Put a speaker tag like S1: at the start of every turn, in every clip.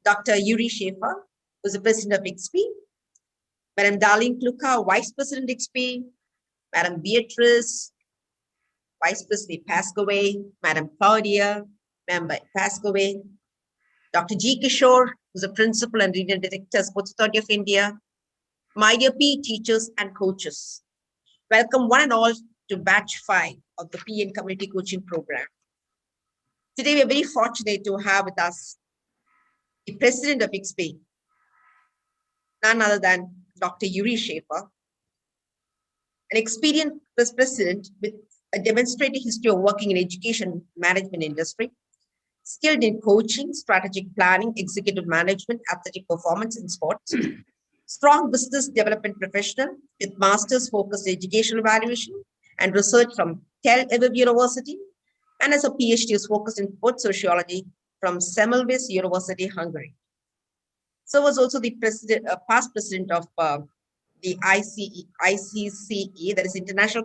S1: Dr. Yuri Schaefer, who's the president of IXP, Madam Darlene Kluka, vice president IXP, Madam Beatrice, vice president passed away, Madam Claudia, member passed away, Dr. G. Kishore, who's a principal and regional director, Sports Authority of India, my dear PE teachers and coaches. Welcome one and all to batch 5 of the PE and Community Coaching Program. Today, we are very fortunate to have with us the president of IXP, none other than Dr. Yuri Schaefer, an experienced president with a demonstrated history of working in education management industry, skilled in coaching, strategic planning, executive management, athletic performance in sports, strong business development professional with master's focused education evaluation and research from Tel Aviv University, and as a PhD is focused in sports sociology from Semmelweis University, Hungary. So was also the president, past president of the ICCE, that is International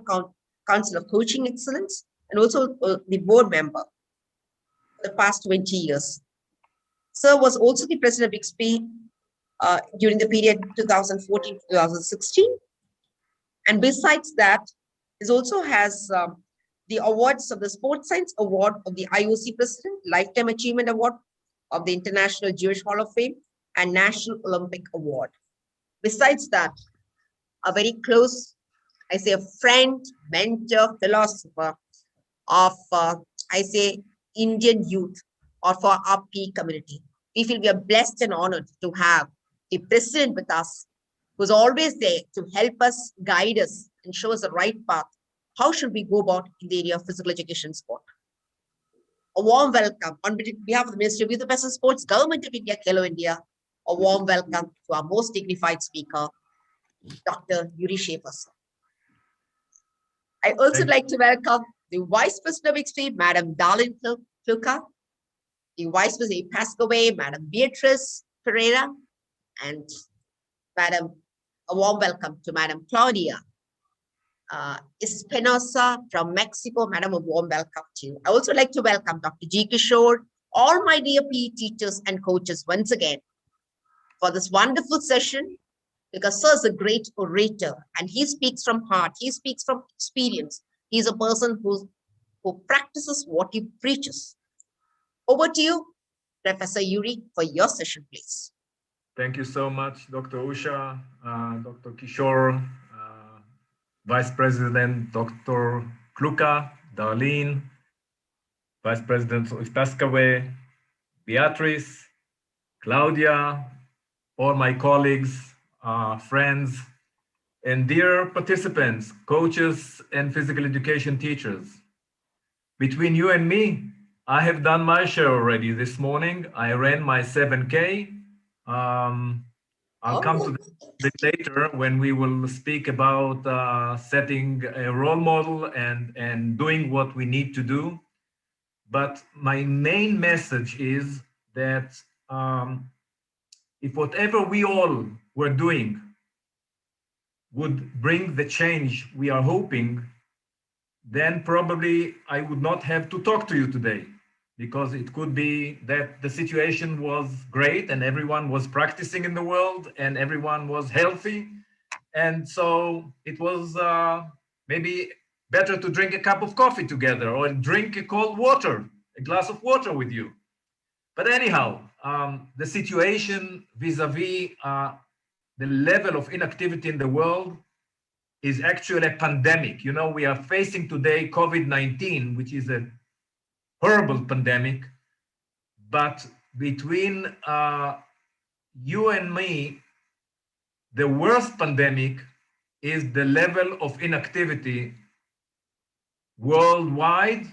S1: Council of Coaching Excellence, and also the board member for the past 20 years. Sir was also the president of IXP during the period 2014 to 2016. And besides that, he also has the awards of the Sports Science Award of the IOC President, Lifetime Achievement Award of the International Jewish Hall of Fame, and National Olympic Award. Besides that, a very close, I say, a friend, mentor, philosopher of, I say, Indian youth or for our PE community. We feel we are blessed and honored to have a president with us who's always there to help us, guide us, and show us the right path. How should we go about in the area of physical education and sport? A warm welcome on behalf of the Ministry of Youth Affairs and Sports, Government of India, Khelo India. A warm welcome to our most dignified speaker, Dr. Yuri Schaefer. I also like to welcome the Vice President of IXP, Madam Darlene Kluka, the Vice President passed away, Madam Beatrice Pereira, and Madam, a warm welcome to Madam Claudia Espinosa from Mexico. Madam, a warm welcome to you. I also like to welcome Dr. G. Kishore, all my dear PE teachers and coaches once again for this wonderful session, because sir is a great orator and he speaks from heart, he speaks from experience. He's a person who practices what he preaches. Over to you, Professor Yuri, for your session, please.
S2: Thank you so much, Dr. Usha, Dr. Kishore, Vice President Dr. Kluka, Darlene, Vice President Istaskaway, Beatrice, Claudia, all my colleagues, friends, and dear participants, coaches, and physical education teachers. Between you and me, I have done my share already this morning. I ran my 7K. I'll come to that a bit later when we will speak about setting a role model and doing what we need to do. But my main message is that if whatever we all were doing would bring the change we are hoping, then probably I would not have to talk to you today, because it could be that the situation was great and everyone was practicing in the world and everyone was healthy. And so it was maybe better to drink a cup of coffee together or drink a cold water, a glass of water with you. But anyhow, the situation vis-a-vis the level of inactivity in the world is actually a pandemic. You know, we are facing today COVID-19, which is a horrible pandemic, but between you and me, the worst pandemic is the level of inactivity worldwide,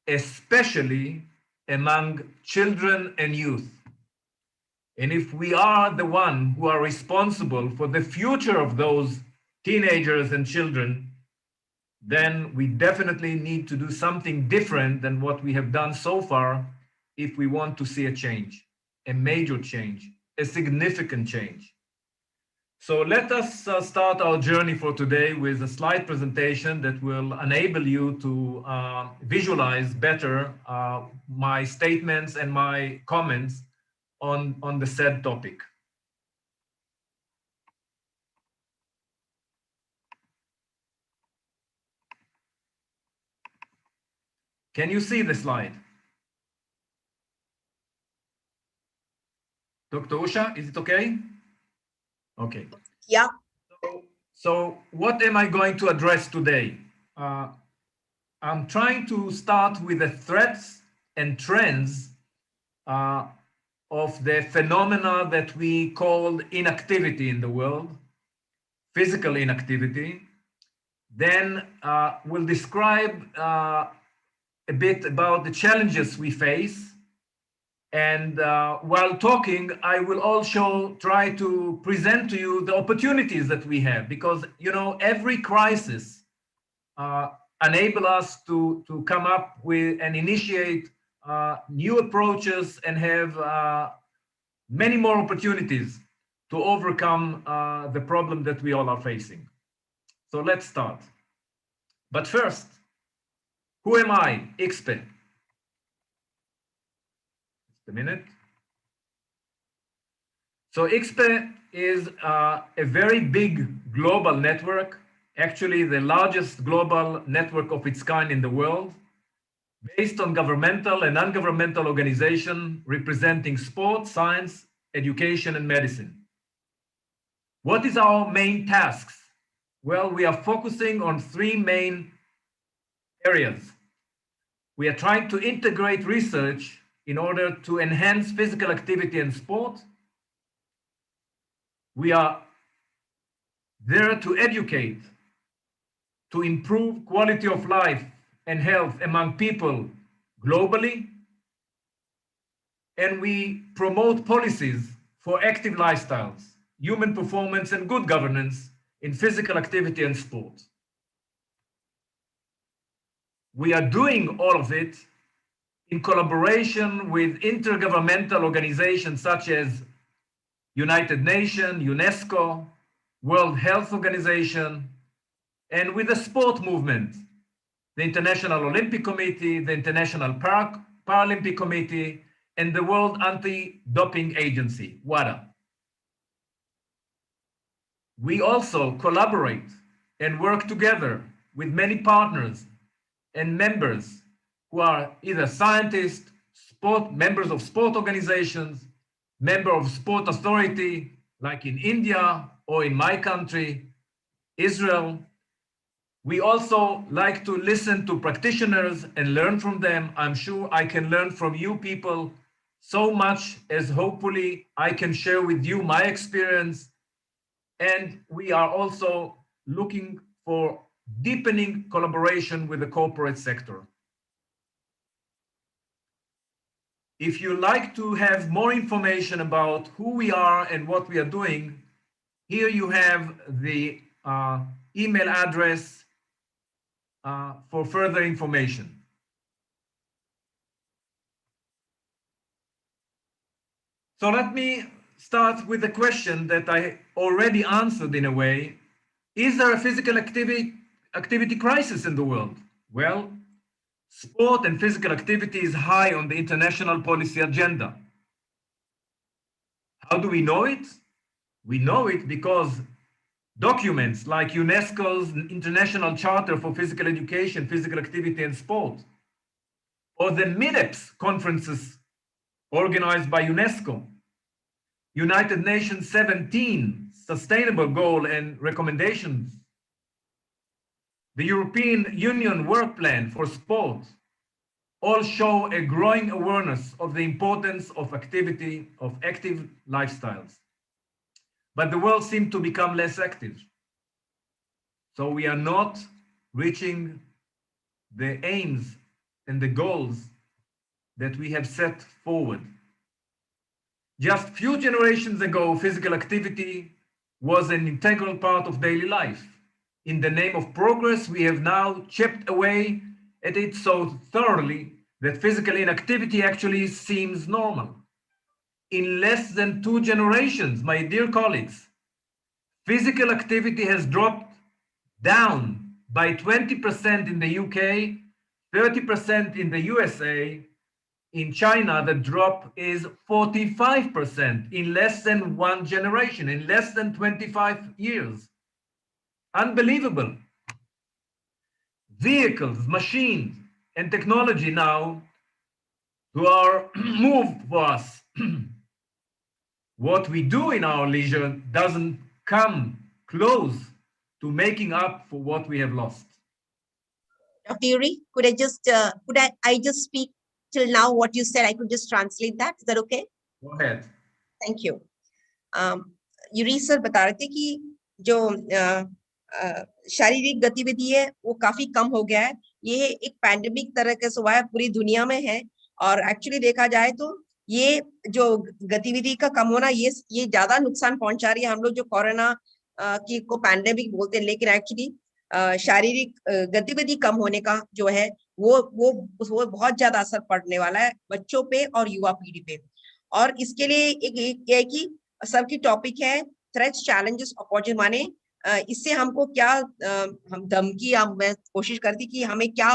S2: especially among children and youth. And if we are the one who are responsible for the future of those teenagers and children, then we definitely need to do something different than what we have done so far if we want to see a change, a major change, a significant change. So let us start our journey for today with a slide presentation that will enable you to visualize better my statements and my comments on the said topic. Can you see the slide? Dr. Usha, is it okay? Okay.
S1: Yeah.
S2: So what am I going to address today? I'm trying to start with the threats and trends of the phenomena that we call inactivity in the world, physical inactivity. Then we'll describe a bit about the challenges we face. And while talking, I will also try to present to you the opportunities that we have, because, you know, every crisis enable us to come up with and initiate new approaches and have many more opportunities to overcome the problem that we all are facing. So let's start. But first, who am I, IXPE? Just a minute. So IXPE is a very big global network, actually the largest global network of its kind in the world, based on governmental and non-governmental organizations representing sport, science, education, and medicine. What is our main tasks? Well, we are focusing on three main areas. We are trying to integrate research in order to enhance physical activity and sport. We are there to educate, to improve quality of life and health among people globally. And we promote policies for active lifestyles, human performance, and good governance in physical activity and sport. We are doing all of it in collaboration with intergovernmental organizations such as United Nations, UNESCO, World Health Organization, and with the sport movement, the International Olympic Committee, the International Paralympic Committee, and the World Anti-Doping Agency, WADA. We also collaborate and work together with many partners and members who are either scientists, members of sport organizations, member of sport authority, like in India or in my country, Israel. We also like to listen to practitioners and learn from them. I'm sure I can learn from you people so much as hopefully I can share with you my experience. And we are also looking for deepening collaboration with the corporate sector. If you like to have more information about who we are and what we are doing, here you have the email address for further information. So let me start with the question that I already answered in a way. Is there a physical activity crisis in the world? Well, sport and physical activity is high on the international policy agenda. How do we know it? We know it because documents like UNESCO's International Charter for Physical Education, Physical Activity and Sport, or the MINEPS conferences organized by UNESCO, United Nations 17 Sustainable Goal and Recommendations, the European Union Work Plan for Sport, all show a growing awareness of the importance of activity, of active lifestyles. But the world seems to become less active. So we are not reaching the aims and the goals that we have set forward. Just few generations ago, physical activity was an integral part of daily life. In the name of progress, we have now chipped away at it so thoroughly that physical inactivity actually seems normal. In less than 2 generations, my dear colleagues, physical activity has dropped down by 20% in the UK, 30% in the USA, In China, the drop is 45% in less than one generation, in less than 25 years. Unbelievable. Vehicles, machines, and technology now who are moved for us. What we do in our leisure doesn't come close to making up for what we have lost.
S1: Dr. Yuri, I just speak till now what you said? I could just translate that. Is that okay?
S2: Go ahead.
S1: Thank you. Yuri sir बता रहे थे कि जो शारीरिक गतिविधि है वो काफी कम हो गया है। ये एक पैंडेमिक तरह का हुआ है, पूरी दुनिया में है। और एक्चुअली देखा जाए तो ये जो गतिविधि का कम होना ये ज्यादा नुकसान पहुंचा रही है। हम लोग जो कोरोना की को पैंडेमिक बोलते हैं, लेकिन एक्चुअली शारीरिक गतिविधि कम होने का जो है वो बहुत ज्यादा असर पड़ने वाला है बच्चों पे और युवा पीढ़ी पे। और इसके लिए एक है कि सर की टॉपिक है थ्रेट्स, चैलेंजेस, अपॉर्चुनिटी। माने इससे हमको क्या हम धमकी या मैं कोशिश करती कि हमें क्या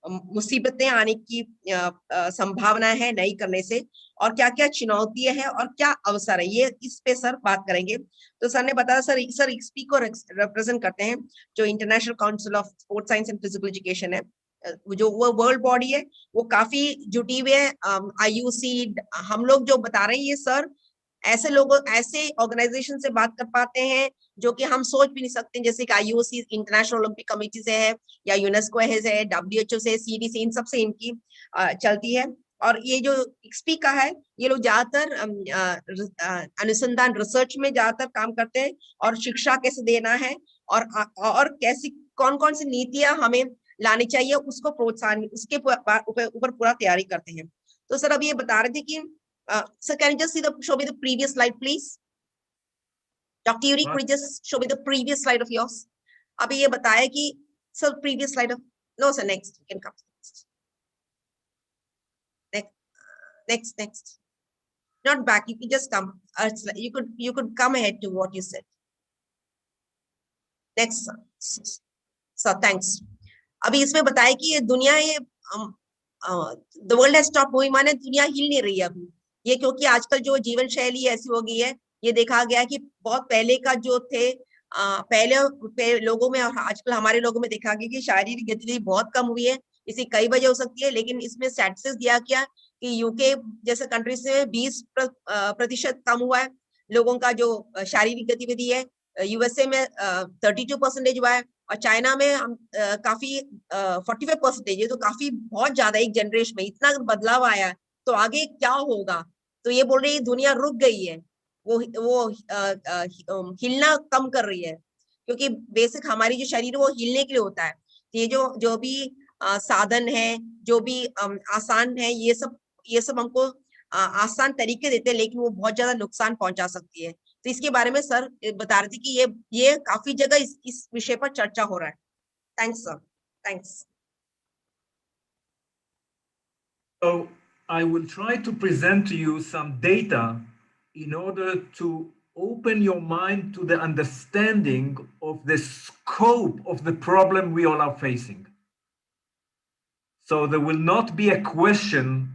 S1: मुसीबतें आने की संभावना है नहीं करने से, और क्या क्या चुनौतियां हैं और क्या अवसर है, ये इस पे सर बात करेंगे। तो सर ने बताया, सर ICSP को रिप्रेजेंट करते हैं, जो international council of sports science and physical education है, जो वो वर्ल्ड बॉडी है, वो काफी जुटी हुई है। IUC हम लोग जो बता रहे हैं ये सर ऐसे लोगों, ऐसे ऑर्गेनाइजेशन से बात कर पाते हैं जो कि हम सोच भी नहीं सकते, जैसे कि IOC इंटरनेशनल ओलंपिक कमेटी से है, या यूनेस्को है, WHO से, CDC, इन सब से इनकी चलती है। और ये जो ICSP का है, ये लोग ज्यादातर अनुसंधान रिसर्च में ज्यादातर काम करते हैं, और शिक्षा कैसे देना है और कैसी कौन कौन सी नीतियां हमें लानी चाहिए उसको प्रोत्साहन, उसके ऊपर पूरा तैयारी करते हैं। तो सर अब ये बता रहे थे कि sir, can you just show me the previous slide, please? Dr. Yuri, could you just show me the previous slide of yours? अभी ये बताया कि sir, previous slide of, no sir, next, you can come next, not back, you can just come, you could come ahead to what you said. Next sir, thanks. अभी इसमें बताया कि ये दुनिया, ये the world has stopped moving, माने दुनिया हिल नहीं रही है अभी। ये क्योंकि आजकल जो जीवन शैली ऐसी हो गई है, ये देखा गया कि बहुत पहले का जो थे पहले लोगों में और आजकल हमारे लोगों में देखा गया कि शारीरिक गतिविधि बहुत कम हुई है। इसकी कई वजह हो सकती है, लेकिन इसमें स्टैटिस्टिक्स दिया क्या कि यूके जैसे कंट्रीज में 20% कम हुआ है लोगों का जो शारीरिक गतिविधि है। USA में 32% हुआ है, और चाइना में हम काफी 45% है। तो काफी बहुत ज्यादा, एक जनरेशन में इतना बदलाव आया है, तो आगे क्या होगा। तो ये बोल रही है दुनिया रुक गई है, वो हिलना कम कर रही है, क्योंकि बेसिक हमारी जो शरीर वो हिलने के लिए होता है। तो ये जो भी साधन है, जो भी आसान है, ये सब हमको आसान तरीके देते हैं, लेकिन वो बहुत ज्यादा नुकसान पहुंचा सकती है। तो इसके बारे में सर बता रहे थे कि ये काफी जगह इस विषय पर चर्चा हो रहा है। Thanks sir, thanks.
S2: So I will try to present to you some data in order to open your mind to the understanding of the scope of the problem we all are facing. So there will not be a question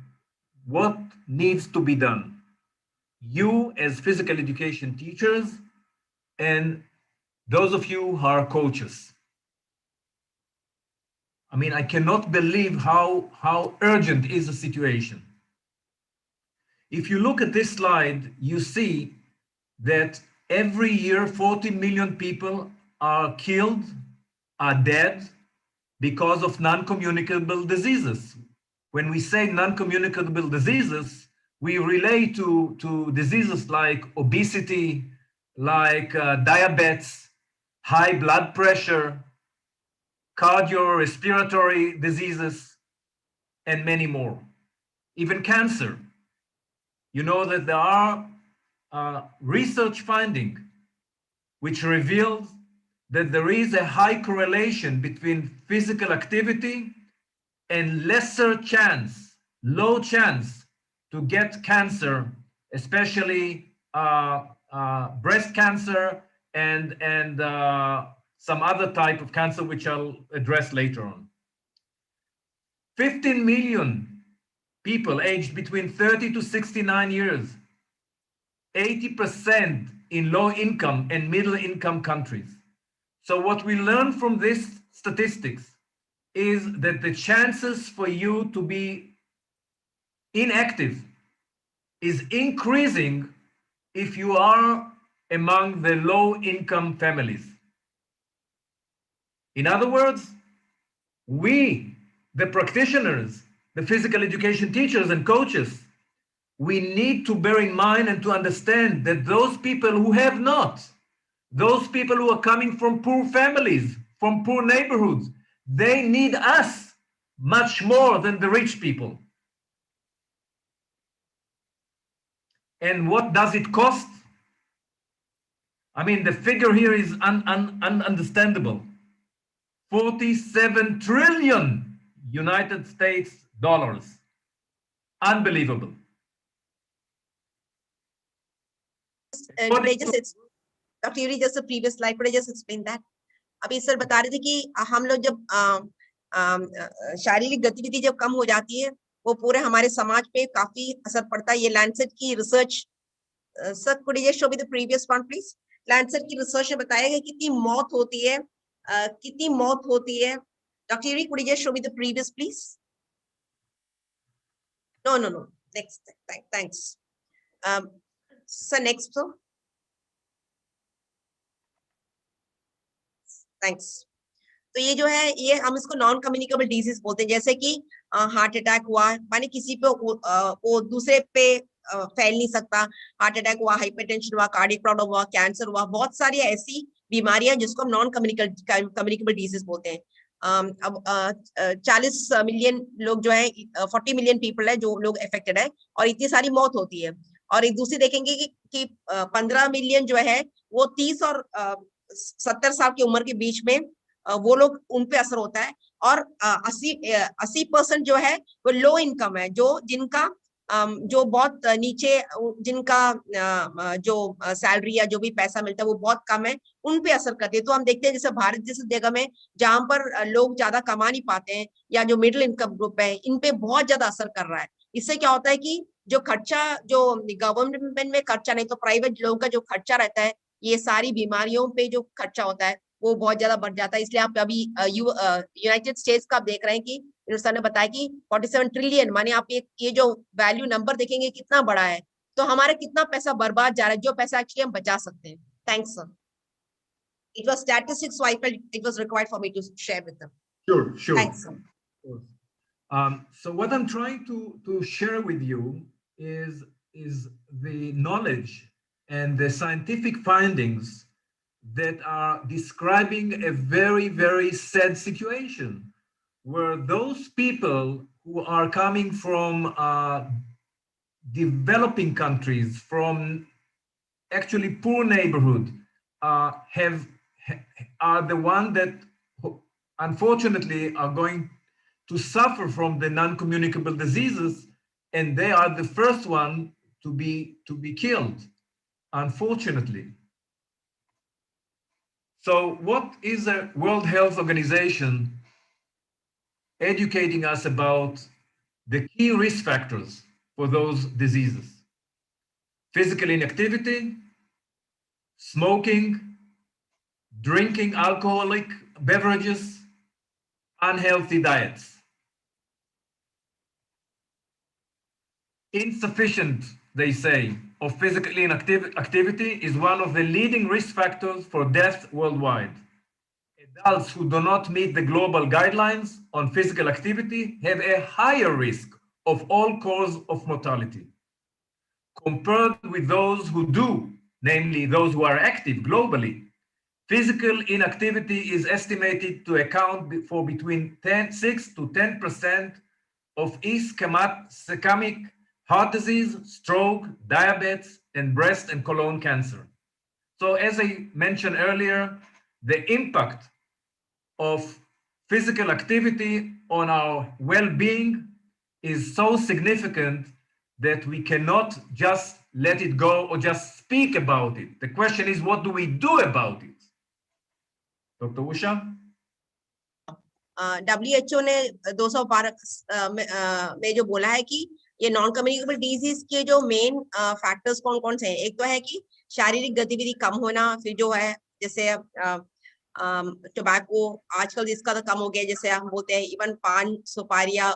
S2: what needs to be done. You as physical education teachers and those of you who are coaches. I mean, I cannot believe how urgent is the situation. If you look at this slide, you see that every year 40 million people are killed, are dead because of non-communicable diseases. When we say non-communicable diseases, we relate to diseases like obesity, like diabetes, high blood pressure, cardiorespiratory diseases, and many more. Even cancer. You know that there are research findings which reveals that there is a high correlation between physical activity and lesser chance, low chance to get cancer, especially breast cancer and some other type of cancer, which I'll address later on. 15 million people aged between 30 to 69 years, 80% in low income and middle income countries. So what we learn from this statistics is that the chances for you to be inactive is increasing if you are among the low income families. In other words, we, the practitioners, the physical education teachers and coaches, we need to bear in mind and to understand that those people who have not, those people who are coming from poor families, from poor neighborhoods, they need us much more than the rich people. And what does it cost? I mean, the figure here is ununderstandable. 47 trillion United States dollars. Unbelievable.
S1: Could I just, Dr. Yuri, just the previous slide, could I just explain that? अभी sir बता रहे थे कि हम लोग जब शारीरिक गतिविधि जब कम हो जाती है वो पूरे हमारे समाज पे काफी असर पड़ता है. ये लैंसेट की research, sir could you just show me the previous one please? Lancet की रिसर्च में बताया गया कितनी मौत होती है, कितनी मौत होती है. Dr. Yuri, could you just show me the previous please? No, next, thanks. Sir, next, sir. Thanks. तो ये जो है ये हम इसको नॉन कम्युनिकेबल डिजीज बोलते हैं. जैसे कि हार्ट अटैक हुआ, माने किसी पे वो दूसरे पे फैल नहीं सकता. हार्ट अटैक हुआ, हाइपरटेंशन हुआ, कार्डियक प्रॉब्लम हुआ, कैंसर हुआ, बहुत सारी ऐसी बीमारियां जिसको हम नॉन कम्युनिकेबल डिजीज बोलते हैं. अब 40 मिलियन लोग जो है, 40 मिलियन पीपल है जो लोग अफेक्टेड है और इतनी सारी मौत होती है. और एक दूसरी देखेंगे कि 15 मिलियन जो है वो 30 और 70 साल की उम्र के बीच में वो लोग, उन पे असर होता है. और 80% जो है वो लो इनकम है, जिनका जो बहुत नीचे, जिनका जो सैलरी या जो भी पैसा मिलता है वो बहुत कम है, उन पे असर करती है. तो हम देखते हैं जैसे भारत जैसे जगह में जहां पर लोग ज्यादा कमा नहीं पाते हैं या जो मिडिल इनकम ग्रुप है, इन पे बहुत ज्यादा असर कर रहा है. इससे क्या होता है कि जो खर्चा, जो गवर्नमेंट में खर्चा नहीं तो प्राइवेट लोगों का जो खर्चा रहता है, ये सारी बीमारियों पे जो खर्चा होता है वो बहुत ज्यादा बढ़ जाता है. इसलिए आप अभी यूनाइटेड स्टेट्स का आप देख रहे हैं कि सर ने बताया कि 47 ट्रिलियन, माने आप ये जो वैल्यू नंबर देखेंगे कितना बड़ा है, तो हमारा कितना पैसा बर्बाद जा रहा है, जो पैसा एक्चुअली हम बचा सकते हैं. Thanks sir. It was statistics, so I felt it was required for me to share with them.
S2: Sure.
S1: Thanks, sir.
S2: So what I'm trying to share with you is the knowledge and the scientific findings that are describing a very, very sad situation where those people who are coming from developing countries, from actually poor neighborhood, are the one that unfortunately are going to suffer from the non-communicable diseases, and they are the first one to be killed, unfortunately. So what is the World Health Organization educating us about the key risk factors for those diseases? Physical inactivity, smoking, drinking alcoholic beverages, unhealthy diets. Insufficient, they say, of physical activity is one of the leading risk factors for death worldwide. Adults who do not meet the global guidelines on physical activity have a higher risk of all cause of mortality. Compared with those who do, namely those who are active globally, physical inactivity is estimated to account for between 6 to 10% of ischemic heart disease, stroke, diabetes, and breast and colon cancer. So as I mentioned earlier, the impact of physical activity on our well-being is so significant that we cannot just let it go or just speak about it. The question is, what do we do about it? Dr. Usha?
S1: WHO ने 212 में जो बोला है कि ये non communicable disease के जो main factors कौन कौन से हैं? एक तो है कि शारीरिक गतिविधि कम होना, फिर जो है जैसे टोबैको आजकल जिसका तो कम हो गया, जैसे हम बोलते हैं इवन पान सुपारियां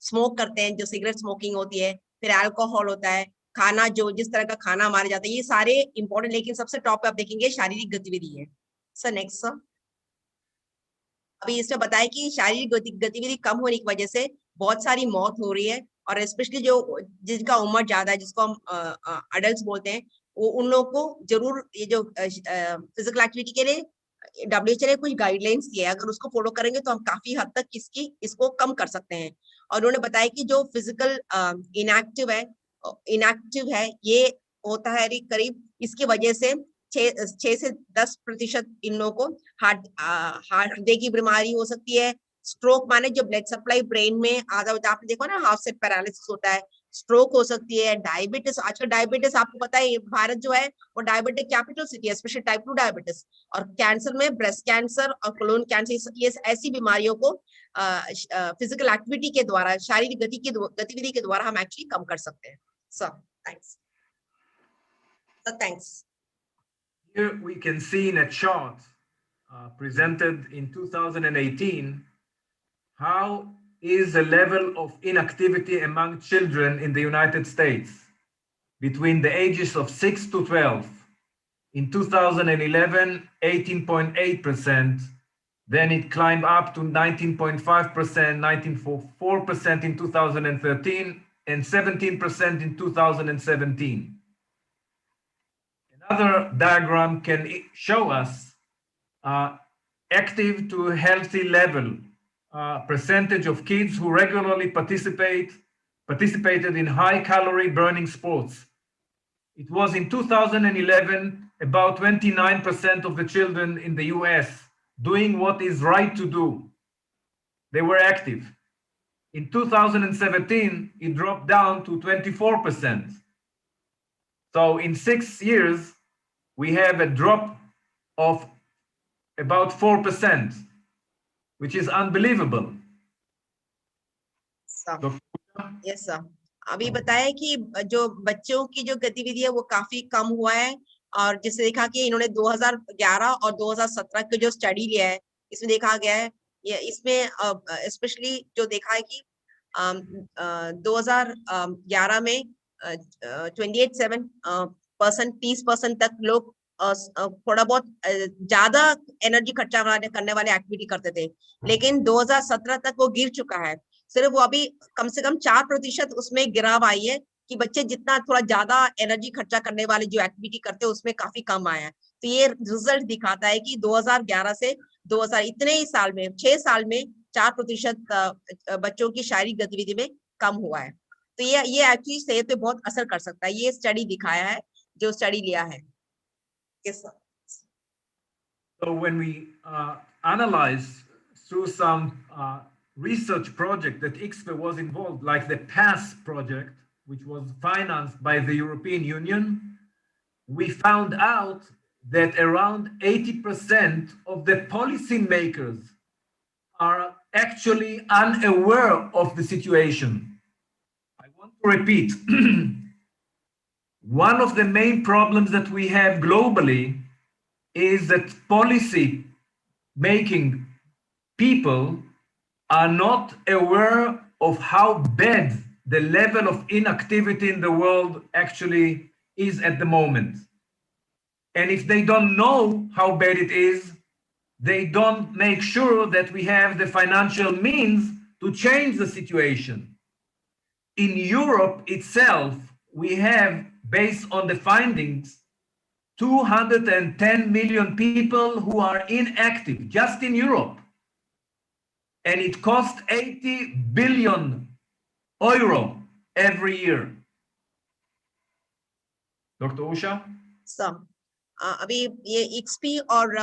S1: स्मोक करते हैं, जो सिगरेट स्मोकिंग होती है, फिर अल्कोहल होता है, खाना जो जिस तरह का खाना हमारे जाता है, ये सारे इंपॉर्टेंट, लेकिन सबसे टॉप पे आप देखेंगे शारीरिक गतिविधि है। Sir next sir. अभी इसमें बताया कि शारीरिक गतिविधि कम होने की वजह से बहुत सारी मौत हो रही है, और स्पेशली जो जिनका उम्र ज्यादा है, जिसको हम अडल्ट बोलते हैं, वो उन लोगों को जरूर ये जो फिजिकल एक्टिविटी के लिए WHO ने कुछ गाइडलाइंस दिए हैं, अगर उसको फॉलो करेंगे तो हम काफी हद तक इसको कम कर सकते हैं। और उन्होंने बताया कि जो फिजिकल इनएक्टिव है ये होता है करीब, इसकी वजह से 6 से 10% इन लोगों को हृदय की बीमारी हो सकती है, स्ट्रोक माने जो ब्लड सप्लाई ब्रेन में आधा होता है, आपने देखो ना हाफ सेट पैरालिसिस होता है, स्ट्रोक हो सकती है, डायबिटीज, आजकल डायबिटीज आपको पता है भारत जो है वो डायबिटिक कैपिटल सिटी है, स्पेशली टाइप 2 डायबिटीज, और कैंसर में ब्रेस्ट कैंसर और कोलोन कैंसर, ये ऐसी बीमारियों को फिजिकल एक्टिविटी के द्वारा, शारीरिक गतिविधि के द्वारा हम एक्चुअली कम कर सकते हैं। Sir thanks. Sir thanks.
S2: Here we can see in a chart presented in 2018 how is the level of inactivity among children in the United States between the ages of 6 to 12. In 2011, 18.8%, then it climbed up to 19.5%, 19.4% in 2013, and 17% in 2017. Another diagram can show us active to healthy level percentage of kids who regularly participated in high calorie burning sports. It was in 2011 about 29% of the children in the US doing what is right to do. They were active. In 2017, it dropped down to 24%. So in 6 years, we have a drop of about 4%, which is unbelievable.
S1: Yes sir, अभी बताया कि जो बच्चों की जो गतिविधि है वो काफी कम हुआ है, और जिससे देखा कि इन्होंने 2011 और 2017 के जो स्टडी लिया है, इसमें देखा गया है, ये इसमें स्पेशली जो देखा है कि 2011 में 28% तक लोग थोड़ा बहुत ज्यादा एनर्जी खर्चा करने वाले एक्टिविटी करते थे, लेकिन 2017 तक वो गिर चुका है, सिर्फ वो अभी कम से कम 4% उसमें गिराव आई है, कि बच्चे जितना थोड़ा ज्यादा एनर्जी खर्चा करने वाले जो एक्टिविटी करते हैं उसमें काफी कम आया है। तो ये रिजल्ट दिखाता है कि 2011 से 2000 इतने ही साल में 6 साल में 4% बच्चों की शारीरिक गतिविधि में कम हुआ है। तो ये एक्चुअली सेहत पे बहुत असर कर सकता है, ये स्टडी दिखाया है, जो स्टडी लिया है। Yes, sir.
S2: So when we analyze through some research project that ICSPE was involved, like the PASS project, which was financed by the European Union, we found out that around 80% of the policymakers are actually unaware of the situation. I want to repeat, one of the main problems that we have globally is that policy making people are not aware of how bad the level of inactivity in the world actually is at the moment. And if they don't know how bad it is, they don't make sure that we have the financial means to change the situation. In Europe itself, we have, based on the findings, 210 million people who are inactive just in Europe. And it costs 80 billion euro every year. Dr. Usha?
S1: Sir, अभी ये ICSPE और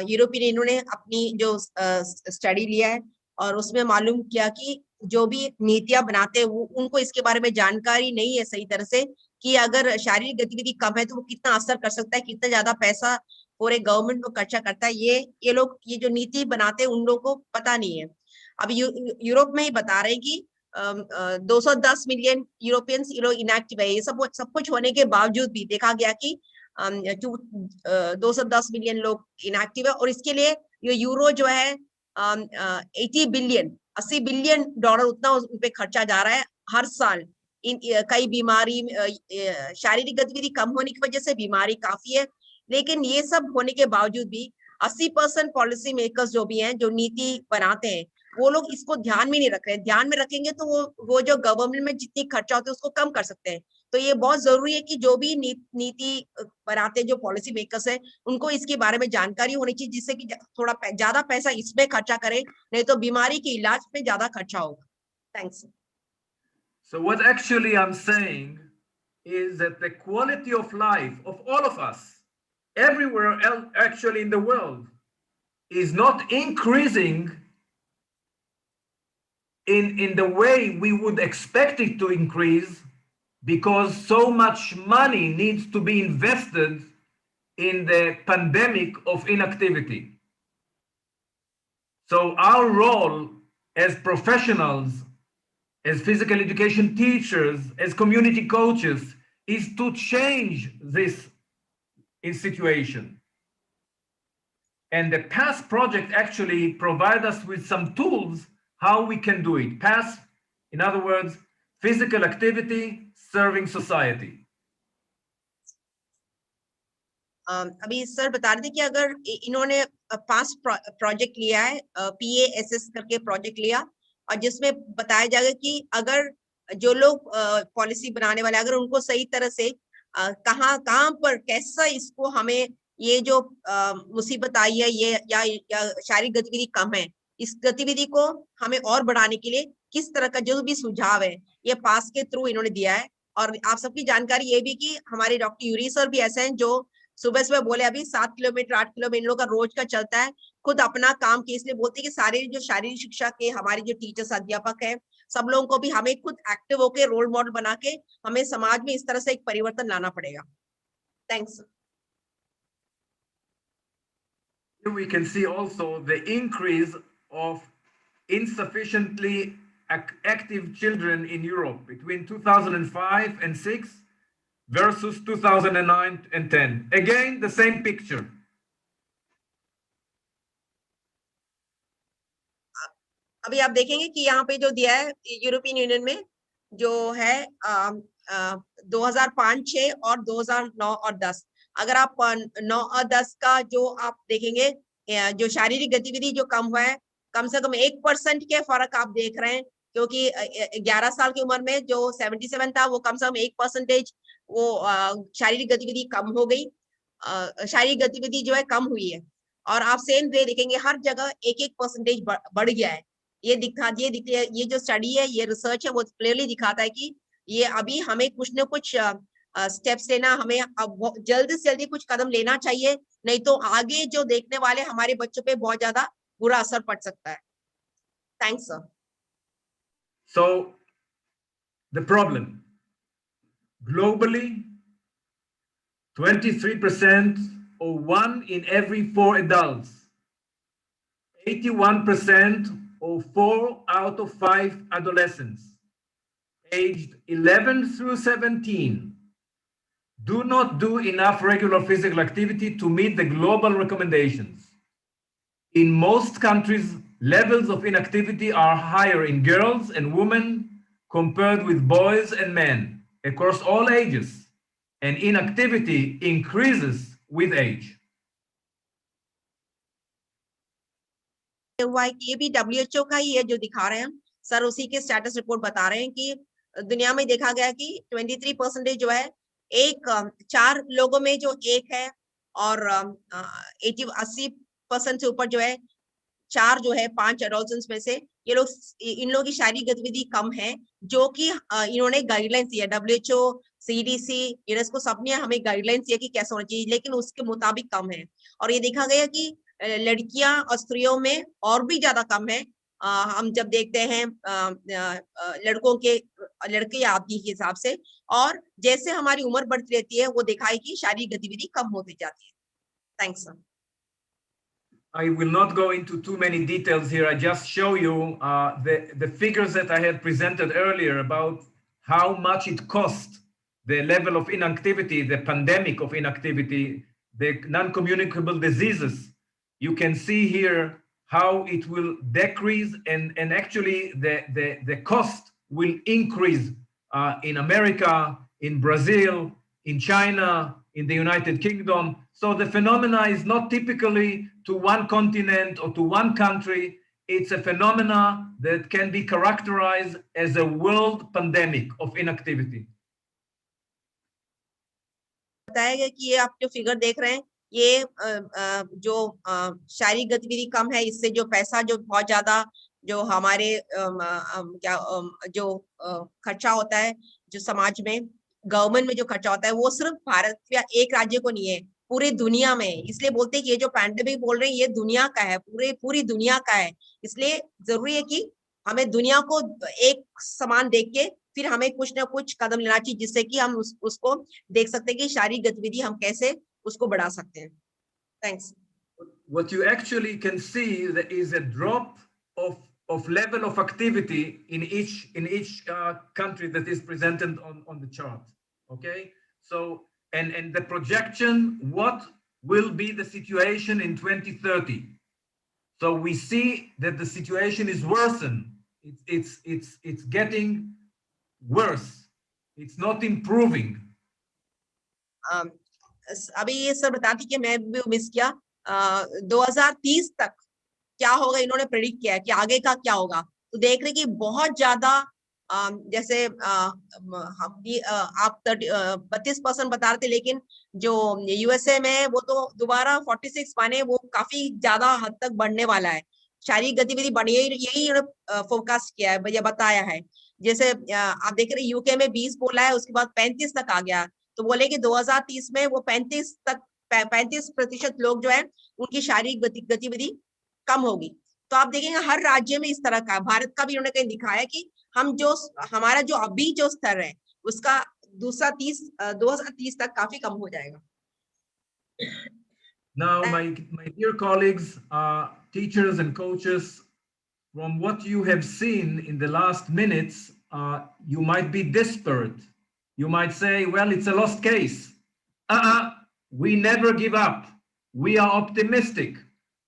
S1: European इन्होंने अपनी जो study लिया है, और उसमें मालूम किया कि जो भी नीतियां बनाते हैं वो उनको इसके बारे में जानकारी नहीं है सही तरह से, कि अगर शारीरिक गतिविधि कम है तो वो कितना असर कर सकता है, कितना ज्यादा पैसा पूरे गवर्नमेंट को खर्चा करता है, ये लोग ये जो नीति बनाते हैं उन लोगों को पता नहीं है। अभी यूरोप में ही बता रहे हैं कि 210 मिलियन यूरोपियंस इनएक्टिव है। ये सब कुछ होने के बावजूद भी देखा गया कि 210 मिलियन लोग इनएक्टिव है, और इसके लिए ये यूरो जो है 80 बिलियन डॉलर उतना उन पे खर्चा जा रहा है हर साल। कई बीमारी, शारीरिक गतिविधि कम होने की वजह से बीमारी काफी है, लेकिन ये सब होने के बावजूद भी 80% पॉलिसी मेकर्स जो भी हैं, जो नीति बनाते हैं, वो लोग इसको ध्यान में नहीं रख रहे हैं। ध्यान में रखेंगे तो वो जो गवर्नमेंट में जितनी खर्चा होता है उसको कम कर सकते हैं। तो ये बहुत जरूरी है कि जो भी नीति बनाते हैं, जो पॉलिसी मेकर्स है, उनको इसके बारे में जानकारी होनी चाहिए, जिससे कि थोड़ा ज्यादा पैसा इसमें खर्चा करें, नहीं तो बीमारी के इलाज में ज्यादा खर्चा होगा। Thanks.
S2: So what actually I'm saying is that the quality of life of all of us, everywhere else actually in the world, is not increasing in the way we would expect it to increase, because so much money needs to be invested in the pandemic of inactivity. So our role as professionals, as physical education teachers, as community coaches, is to change this situation. And the PASS project actually provides us with some tools how we can do it. PASS, in other words, physical activity serving society.
S1: अभी sir बता रहे थे कि अगर इन्होंने पास project लिया है, PASS करके प्रोजेक्ट लिया, और जिसमें बताया जाएगा कि अगर जो लोग पॉलिसी बनाने वाले, अगर उनको सही तरह से कहाँ पर कैसा इसको हमें ये जो मुसीबत आई है, ये या शारीरिक गतिविधि कम है, इस गतिविधि को हमें और बढ़ाने के लिए किस तरह का जो भी सुझाव है, ये पास के थ्रू इन्होंने दिया है। और आप सबकी जानकारी ये भी कि हमारे डॉक्टर यूरी सर भी ऐसे हैं जो सुबह सुबह बोले, अभी 7 किलोमीटर 8 किलोमीटर इन लोगों का रोज का चलता है, खुद अपना काम के इसलिए बोलते हैं कि सारे जो शारीरिक शिक्षा के हमारे जो टीचर्स अध्यापक है, सब लोगों को भी हमें खुद एक्टिव होकर रोल मॉडल बना के हमें समाज में इस तरह से एक परिवर्तन लाना पड़ेगा। Thanks.
S2: Here we can see also the increase of insufficiently active children in Europe between 2005 and 6 versus 2009 and 10. Again, the same picture.
S1: अभी आप देखेंगे कि यहाँ पे जो दिया है यूरोपियन यूनियन में जो है 2005-6 और 2009 और 10, अगर आप 9 और 10 का जो आप देखेंगे, जो शारीरिक गतिविधि जो कम हुआ है, कम से कम 1% के फर्क आप देख रहे हैं, क्योंकि 11 साल की उम्र में जो 77 था, वो कम से कम 1% वो शारीरिक गतिविधि कम हो गई, शारीरिक गतिविधि जो है कम हुई है। और आप सेम वे देखेंगे हर जगह 1% बढ़ गया है। ये जो स्टडी है, ये रिसर्च है, वो क्लियरली दिखाता है कि ये अभी हमें कुछ न कुछ स्टेप्स लेना, हमें अब जल्दी से जल्दी कुछ कदम लेना चाहिए, नहीं तो आगे जो देखने वाले हमारे बच्चों पे बहुत ज्यादा बुरा असर पड़ सकता है। Thanks sir.
S2: So the problem globally, 23% or 1 in every 4 adults, 81% or 4 out of 5 adolescents aged 11 through 17 do not do enough regular physical activity to meet the global recommendations. In most countries, levels of inactivity are higher in girls and women compared with boys and men across all ages, and inactivity increases with age.
S1: हुआ है कि ये भी WHO का ही है जो दिखा रहे हैं सर, उसी के स्टेटस रिपोर्ट बता रहे हैं कि दुनिया में देखा गया कि 23% जो है, 4 लोगों में जो 1 है, और 80% से ऊपर जो है 4 जो है 5 एडोलसेंट्स में से ये लोग, इन लोगों की शारीरिक गतिविधि कम है, जो कि इन्होंने गाइडलाइंस दिया, WHO, CDC, यूनेस्को सबने हमें गाइडलाइंस दिया कि कैसे होना चाहिए, लेकिन उसके मुताबिक कम है। और ये देखा गया कि लड़कियां और स्त्रियों में और भी ज्यादा कम है। हम जब देखते हैं लड़के आदमी के हिसाब से, और जैसे हमारी उम्र बढ़ती रहती है, वो दिखाई कि शारीरिक गतिविधि कम होती जाती है। Thanks sir.
S2: I will not go into too many details here. I just show you the figures that I had presented earlier about how much it cost, the level of inactivity, the pandemic of inactivity, the non-communicable diseases. You can see here how it will decrease and actually the cost will increase in America, in Brazil, in China, in the United Kingdom. So the phenomena is not typically to one continent or to one country. It's a phenomena that can be characterized as a world pandemic of inactivity.
S1: बताएगा कि ये आप जो figure देख रहे हैं ये जो शारीरिक गतिविधि कम है, इससे जो पैसा जो बहुत ज्यादा जो हमारे जो खर्चा होता है जो समाज में गवर्नमेंट में जो खर्चा होता है वो सिर्फ भारत या एक राज्य को नहीं है, पूरी दुनिया में। इसलिए बोलते हैं कि ये जो पैंडेमिक बोल रहे हैं ये दुनिया का है, पूरी दुनिया का है। इसलिए जरूरी है कि हमें दुनिया को एक समान देख के फिर हमें कुछ ना कुछ कदम लेना चाहिए, जिससे कि हम उसको देख सकते हैं कि शारीरिक गतिविधि हम कैसे उसको बढ़ा सकते हैं। Thanks.
S2: What you actually can see is a drop of level of activity in each country that is presented on the chart. Okay, so and the projection, what will be the situation in 2030? So we see that the situation is worsened. It's getting worse. It's not improving.
S1: अभी ये sir बताती कि मैं भी miss किया 2030 तक क्या होगा, इन्होंने प्रेडिक्ट किया है कि आगे का क्या होगा। तो देख रहे कि बहुत ज्यादा जैसे हम भी आप 32% बता रहे थे, लेकिन जो यूएसए में वो तो दोबारा 46 माने वो काफी ज्यादा हद तक बढ़ने वाला है। शारीरिक गतिविधि बढ़ी, यही फोरकास्ट किया है या बताया है। जैसे आप देख रहे यूके में 20 बोला है, उसके बाद 35 तक आ गया। तो बोले कि 2030 में वो 35% लोग जो है उनकी शारीरिक गतिविधि कम होगी। तो आप देखेंगे हर राज्य में इस तरह का, भारत का भी उन्होंने कहीं दिखाया कि हम जो हमारा जो अभी जो स्तर है उसका 2030 तक काफी कम हो जाएगा।
S2: Now, my dear colleagues, teachers and coaches, from what you have seen in the last minutes, you might be desperate. You might say, well, it's a lost case. We never give up. We are optimistic.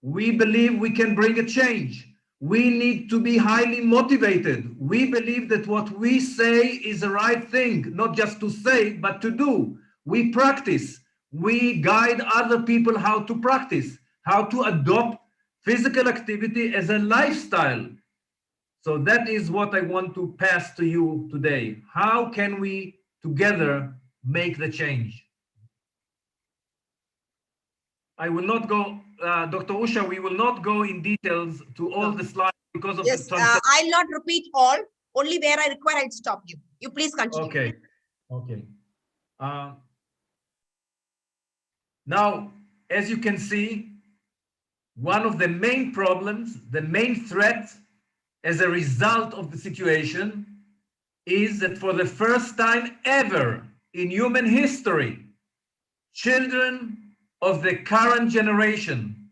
S2: We believe we can bring a change. We need to be highly motivated. We believe that what we say is the right thing, not just to say, but to do. We practice. We guide other people how to practice, how to adopt physical activity as a lifestyle. So that is what I want to pass to you today. How can we together make the change? I will not go, Dr. Usha, we will not go in details to all the slides because of
S1: yes,
S2: the translation.
S1: I'll not repeat all, only where I require I'll stop you. You please continue.
S2: Okay, okay. Now, as you can see, one of the main problems, the main threat as a result of the situation is that for the first time ever in human history, children of the current generation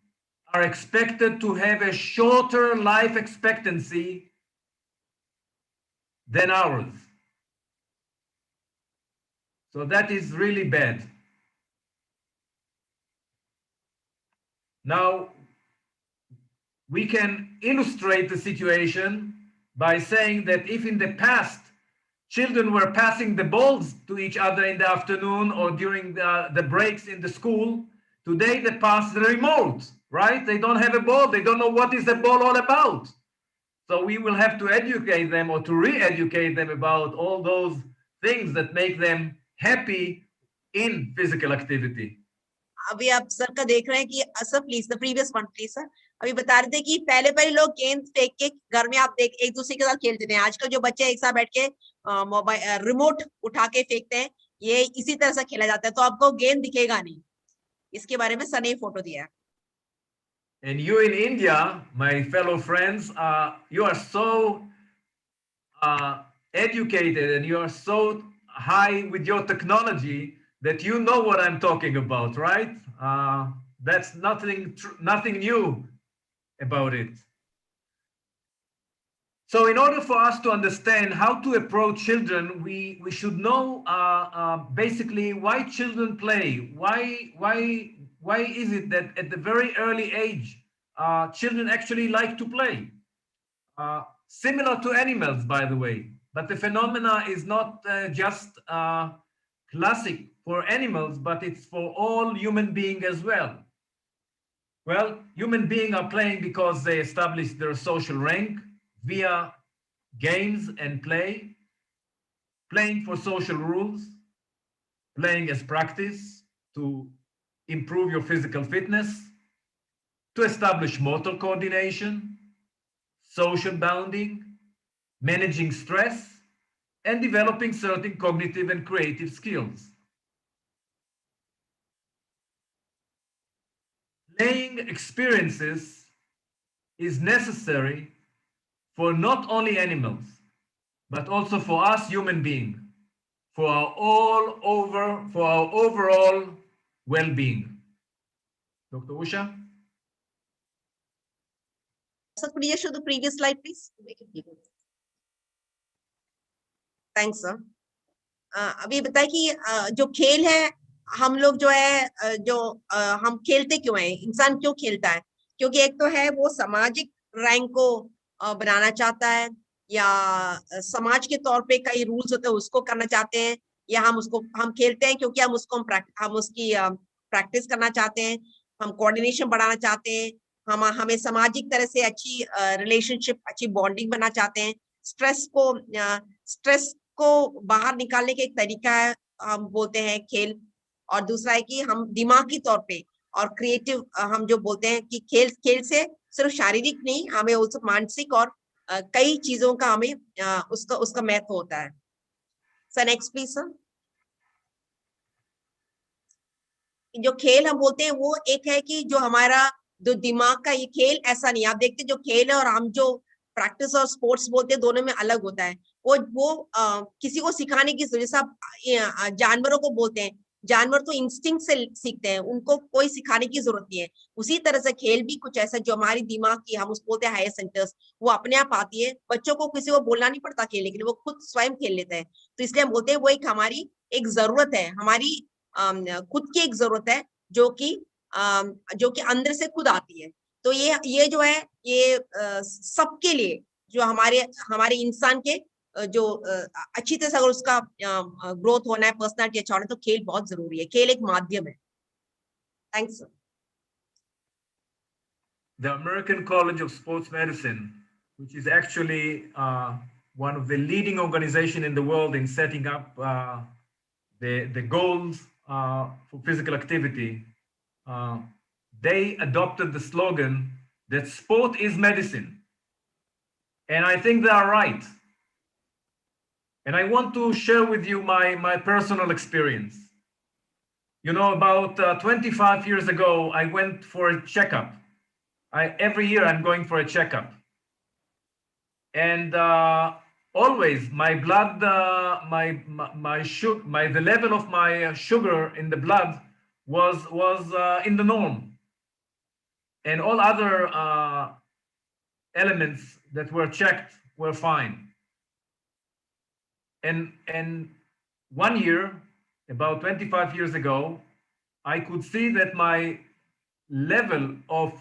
S2: are expected to have a shorter life expectancy than ours. So that is really bad. Now, we can illustrate the situation by saying that if in the past children were passing the balls to each other in the afternoon or during the breaks in the school, today they pass the remote, right? They don't have a ball. They don't know what is the ball all about. So we will have to educate them or to re-educate them about all those things that make them happy in physical activity.
S1: अभी आप sir का देख रहे हैं कि sir please the previous one please sir. अभी बता रहे थे कि पहले लोग गेंद फेंक के घर में आप देख एक दूसरे के साथ खेलते थे। आजकल जो बच्चे एक साथ बैठ के मोबाइल रिमोट उठा के फेंकते हैं, ये इसी तरह से खेला जाता है। तो आपको गेंद दिखेगा नहीं। इसके बारे में सर ने फोटो दिया है।
S2: And you in India, my fellow friends, you are so educated and you are so high with your technology that you know what I'm talking about, right? That's nothing new about it. So in order for us to understand how to approach children, we should know basically why children play. Why is it that at the very early age, children actually like to play? Similar to animals, by the way, but the phenomena is not just classic for animals, but it's for all human beings as well. Well, human beings are playing because they establish their social rank via games and play, playing for social rules, playing as practice to improve your physical fitness, to establish motor coordination, social bonding, managing stress, and developing certain cognitive and creative skills. Playing experiences is necessary for not only animals, but also for us human beings, for our overall well-being. Dr. Usha?
S1: Sir, could you show the previous slide, please? Make it bigger. Thanks, sir. अभी बताए कि जो खेल है, हम लोग जो है हम खेलते क्यों हैं, इंसान क्यों खेलता है? क्योंकि एक तो है वो सामाजिक रैंक को बनाना चाहता है, या समाज के तौर पे कई रूल्स होते हैं उसको करना चाहते हैं, या हम खेलते हैं क्योंकि हम उसकी प्रैक्टिस करना चाहते हैं, हम कोऑर्डिनेशन बढ़ाना चाहते हैं, हमें सामाजिक तरह से अच्छी रिलेशनशिप, अच्छी बॉन्डिंग बनाना चाहते हैं, स्ट्रेस को बाहर निकालने का एक तरीका है, हम बोलते हैं खेल। और दूसरा है कि हम दिमागी तौर पे और क्रिएटिव, हम जो बोलते हैं कि खेल से सिर्फ शारीरिक नहीं, हमें उससे मानसिक और कई चीजों का हमें उसका महत्व होता है। Sir next please sir. जो खेल हम बोलते हैं वो एक है कि जो हमारा जो दिमाग का ये खेल ऐसा नहीं, आप देखते जो खेल है और हम जो प्रैक्टिस और स्पोर्ट्स बोलते हैं दोनों में अलग होता है। वो किसी को सिखाने की जरूरत, आप जानवरों को बोलते हैं, जानवर तो इंस्टिंक्ट से सीखते हैं, उनको कोई सिखाने की जरूरत नहीं है। उसी तरह से खेल भी कुछ ऐसा जो हमारी दिमाग की, हम उसको बोलते हैं हायर सेंटर्स, वो अपने आप आती है। बच्चों को किसी को बोलना नहीं पड़ता खेलने के लिए, वो खुद स्वयं खेल लेते हैं। तो इसलिए हम बोलते हैं वो एक हमारी एक जरूरत है, हमारी खुद की एक जरूरत है जो कि अंदर से खुद आती है। तो ये जो है ये सबके लिए, जो हमारे इंसान के जो अच्छी तरह से अगर उसका ग्रोथ होना है, पर्सनालिटी अच्छा होना है, तो खेल बहुत जरूरी है। खेल एक माध्यम है। Thanks sir.
S2: The American College of Sports Medicine, which is actually one of the leading organizations in the world in setting up the goals for physical activity, they adopted the slogan that sport is medicine. And I think they are right. And I want to share with you my personal experience. You know, about 25 years ago, I went for a checkup. Every year I'm going for a checkup. And always my blood, the level of my sugar in the blood was in the norm. And all other elements that were checked were fine. And 1 year, about 25 years ago, I could see that my level of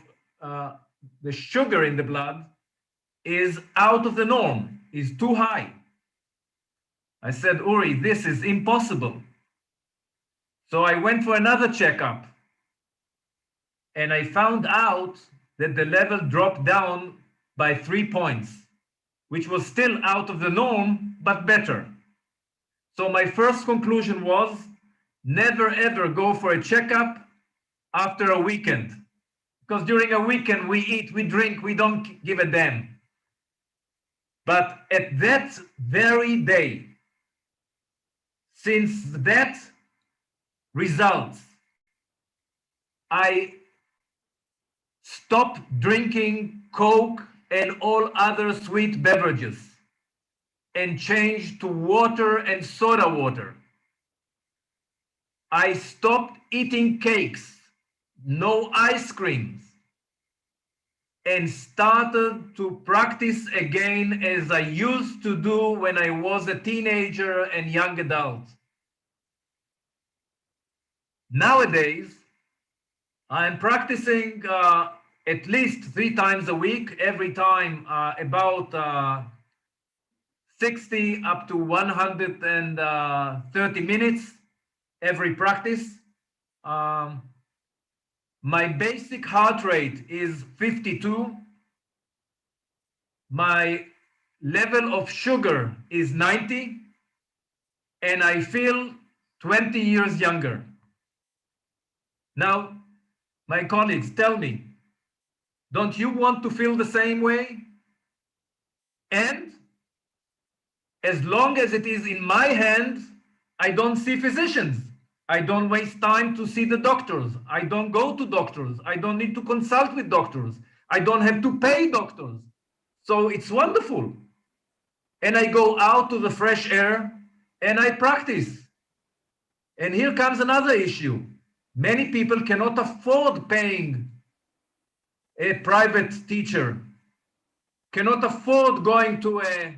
S2: the sugar in the blood is out of the norm, is too high. I said, Uri, this is impossible. So I went for another checkup, and I found out that the level dropped down by 3 points, which was still out of the norm, but better. So my first conclusion was, never ever go for a checkup after a weekend. Because during a weekend, we eat, we drink, we don't give a damn. But at that very day, since that result, I stopped drinking Coke and all other sweet beverages and changed to water and soda water. I stopped eating cakes, no ice creams, and started to practice again as I used to do when I was a teenager and young adult. Nowadays, I'm practicing at least 3 times a week, every time about 60 up to 130 minutes every practice. My basic heart rate is 52. My level of sugar is 90, and I feel 20 years younger. Now, my colleagues, tell me, don't you want to feel the same way? And as long as it is in my hands, I don't see physicians. I don't waste time to see the doctors. I don't go to doctors. I don't need to consult with doctors. I don't have to pay doctors. So it's wonderful. And I go out to the fresh air and I practice. And here comes another issue. Many people cannot afford paying a private teacher, cannot afford going to a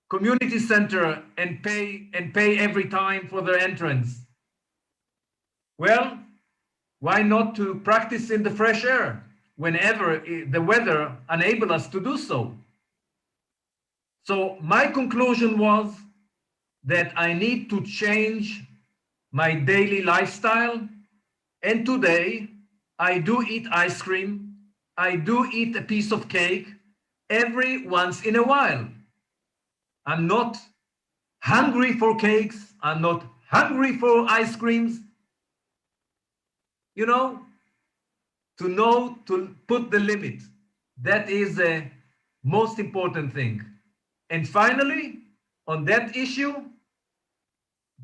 S2: community center and pay every time for their entrance. Well, why not to practice in the fresh air whenever the weather enables us to do so? So my conclusion was that I need to change my daily lifestyle. And today I do eat ice cream. I do eat a piece of cake every once in a while. I'm not hungry for cakes. I'm not hungry for ice creams. You know to put the limit. That is the most important thing. And finally, on that issue,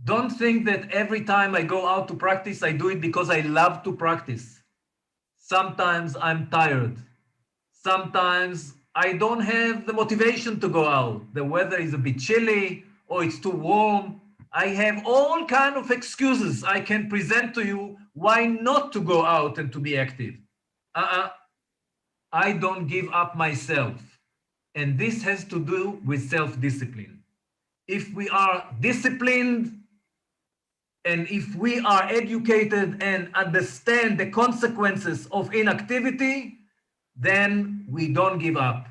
S2: don't think that every time I go out to practice, I do it because I love to practice. Sometimes I'm tired. Sometimes I don't have the motivation to go out. The weather is a bit chilly or it's too warm. I have all kinds of excuses I can present to you why not to go out and to be active. I don't give up myself. And this has to do with self-discipline. If we are disciplined and if we are educated and understand the consequences of inactivity, then we don't give up.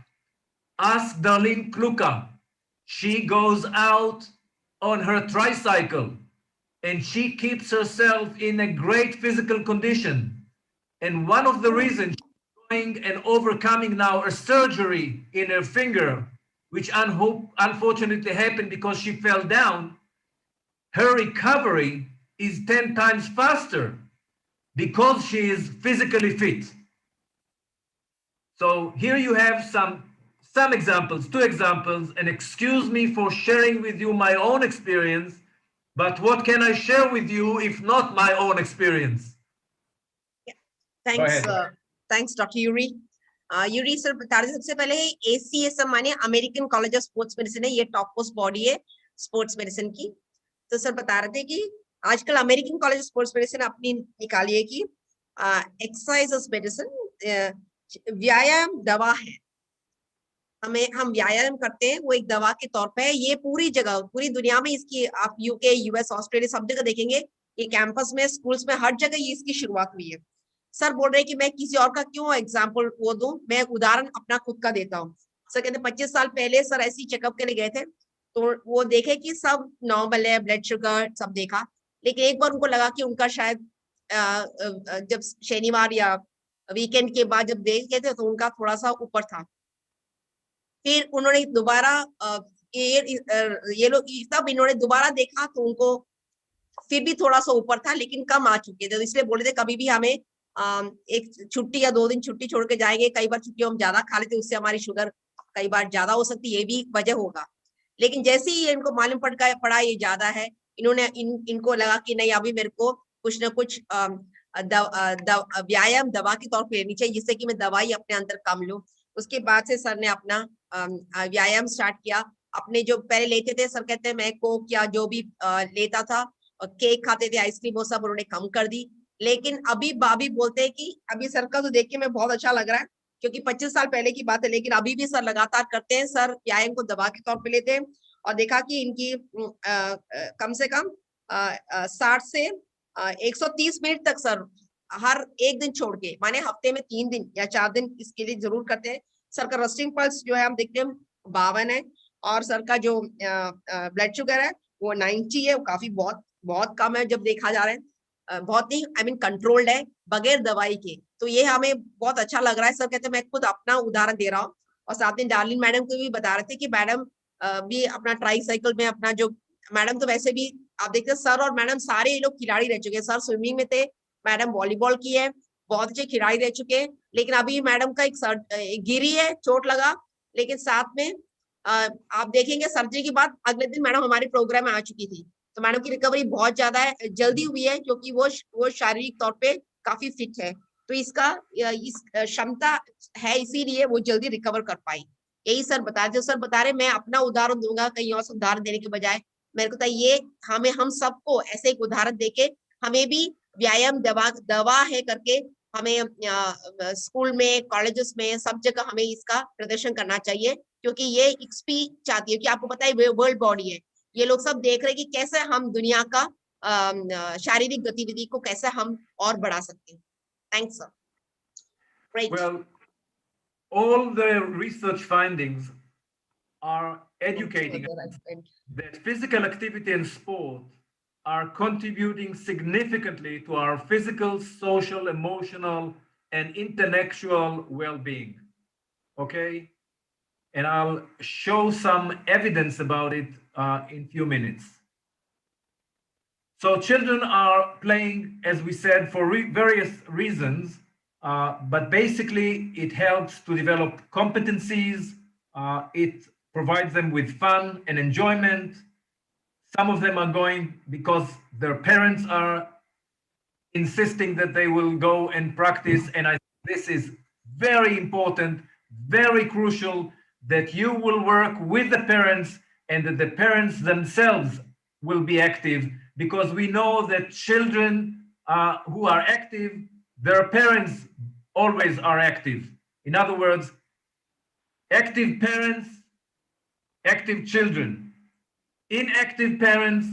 S2: Ask Darlene Kluka. She goes out on her tricycle and she keeps herself in a great physical condition. And one of the reasons she's going and overcoming now a surgery in her finger, which unfortunately happened because she fell down, her recovery is 10 times faster because she is physically fit. So here you have some examples, 2 examples, and excuse me for sharing with you my own experience, but what can I share with you if not my own experience?
S1: Thanks, thanks, Dr. Yuri. Yuri sir बता रहे सबसे पहले ACSM माने American college of sports medicine है, ये top most body है sports medicine की. तो सर बता रहे थे कि आजकल American college of sports medicine अपनी निकाली है कि एक्सरसाइज मेडिसिन व्यायाम दवा है. हम व्यायाम करते हैं वो एक दवा के तौर पे है. ये पूरी जगह पूरी दुनिया में इसकी आप यूके यूएस ऑस्ट्रेलिया सब जगह देखेंगे, ये कैंपस में स्कूल्स में हर जगह ये इसकी शुरुआत हुई है. सर बोल रहे हैं कि मैं किसी और का क्यों एग्जाम्पल वो दूं, मैं उदाहरण अपना खुद का देता हूँ. सर कहते 25 साल पहले सर ऐसी चेकअप के लिए गए थे तो वो देखे कि सब नॉर्मल है, ब्लड शुगर सब देखा, लेकिन एक बार उनको लगा कि उनका शायद जब शनिवार या वीकेंड के बाद जब देखे थे तो उनका थोड़ा सा ऊपर था. फिर उन्होंने दोबारा ये लोग तब इन्होंने दोबारा देखा तो उनको फिर भी थोड़ा सा ऊपर था लेकिन कम आ चुके थे. तो इसलिए बोले थे कभी भी हमें एक छुट्टी या 2 दिन छुट्टी छोड़ के जाएंगे, कई बार छुट्टी हम ज्यादा खा लेते उससे हमारी शुगर कई बार ज्यादा हो सकती है, ये भी वजह होगा. लेकिन जैसे ही इनको मालूम पड़ा ये ज्यादा है, इन्होंने इनको लगा कि नहीं अभी मेरे को कुछ ना कुछ व्यायाम दवा के तौर पर लेनी चाहिए जिससे कि मैं दवाई अपने अंदर कम लूं. उसके बाद से सर ने अपना व्यायाम स्टार्ट किया. अपने जो पहले लेते थे सर कहते हैं मैं कोक या जो भी लेता था और केक खाते थे, आइसक्रीम, वो सब उन्होंने कम कर दी. लेकिन अभी भाभी बोलते हैं कि अभी सर का तो देख के मैं बहुत अच्छा लग रहा है, क्योंकि 25 साल पहले की बात है, लेकिन अभी भी सर लगातार करते हैं। सर व्यायाम को दवा के तौर पे लेते हैं और देखा कि इनकी कम से कम 60 से 130 मिनट तक सर हर एक दिन छोड़ के, माने हफ्ते में 3 दिन या 4 दिन इसके लिए जरूर करते हैं। सर का रेस्टिंग पल्स जो है हम देखते हैं 52 है, और सर का जो ब्लड शुगर है वो 90 है, वो काफी बहुत बहुत कम है जब देखा जा रहा है, बहुत ही आई मीन कंट्रोल्ड है बगैर दवाई के। तो ये हमें बहुत अच्छा लग रहा है। सर कहते हैं, मैं खुद अपना उदाहरण दे रहा हूँ, और साथ में डार्लिन मैडम को भी बता रहे थे कि मैडम भी अपना ट्राई साइकिल में अपना जो, मैडम तो वैसे भी आप देखते हैं सर और मैडम सारे ये लोग खिलाड़ी रह चुके हैं। सर स्विमिंग में थे, मैडम वॉलीबॉल की है, बहुत अच्छे खिलाड़ी रह चुके हैं। लेकिन अभी मैडम का एक गिरी है, चोट लगा, लेकिन साथ में आप देखेंगे सर्जरी के बाद अगले दिन मैडम हमारे प्रोग्राम में आ चुकी थी। तो मैडम की रिकवरी बहुत ज्यादा है, जल्दी हुई है, क्योंकि वो शारीरिक तौर पे काफी फिट है। तो इसका इस क्षमता है, इसीलिए वो जल्दी रिकवर कर पाई। यही सर बता रहे थे। सर बता रहे मैं अपना उदाहरण दूंगा कहीं और से उदाहरण देने के बजाय, मेरे को तो ये हमें हम सबको ऐसे एक उदाहरण देके हमें भी व्यायाम दवा है करके हमें स्कूल में, कॉलेजेस में, सब जगह हमें इसका प्रदर्शन करना चाहिए, क्योंकि ये एक्सपी चाहती है कि आपको पता है वर्ल्ड बॉडी है, ये लोग सब देख रहे हैं कि कैसे हम दुनिया का शारीरिक गतिविधि को कैसे हम और बढ़ा सकते हैं। Thanks sir. Great.
S2: Well, all the research findings are educating us that physical activity and sport are contributing significantly to our physical, social, emotional, and intellectual well-being. Okay? And I'll show some evidence about it in few minutes. So children are playing, as we said, for various reasons, but basically it helps to develop competencies. It provides them with fun and enjoyment. Some of them are going because their parents are insisting that they will go and practice. And I think this is very important, very crucial, that you will work with the parents and that the parents themselves will be active, because we know that children who are active, their parents always are active. In other words, active parents, active children. Inactive parents,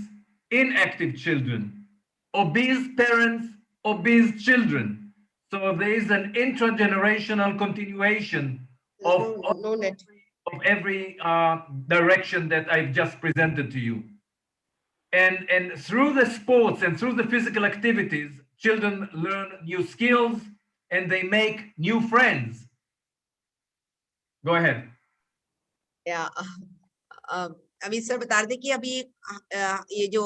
S2: inactive children. Obese parents, obese children. So there is an intergenerational continuation of every direction that I've just presented to you. And through the sports and through the physical activities, children learn new skills and they make new friends. Go ahead.
S1: Yeah. अभी sir बता रहे थे कि अभी ये जो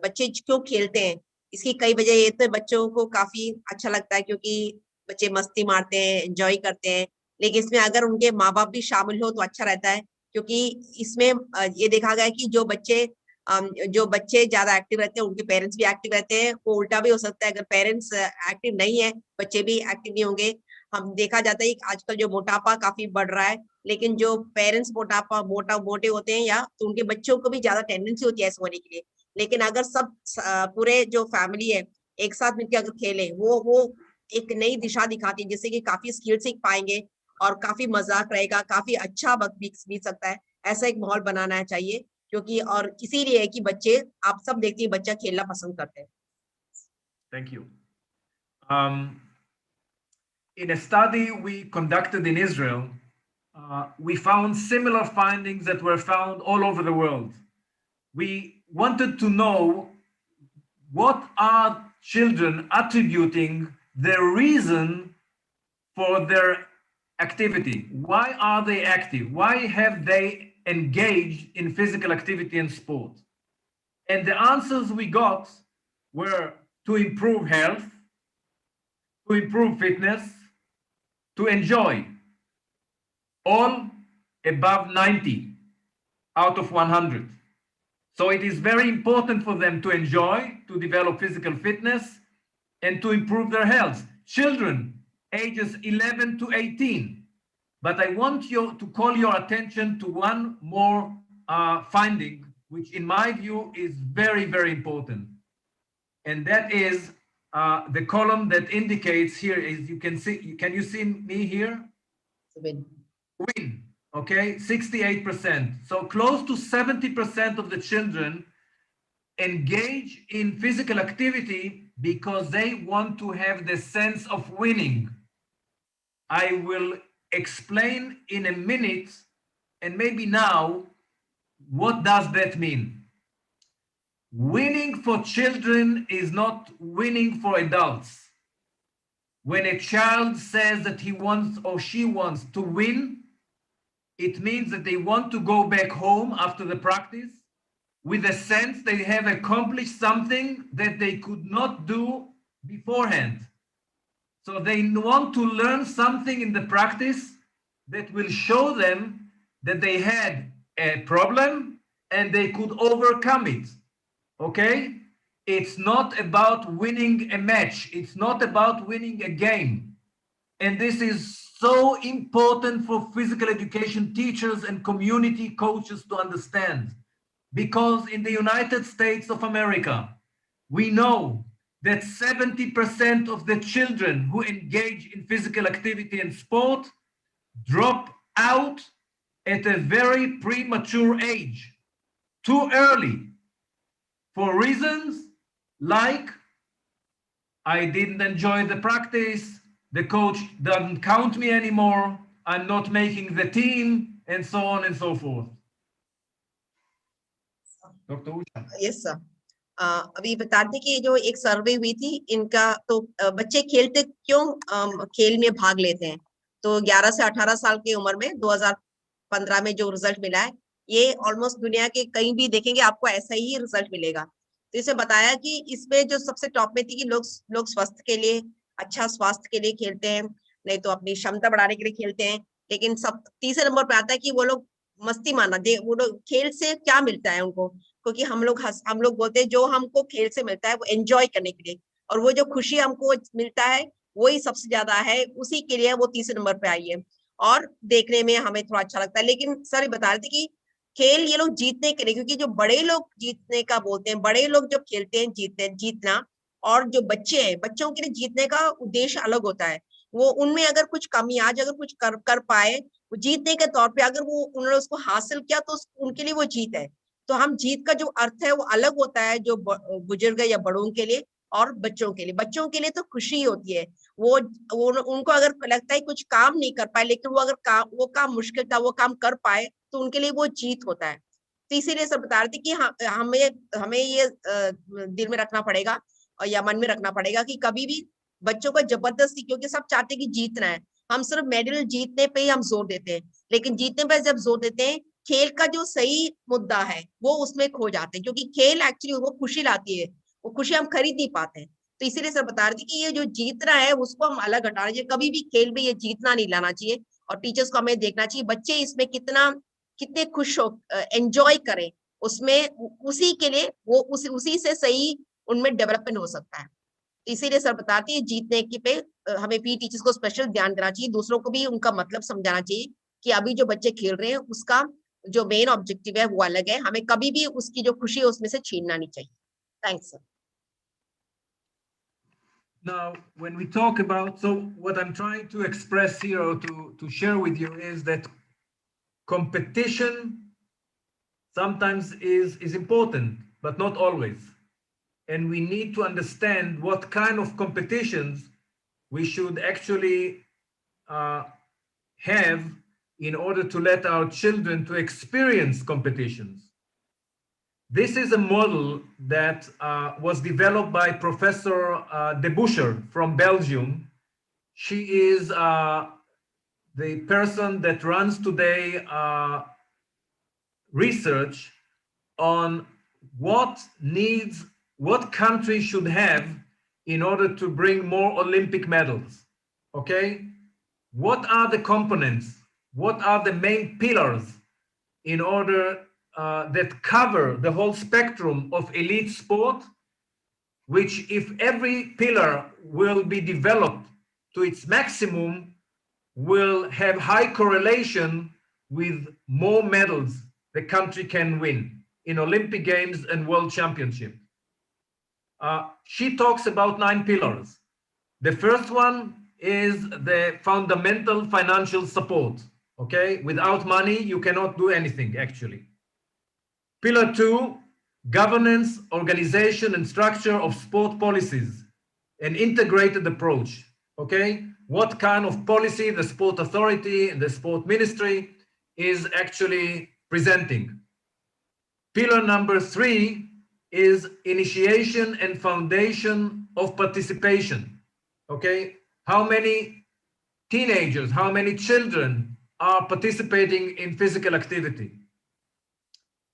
S1: बच्चे क्यों खेलते हैं, इसकी कई वजह। ये तो बच्चों को काफी अच्छा लगता है क्योंकि बच्चे मस्ती मारते हैं, एंजॉय करते हैं, लेकिन इसमें अगर उनके माँ बाप भी शामिल हो तो अच्छा रहता है, क्योंकि इसमें ये देखा गया है कि जो बच्चे ज्यादा एक्टिव रहते हैं उनके पेरेंट्स भी एक्टिव रहते हैं। वो उल्टा भी हो सकता है, अगर पेरेंट्स एक्टिव नहीं है बच्चे भी एक्टिव नहीं होंगे। हम देखा जाता है कि आजकल जो मोटापा काफी बढ़ रहा है, लेकिन जो पेरेंट्स मोटे होते हैं या तो उनके बच्चों को भी ज्यादा टेंडेंसी होती है ऐसे होने के लिए। लेकिन अगर सब पूरे जो फैमिली है एक साथ मिलकर अगर खेले, वो एक नई दिशा दिखाती है, जिससे कि काफी स्किल सीख पाएंगे और काफी मजाक रहेगा, काफी अच्छा वक्त बीत सकता है। ऐसा एक माहौल बनाना चाहिए, क्योंकि और इसीलिए कि बच्चे, आप सब देखते हैं बच्चा खेलना पसंद करते हैं।
S2: Thank you. In a study we conducted in Israel, we found similar findings that were found all over the world. We wanted to know what are children attributing their reason for their activity. Why are they active? Why have they engaged in physical activity and sport? And the answers we got were to improve health, to improve fitness, to enjoy, all above 90 out of 100. So it is very important for them to enjoy, to develop physical fitness, and to improve their health. Children ages 11 to 18. But I want you to call your attention to one more finding, which in my view is very, very important. And that is the column that indicates here is, you can see, can you see me here?
S1: Win.
S2: Win, okay, 68%. So close to 70% of the children engage in physical activity because they want to have the sense of winning. I will explain in a minute, and maybe now, what does that mean? Winning for children is not winning for adults. When a child says that he wants or she wants to win, it means that they want to go back home after the practice with a sense they have accomplished something that they could not do beforehand. So they want to learn something in the practice that will show them that they had a problem and they could overcome it. Okay? It's not about winning a match. It's not about winning a game. And this is so important for physical education teachers and community coaches to understand. Because in the United States of America, we know that 70% of the children who engage in physical activity and sport drop out at a very premature age, too early, for reasons like, I didn't enjoy the practice, the coach doesn't count me anymore, I'm not making the team, and so on and so forth. Dr. Usha.
S1: Yes, sir. अभी बता दें कि जो एक सर्वे हुई थी इनका, तो बच्चे खेलते क्यों खेल में भाग लेते हैं, तो 11 से 18 साल की उम्र में 2015 में जो रिजल्ट मिला है, ये ऑलमोस्ट दुनिया के कहीं भी देखेंगे आपको ऐसा ही रिजल्ट मिलेगा। तो इसे बताया कि इसमें जो सबसे टॉप में थी कि लोग स्वास्थ्य के लिए, अच्छा स्वास्थ्य के लिए खेलते हैं, नहीं तो अपनी क्षमता बढ़ाने के लिए खेलते हैं। लेकिन सब तीसरे नंबर पे आता है कि वो लोग मस्ती मारना, वो लोग खेल से क्या मिलता है उनको, क्योंकि हम लोग बोलते हैं जो हमको खेल से मिलता है वो एंजॉय करने के लिए, और वो जो खुशी हमको मिलता है वही सबसे ज्यादा है, उसी के लिए वो तीसरे नंबर पे आई है और देखने में हमें थोड़ा अच्छा लगता है। लेकिन सर ये बता रहे थे कि खेल ये लोग जीतने के लिए, क्योंकि जो बड़े लोग जीतने का बोलते हैं, बड़े लोग जब खेलते हैं जीतना, और जो बच्चे हैं बच्चों के लिए जीतने का उद्देश्य अलग होता है। वो उनमें अगर कुछ कमी आज अगर कुछ कर पाए वो जीतने के तौर पे, अगर वो उन्होंने उसको हासिल किया तो उनके लिए वो जीत है। तो हम जीत का जो अर्थ है वो अलग होता है जो बुजुर्ग या बड़ों के लिए और बच्चों के लिए। बच्चों के लिए तो खुशी होती है, वो उनको अगर लगता है कुछ काम नहीं कर पाए, लेकिन वो अगर वो काम मुश्किल था वो काम कर पाए तो उनके लिए वो जीत होता है। तो इसीलिए सब बता रहे थे कि हमें ये दिल में रखना पड़ेगा और या मन में रखना पड़ेगा कि कभी भी बच्चों को जबरदस्ती, क्योंकि सब चाहते हैं कि जीतना है, हम सिर्फ मेडल जीतने पे ही हम जोर देते हैं, लेकिन जीतने पे जब जोर देते हैं खेल का जो सही मुद्दा है वो उसमें खो जाते हैं, क्योंकि खेल एक्चुअली वो खुशी लाती है, वो खुशी हम खरीद नहीं पाते हैं। तो इसीलिए सर बता रहे थे कि ये जो जीतना है उसको हम अलग हटाना चाहिए, कभी भी खेल में ये जीतना नहीं लाना चाहिए, और टीचर्स को हमें देखना चाहिए बच्चे इसमें कितने खुश हो, एंजॉय करें उसमें, उसी के लिए वो उसी से सही उनमें डेवलपमेंट हो सकता है। इसीलिए सर बताते हैं जीतने की पे हमें पी टीचर्स को स्पेशल ध्यान देना चाहिए, दूसरों को भी उनका मतलब समझाना चाहिए कि अभी जो बच्चे खेल रहे हैं उसका जो मेन ऑब्जेक्टिव है वो अलग है, हमें कभी भी उसकी जो खुशी है उसमें से छीनना नहीं चाहिए। Thanks sir.
S2: Now, when we talk about, so what I'm trying to express here or to share with you is that competition sometimes is important, but not always. And we need to understand what kind of competitions we should actually have in order to let our children to experience competitions. This is a model that was developed by Professor De Buscher from Belgium. She is the person that runs today research on what countries should have in order to bring more Olympic medals. Okay? What are the components? What are the main pillars in order that cover the whole spectrum of elite sport, which if every pillar will be developed to its maximum, will have high correlation with more medals the country can win in Olympic Games and World Championships. She talks about 9 pillars. The first one is the fundamental financial support. Okay, without money, you cannot do anything actually. Pillar 2, governance, organization, and structure of sport policies, an integrated approach. Okay, what kind of policy the sport authority and the sport ministry is actually presenting. Pillar number 3 is initiation and foundation of participation. Okay, how many teenagers, how many children are participating in physical activity?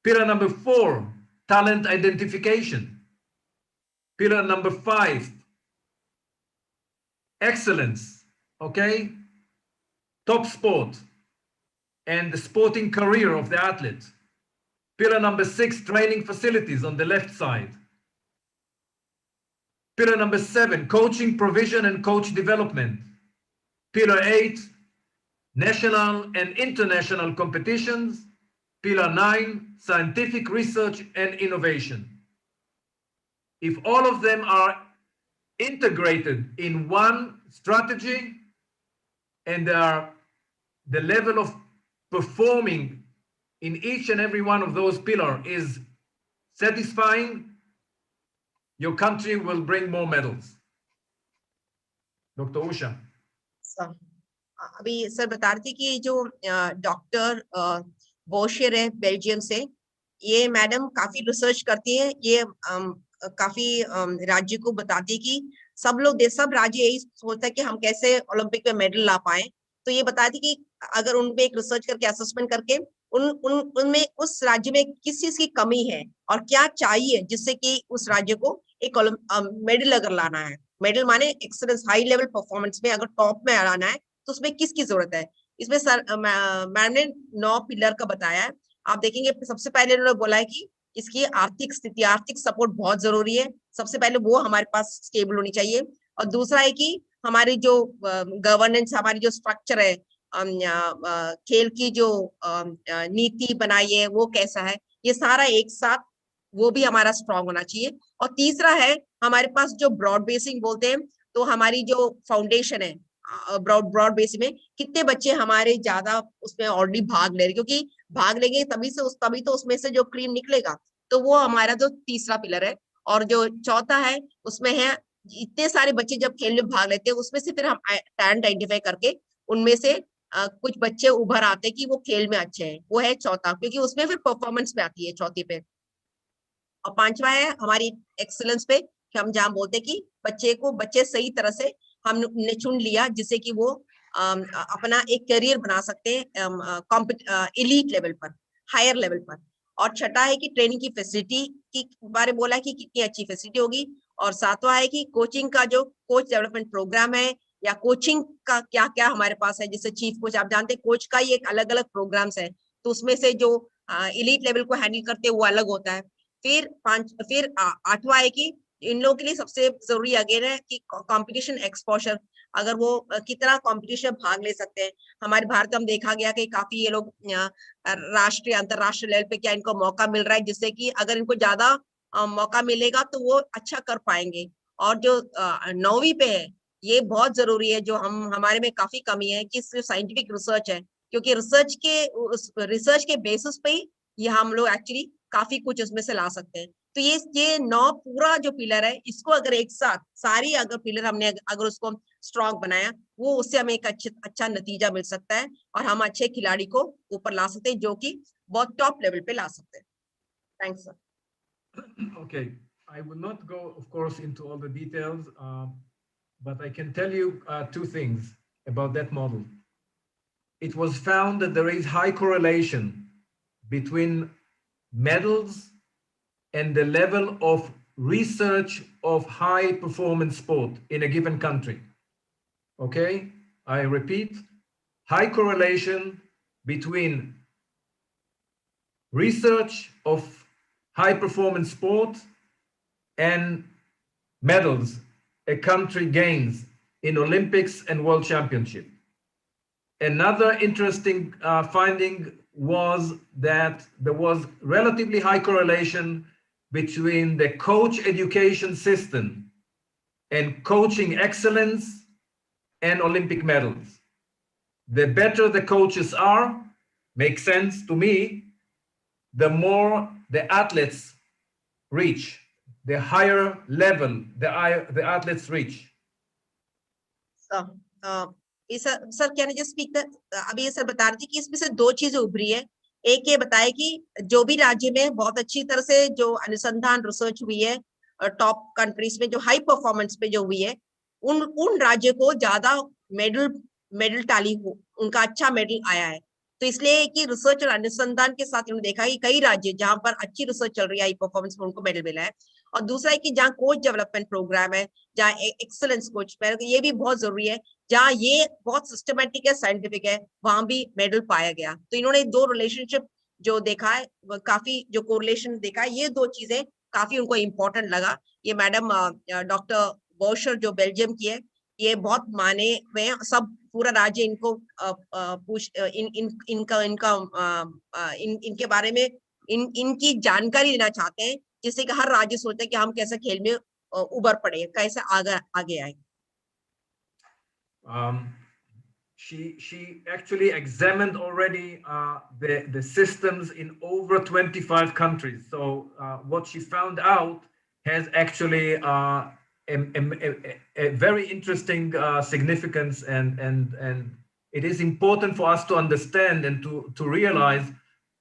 S2: Pillar number 4, talent identification. Pillar number 5, excellence, okay? Top sport and the sporting career of the athlete. Pillar number 6, training facilities on the left side. Pillar number 7, coaching provision and coach development. Pillar 8, national and international competitions. Pillar 9, scientific research and innovation. If all of them are integrated in one strategy and the level of performing in each and every one of those pillars is satisfying, your country will bring more medals. Dr. Usha.
S1: Sir, अभी sir बता रहे थे कि जो doctor बोशेर है Belgium से, ये madam काफी रिसर्च करती है, ये काफी राज्य को बताती है कि सब राज्य यही सोचता है कि हम कैसे ओलंपिक में मेडल ला पाए। तो ये बताती कि अगर उन पे एक रिसर्च करके असेसमेंट करके उनमें उस राज्य में किस चीज की कमी है और क्या चाहिए जिससे कि उस राज्य को एक मेडल अगर लाना है, मेडल माने एक्सीलेंस, हाई लेवल परफॉर्मेंस में अगर टॉप में आना है तो उसमें किसकी जरूरत है। इसमें सर मैम ने 9 पिलर का बताया है। आप देखेंगे सबसे पहले उन्होंने बोला है कि इसकी आर्थिक स्थिति, आर्थिक सपोर्ट बहुत जरूरी है, सबसे पहले वो हमारे पास स्टेबल होनी चाहिए। और दूसरा है कि हमारी जो गवर्नेंस, हमारी जो स्ट्रक्चर है, खेल की जो नीति बनाई है वो कैसा है, ये सारा एक साथ वो भी हमारा स्ट्रांग होना चाहिए। और तीसरा है हमारे पास जो ब्रॉड बेसिंग बोलते हैं, तो हमारी जो फाउंडेशन है ब्रॉड बेसिंग में कितने बच्चे हमारे ज्यादा उसमें ऑलरेडी भाग ले रहे, क्योंकि भाग लेंगे तभी तो उसमें से जो क्रीम निकलेगा। तो वो हमारा जो तीसरा पिलर है। और जो चौथा है उसमें है इतने सारे बच्चे जब खेल में भाग लेते हैं उसमें से फिर हम टैलेंट आइडेंटिफाई करके उनमें से कुछ बच्चे उभर आते हैं कि वो खेल में अच्छे हैं, वो है चौथा, क्योंकि उसमें फिर परफॉर्मेंस पे आती है चौथी पे। और पांचवा है हमारी एक्सीलेंस पे, कि हम जहाँ बोलते हैं कि बच्चे सही तरह से हमने चुन लिया जिससे कि वो अपना एक करियर बना सकते हैं एलीट लेवल पर, हायर लेवल पर। और छठा है कि ट्रेनिंग की फैसिलिटी की बारे बोला कि कितनी अच्छी फैसिलिटी होगी। और सातवां है कि कोचिंग का जो कोच डेवलपमेंट प्रोग्राम है या कोचिंग का क्या क्या हमारे पास है, जैसे चीफ कोच, आप जानते हैं कोच का ही एक अलग अलग प्रोग्राम्स है, तो उसमें से जो एलीट लेवल को हैंडल करते हैं वो अलग होता है। फिर आठवां है कि इन लोगों के लिए सबसे जरूरी अगेन है कि कंपटीशन एक्सपोजर, अगर वो कितना कंपटीशन भाग ले सकते हैं। हमारे भारत में हम देखा गया कि काफी ये लोग राष्ट्रीय अंतरराष्ट्रीय लेवल पे क्या इनको मौका मिल रहा है, जिससे कि अगर इनको ज्यादा मौका मिलेगा तो वो अच्छा कर पाएंगे। और जो 9वीं पे है ये बहुत जरूरी है, जो हमारे में काफी कमी है कि सिर्फ साइंटिफिक रिसर्च है, क्योंकि रिसर्च के बेसिस पे ही ये हम लोग एक्चुअली काफी कुछ उसमें से ला सकते हैं। तो ये 9 पूरा जो पिलर है, इसको अगर एक साथ सारी अगर पिलर हमने अगर उसको स्ट्रॉन्ग बनाया, वो उससे हमें एक अच्छा नतीजा मिल सकता है और हम अच्छे खिलाड़ी को ऊपर ला सकते हैं, जो कि बहुत टॉप लेवल पे ला सकते हैं। Thanks sir.
S2: Okay, I will not go, of course, into all the details, but I can tell you 2 things about that model. It was found that there is high correlation between medals and the level of research of high performance sport in a given country. Okay, I repeat, high correlation between research of high performance sport and medals a country gains in Olympics and World Championship. Another interesting finding was that there was relatively high correlation between the coach education system and coaching excellence and Olympic medals. The better the coaches are, makes sense to me, the more the athletes reach, the higher level the athletes reach.
S1: So, sir can I just speak that? अभी ये sir बता रहे थे कि इसमें से दो चीजें उभरी है। एक ये बताया कि जो भी राज्य में बहुत अच्छी तरह से जो अनुसंधान रिसर्च हुई है टॉप कंट्रीज में जो हाई परफॉर्मेंस पे जो हुई है, उन राज्य को ज्यादा मेडल टाली हो, उनका अच्छा मेडल आया है। तो इसलिए कि रिसर्च और अनुसंधान के साथ उन्होंने देखा कि कई राज्य जहां पर अच्छी रिसर्च चल रही है हाई परफॉर्मेंस में उनको मेडल मिला है। और दूसरा है कि जहाँ कोच डेवलपमेंट प्रोग्राम है, जहाँ एक्सलेंस कोच, ये भी बहुत जरूरी है, जहाँ ये बहुत सिस्टमेटिक है, साइंटिफिक है, वहां भी मेडल पाया गया। तो इन्होंने दो रिलेशनशिप जो देखा है, काफी जो कोरिलेशन देखा है, ये दो चीजें काफी उनको इम्पोर्टेंट लगा। ये मैडम डॉक्टर बोशर जो बेल्जियम की है, ये बहुत माने हुए हैं, सब पूरा राज्य इनको इनके बारे में इनकी जानकारी लेना चाहते हैं, जिससे कि हर राज्य सोचता है कि हम कैसे खेल में उबर पड़े, कैसे आगे आए।
S2: She actually examined already the systems in over 25 countries. So what she found out has actually a very interesting significance, and it is important for us to understand and to realize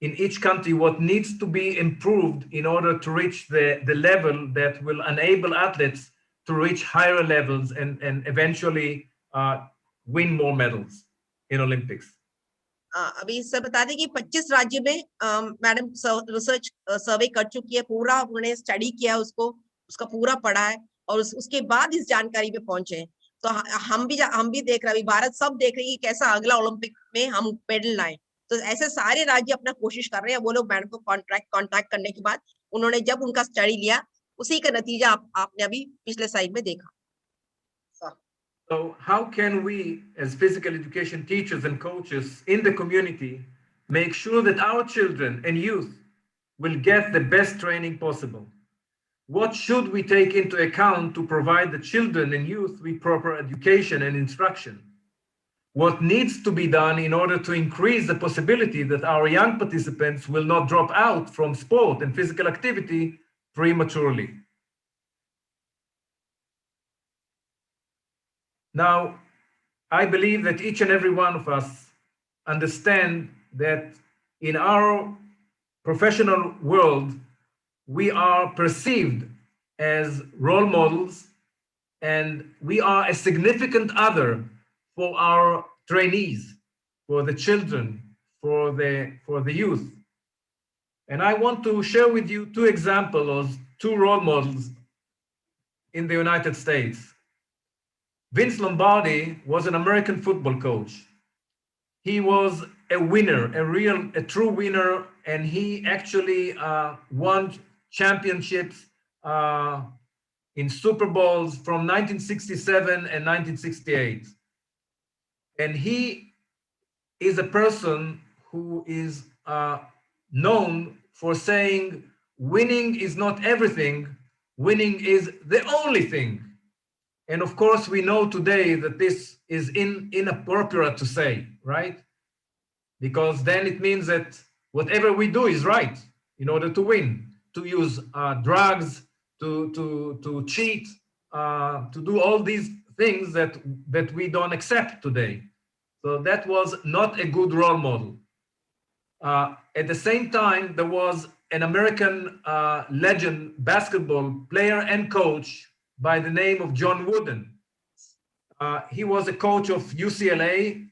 S2: in each country what needs to be improved in order to reach the level that will enable athletes to reach higher levels and eventually win more medals in Olympics.
S1: अभी sir बता दें कि 25 राज्य में madam research सर्वे कर चुकी है, पूरा उन्होंने स्टडी किया उसको, उसका पूरा पढ़ा है और उसके बाद इस जानकारी पे पहुंचे हैं। तो हम भी देख रहे हैं, भारत सब देख रहे हैं कि कैसा अगला ओलंपिक में हम मेडल लाएं। तो ऐसे सारे राज्य अपना कोशिश कर रहे हैं। वो लोग मैडम को कॉन्टैक्ट करने के बाद उन्होंने जब उनका स्टडी लिया, उसी का नतीजा आपने अभी पिछले साइड में देखा।
S2: So how can we, as physical education teachers and coaches in the community, make sure that our children and youth will get the best training possible? What should we take into account to provide the children and youth with proper education and instruction? What needs to be done in order to increase the possibility that our young participants will not drop out from sport and physical activity prematurely? Now, I believe that each and every one of us understand that in our professional world, we are perceived as role models, and we are a significant other for our trainees, for the children, for the youth. And I want to share with you two examples of two role models in the United States. Vince Lombardi was an American football coach. He was a winner, a true winner, and he actually won championships in Super Bowls from 1967 and 1968. And he is a person who is known for saying, winning is not everything, winning is the only thing. And of course, we know today that this is inappropriate to say, right? Because then it means that whatever we do is right in order to win, to use drugs, to cheat, to do all these things that we don't accept today. So that was not a good role model. At the same time, there was an American legend basketball player and coach by the name of John Wooden. He was a coach of UCLA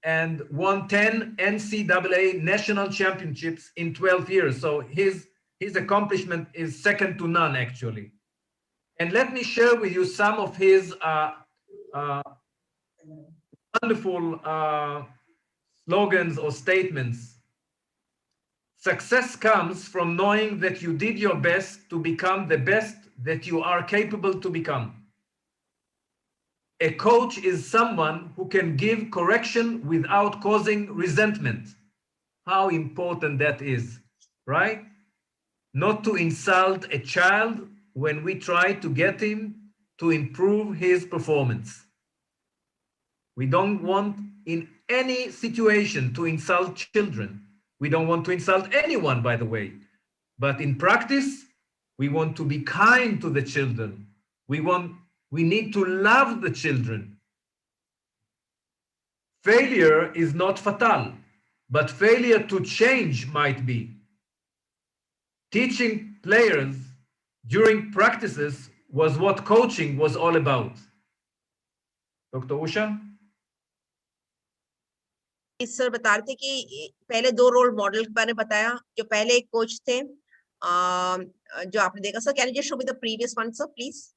S2: and won 10 NCAA national championships in 12 years. So his accomplishment is second to none, actually. And let me share with you some of his wonderful slogans or statements. Success comes from knowing that you did your best to become the best that you are capable to become. A coach is someone who can give correction without causing resentment. How important that is, right? not to insult a child when we try to get him to improve his performance. We don't want in any situation to insult children. We don't want to insult anyone, by the way. But in practice, we want to be kind to the children. We need to love the children. Failure is not fatal, but failure to change might be. Teaching players during practices was what coaching was all about. Dr. Usha?
S1: Sir बता रहे थे कि पहले 2 role model के बारे में बताया। जो पहले एक कोच थे जो आपने देखा। Sir can you just show me the previous one sir please.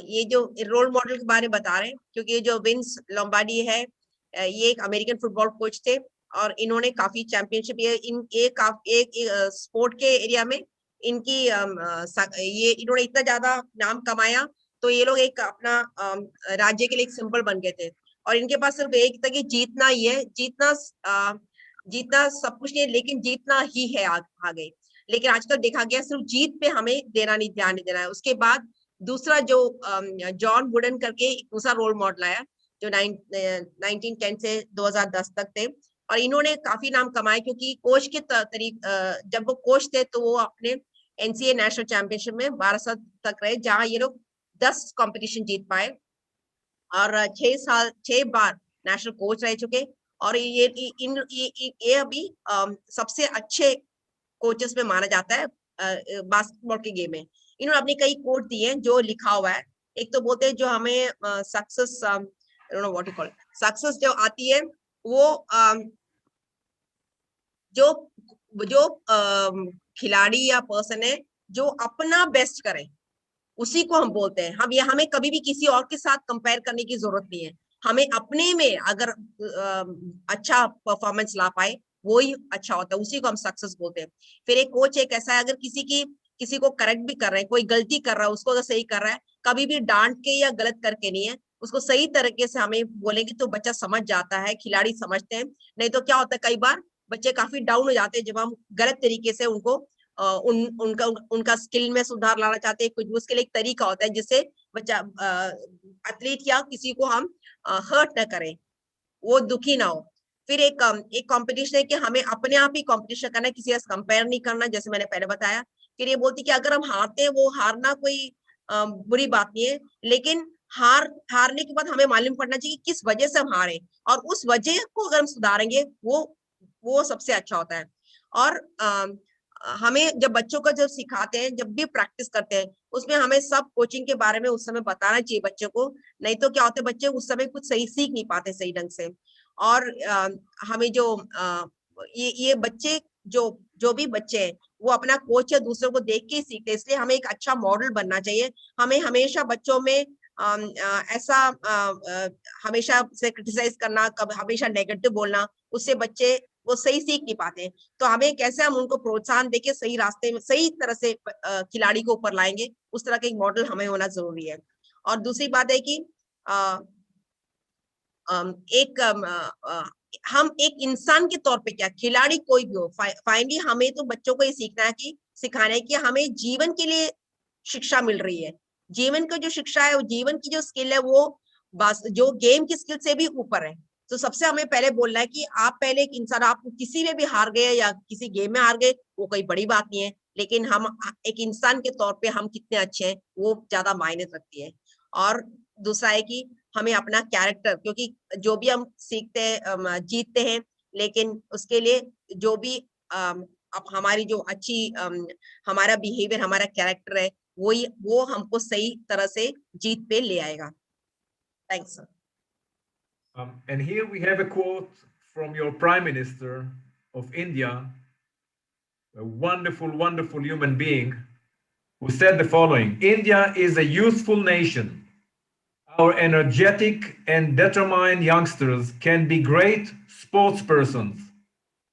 S1: ये जो रोल मॉडल के बारे में बता रहे हैं, क्योंकि ये जो विंस लोम्बार्डी है ये एक अमेरिकन फुटबॉल कोच थे और इन्होंने काफी चैंपियनशिप एक स्पोर्ट के एरिया में इनकी ये इन्होंने इतना ज्यादा नाम कमाया तो ये लोग एक अपना राज्य के लिए एक सिंबल बन गए थे। और इनके पास सिर्फ एक था कि जीतना ही है, जीतना सब कुछ नहीं है, लेकिन जीतना ही है आगे। लेकिन आजकल देखा गया सिर्फ जीत पे हमें ध्यान नहीं देना है। उसके बाद दूसरा जो जॉन वुडन करके एक दूसरा रोल मॉडल आया जो 1910 से 2010 तक थे और इन्होंने काफी नाम कमाए क्योंकि कोच के जब वो कोच थे तो वो अपने एनसीए नेशनल चैंपियनशिप में 12 साल तक रहे, जहां ये लोग 10 कंपटीशन जीत पाए और 6 बार नेशनल कोच रह चुके। और ये अभी सबसे अच्छे कोचेस में माना जाता है बास्केटबॉल के गेम में। इन्होंने अपनी कई कोट दिए हैं जो लिखा हुआ है। एक तो बोलते हैं जो हमें success what you call success जो आती है वो जो खिलाड़ी या पर्सन है जो अपना बेस्ट करे उसी को हम बोलते हैं। हमें कभी भी किसी और के साथ कंपेयर करने की जरूरत नहीं है। हमें अपने में अगर अच्छा परफॉर्मेंस ला पाए वो ही अच्छा होता है, उसी को हम सक्सेस बोलते हैं। फिर एक कोच एक ऐसा है अगर किसी को करेक्ट भी कर रहे हैं, कोई गलती कर रहा है उसको अगर सही कर रहा है, कभी भी डांट के या गलत करके नहीं है, उसको सही तरीके से हमें बोलेंगे तो बच्चा समझ जाता है, खिलाड़ी समझते हैं। नहीं तो क्या होता है कई बार बच्चे काफी डाउन हो जाते हैं जब हम गलत तरीके से उनको उनका स्किल में सुधार लाना चाहते हैं। कुछ उसके लिए एक तरीका होता है जिससे बच्चा एथलीट या किसी को हम हर्ट न करें, वो दुखी ना हो। फिर एक कंपटीशन है कि हमें अपने आप ही कंपटीशन करना है, किसी से कंपेयर नहीं करना, जैसे मैंने पहले बताया। फिर ये बोलती कि अगर हम हारते हैं वो हारना कोई बुरी बात नहीं है, लेकिन हारने के बाद हमें मालूम पड़ना चाहिए कि किस वजह से हम हारे और उस वजह को अगर हम सुधारेंगे वो सबसे अच्छा होता है। और हमें जब बच्चों को जब सिखाते हैं, जब भी प्रैक्टिस करते हैं, उसमें हमें सब कोचिंग के बारे में उस समय बताना चाहिए बच्चों को। नहीं तो क्या होता है बच्चे उस समय कुछ सही सीख नहीं पाते सही ढंग से। और हमें जो ये बच्चे जो भी बच्चे हैं वो अपना कोच या दूसरों को देख के ही सीखते हैं, इसलिए हमें एक अच्छा मॉडल बनना चाहिए। हमें हमेशा बच्चों में ऐसा हमेशा से क्रिटिसाइज करना, हमेशा नेगेटिव बोलना, उससे बच्चे वो सही सीख नहीं पाते। तो हमें कैसे हम उनको प्रोत्साहन देके सही रास्ते में सही तरह से खिलाड़ी को ऊपर लाएंगे, उस तरह का एक मॉडल हमें होना जरूरी है। और दूसरी बात है कि हम एक इंसान के तौर पे क्या खिलाड़ी कोई भी हो, फाइनली हमें तो बच्चों को ये सिखाना है कि हमें जीवन के लिए शिक्षा मिल रही है। जीवन का जो शिक्षा है, वो जीवन की जो स्किल है, वो जो गेम की स्किल से भी ऊपर है। तो सबसे हमें पहले बोलना है कि आप पहले एक इंसान, आप किसी में भी हार गए या किसी गेम में हार गए वो कोई बड़ी बात नहीं है, लेकिन हम एक इंसान के तौर पे हम कितने अच्छे हैं वो ज्यादा मायने रखती है। और दूसरा है कि हमें अपना कैरेक्टर, क्योंकि जो भी हम सीखते हैं जीतते हैं, लेकिन उसके लिए जो भी अब हमारी जो अच्छी हमारा बिहेवियर, हमारा कैरेक्टर है, वो हमको सही तरह से जीत पे ले आएगा। Thanks sir.
S2: And here we have a quote from your Prime Minister of India, a wonderful, wonderful human being, who said the following: India is a youthful nation. Our energetic and determined youngsters can be great sports persons.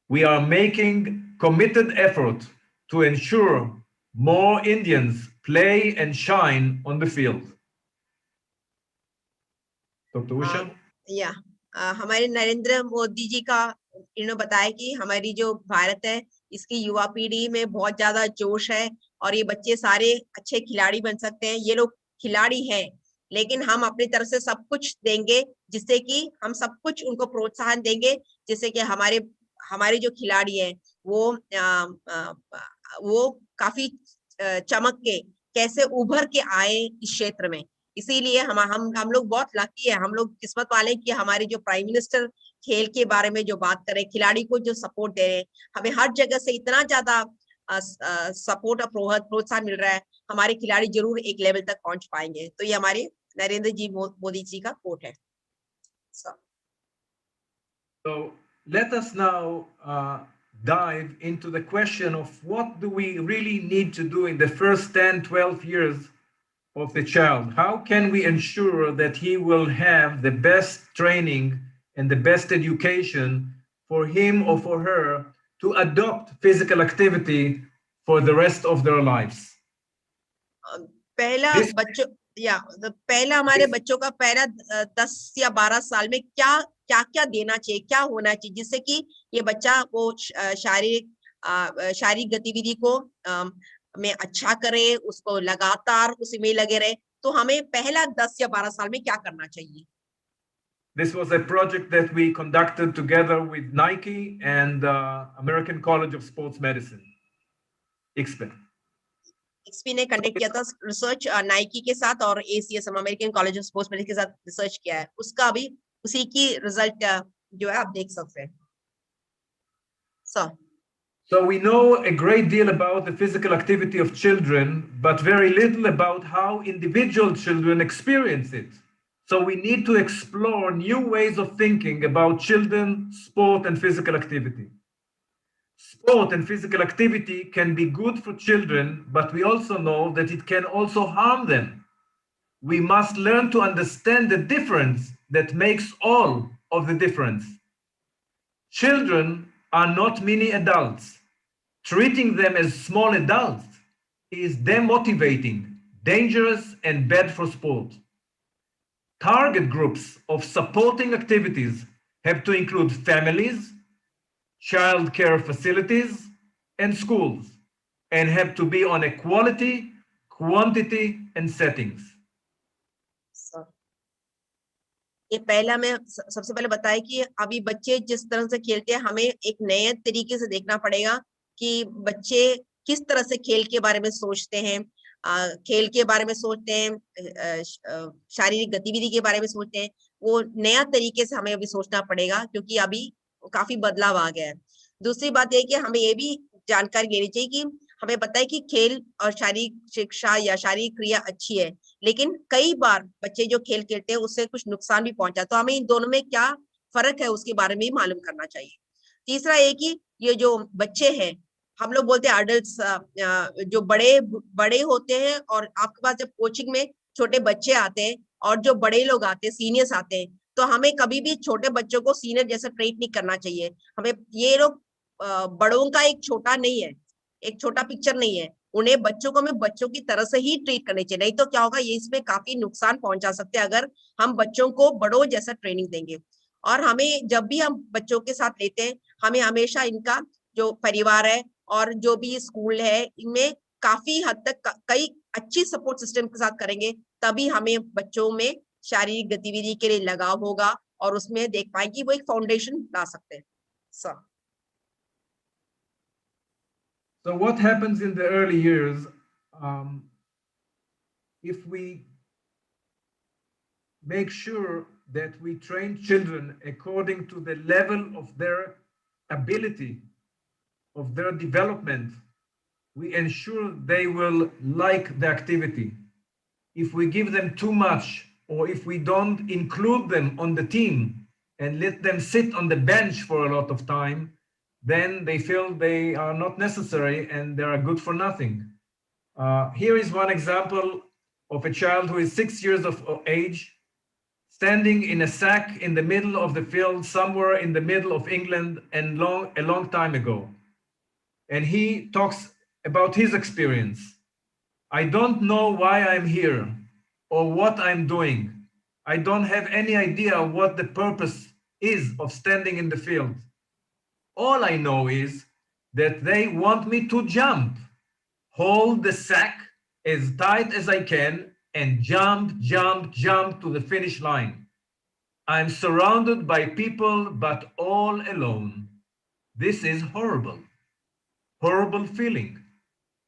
S2: We are making committed effort to ensure more Indians play and shine on the field. Dr. Usha?
S1: हमारे नरेंद्र मोदी जी का इन्होंने बताया कि हमारी जो भारत है इसकी युवा पीढ़ी में बहुत ज्यादा जोश है और ये बच्चे सारे अच्छे खिलाड़ी बन सकते हैं। ये लोग खिलाड़ी हैं, लेकिन हम अपनी तरफ से सब कुछ देंगे, जिससे कि हम सब कुछ उनको प्रोत्साहन देंगे, जिससे कि हमारे हमारे जो खिलाड़ी हैं वो वो काफी चमक के कैसे उभर के आए इस क्षेत्र में। इसीलिए हम लोग बहुत लकी है, हम लोग किस्मत वाले हैं कि हमारे जो प्राइम मिनिस्टर खेल के बारे में जो बात करें, खिलाड़ी को जो सपोर्ट दे रहे हैं, हमें हर जगह से इतना ज्यादा सपोर्ट और प्रोत्साहन मिल रहा है, हमारे खिलाड़ी जरूर एक लेवल तक पहुंच पाएंगे। तो ये हमारे नरेंद्र जी मोदी जी का कोट है।
S2: So let us now dive into the question of what do we really need to do in the first 10, 12 years of the child? How can we ensure that he will have the best training and the best education for him or for her to adopt physical activity for the rest of their lives?
S1: पहला
S2: This-
S1: बच्चों पहला हमारे बच्चों का पहला 10 या 12 साल में क्या क्या क्या देना चाहिए, क्या होना चाहिए, जिससे कि ये बच्चा वो शारीरिक गतिविधि को में अच्छा करे, उसको लगातार उसी में लगे रहे। तो हमें पहला 10 या 12 साल में क्या करना चाहिए?
S2: This was a project that we conducted together with Nike and American College of Sports Medicine, ICSPE.
S1: XP ने कंडक्ट किया था रिसर्च नाइकी के साथ और ACSM American college of sports medicine के साथ रिसर्च किया है, उसका भी उसी की रिजल्ट जो है आप देख सकते हैं।
S2: So we know a great deal about the physical activity of children, but very little about how individual children experience it. So we need to explore new ways of thinking about children, sport, and physical activity. Sport and physical activity can be good for children, but we also know that it can also harm them. We must learn to understand the difference that makes all of the difference. Children are not mini adults. Treating them as small adults is demotivating, dangerous, and bad for sport. Target groups of supporting activities have to include families, child care facilities, and schools, and have to be on a quality, quantity, and settings.
S1: ये पहला मैं सबसे पहले बताया कि अभी बच्चे जिस तरह से खेलते हैं, हमें एक नए तरीके से देखना पड़ेगा कि बच्चे किस तरह से खेल के बारे में सोचते हैं, खेल के बारे में सोचते हैं, शारीरिक गतिविधि के बारे में सोचते हैं। वो नया तरीके से हमें अभी सोचना पड़ेगा, क्योंकि अभी काफी बदलाव आ गया है। दूसरी बात यह कि हमें ये भी जानकारी लेनी चाहिए कि हमें पता है कि खेल और शारीरिक शिक्षा या शारीरिक क्रिया अच्छी है, लेकिन कई बार बच्चे जो खेल खेलते हैं उससे कुछ नुकसान भी पहुंचा, तो हमें इन दोनों में क्या फर्क है उसके बारे में भी मालूम करना चाहिए। तीसरा ये कि ये जो बच्चे हैं, हम लोग बोलते हैं अडल्ट्स, जो बड़े होते हैं, और आपके पास जब कोचिंग में छोटे बच्चे आते हैं और जो बड़े लोग आते हैं, सीनियर्स आते हैं, तो हमें कभी भी छोटे बच्चों को सीनियर जैसा ट्रीट नहीं करना चाहिए। हमें ये लोग बड़ों का एक छोटा नहीं है, एक छोटा पिक्चर नहीं है, उन्हें बच्चों को हमें बच्चों की तरह से ही ट्रीट करनी चाहिए। नहीं तो क्या होगा, ये इसमें काफी नुकसान पहुंचा सकते हैं अगर हम बच्चों को बड़ों जैसा ट्रेनिंग देंगे। और हमें जब भी हम बच्चों के साथ लेते हैं, हमें हमेशा इनका जो परिवार है और जो भी स्कूल है, इनमें काफी हद तक कई अच्छी सपोर्ट सिस्टम के साथ करेंगे, तभी हमें बच्चों में शारीरिक गतिविधि के लिए लगाव होगा और उसमें देख पाएंगे वो एक फाउंडेशन ला सकते हैं।
S2: So what happens in the early years, if we make sure that we train children according to the level of their ability, of their development, we ensure they will like the activity. If we give them too much, or if we don't include them on the team and let them sit on the bench for a lot of time, then they feel they are not necessary and they are good for nothing. Here is one example of a child who is 6 years of age, standing in a sack in the middle of the field, somewhere in the middle of England, and a long time ago. And he talks about his experience. I don't know why I'm here or what I'm doing. I don't have any idea what the purpose is of standing in the field. All I know is that they want me to jump, hold the sack as tight as I can, and jump, jump, jump to the finish line. I'm surrounded by people, but all alone. This is horrible. Horrible feeling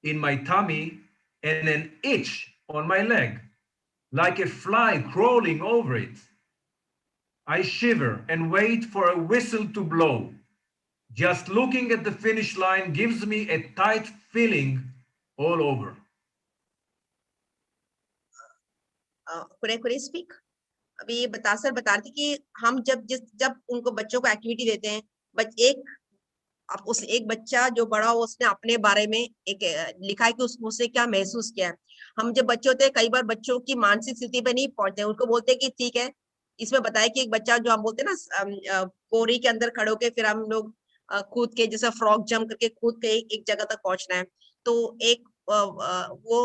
S2: in my tummy and an itch on my leg, like a fly crawling over it. I shiver and wait for a whistle to blow. Just looking at the finish line gives me a tight feeling all over.
S1: Could I speak? अभी ये बता रही थी कि हम जब उनको बच्चों को एक्टिविटी देते हैं, उस एक बच्चा जो बड़ा हो उसने अपने बारे में एक लिखा है कि उसने क्या महसूस किया है। हम जब बच्चे होते हैं कई बार बच्चों की मानसिक स्थिति पे नहीं पहुंचते, उनको बोलते हैं कि ठीक है, इसमें बताया कि एक बच्चा जो हम बोलते हैं ना कोरी के अंदर खड़े होके फिर हम लोग कूद के जैसा फ्रॉग जंप करके कूद के एक जगह तक पहुंचना है। तो एक वो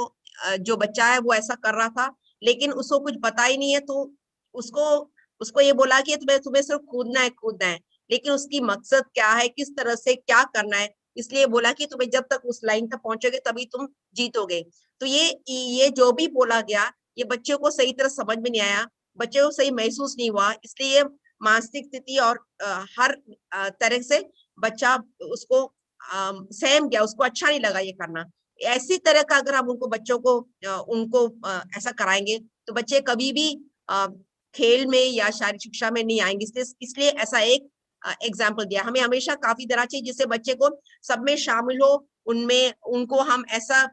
S1: जो बच्चा है वो ऐसा कर रहा था, लेकिन उसको कुछ पता ही नहीं है, तो उसको ये बोला कि तुम्हें सिर्फ कूदना है, लेकिन उसकी मकसद क्या है, किस तरह से क्या करना है, इसलिए बोला कि तुम्हें जब तक उस लाइन तक पहुंचोगे तभी तुम जीतोगे। तो ये जो भी बोला गया, ये बच्चों को सही तरह समझ में नहीं आया, बच्चों को सही महसूस नहीं हुआ, इसलिए मानसिक स्थिति और हर तरह से बच्चा उसको सहम गया, उसको अच्छा नहीं लगा ये करना। ऐसी तरह का अगर हम उनको बच्चों को उनको ऐसा कराएंगे तो बच्चे कभी भी खेल में या शारीरिक शिक्षा में नहीं आएंगे। इसलिए ऐसा एक एग्जाम्पल दिया। हमें हमेशा काफी देना चाहिए जिससे बच्चे को सब में शामिल हो, उनमें उनको हम ऐसा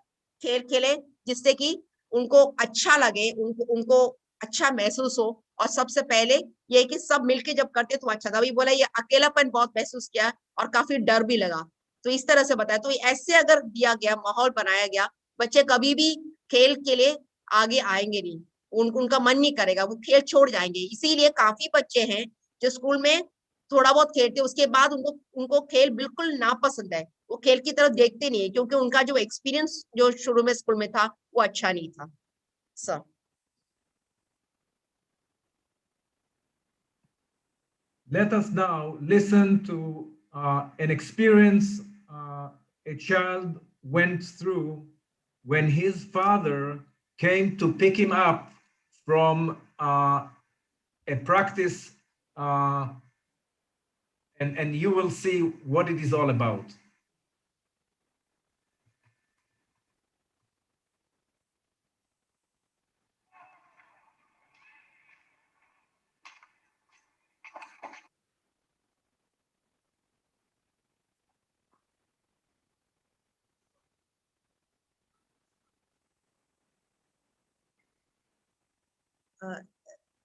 S1: खेल खेलें जिससे कि उनको अच्छा लगे, उनको अच्छा महसूस हो। और सबसे पहले ये कि सब मिलके जब करते तो अच्छा था। अभी बोला ये अकेलापन बहुत महसूस किया और काफी डर भी लगा, तो इस तरह से बताया। तो ऐसे अगर दिया गया, माहौल बनाया गया, बच्चे कभी भी खेल के लिए आगे आएंगे नहीं, उनका मन नहीं करेगा, वो खेल छोड़ जाएंगे। इसीलिए काफी बच्चे हैं जो स्कूल में थोड़ा बहुत खेलते, उसके बाद उनको खेल बिल्कुल नापसंद है, वो खेल की तरफ देखते नहीं है, क्योंकि उनका जो एक्सपीरियंस जो शुरू में स्कूल में था वो अच्छा नहीं था। Sir,
S2: Let us now listen to an experience a child went through when his father came to pick him up from a practice, and you will see what it is all about.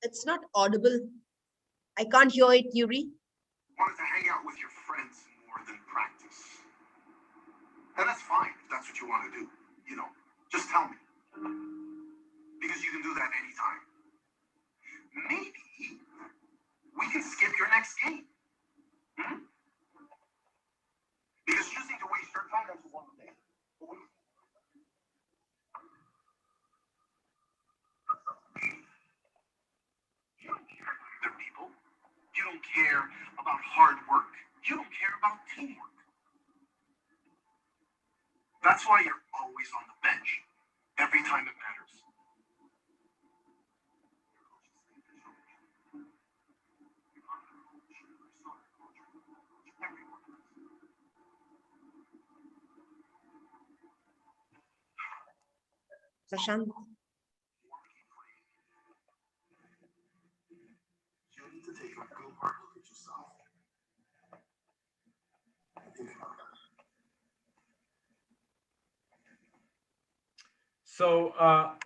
S1: it's not audible. I can't hear it, Yuri.
S3: Wanted to hang out with your friends more than practice. And that's fine if that's what you want to do. You know, just tell me. Because you can do that anytime. Maybe we can skip your next game. Because choosing to waste your time is one thing. You don't care about other people. You don't care about hard work. You don't care about teamwork. That's why you're always on the bench every time it matters.
S1: Prashant.
S3: You need to take a good hard look at yourself. Think about that.
S2: So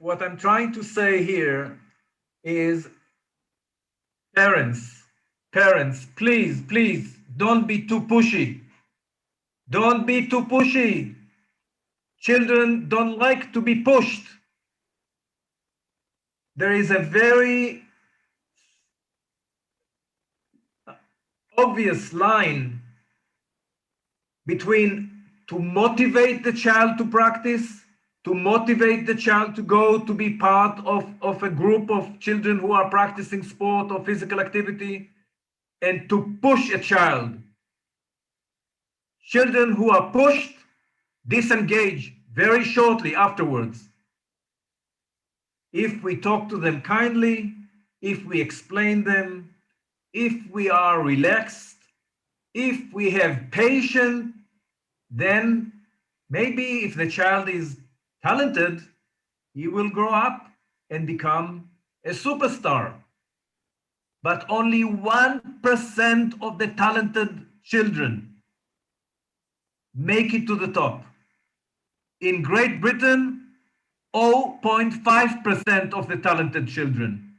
S2: what I'm trying to say here is, parents, please don't be too pushy. Don't be too pushy. Children don't like to be pushed. There is a very obvious line between to motivate the child to practice, to motivate the child to go to be part of a group of children who are practicing sport or physical activity, and to push a child Children who are pushed disengage very shortly afterwards. If we talk to them kindly, if we explain them, if we are relaxed, if we have patience, then maybe if the child is talented, he will grow up and become a superstar. But only 1% of the talented children make it to the top. In Great Britain, 0.5% of the talented children.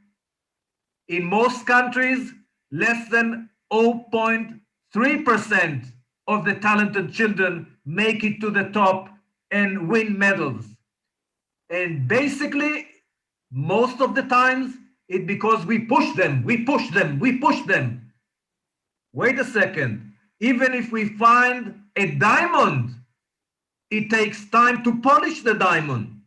S2: In most countries, less than 0.3% of the talented children make it to the top and win medals. And basically, most of the times, it's because we push them. Wait a second. Even if we find a diamond, it takes time to polish the diamond.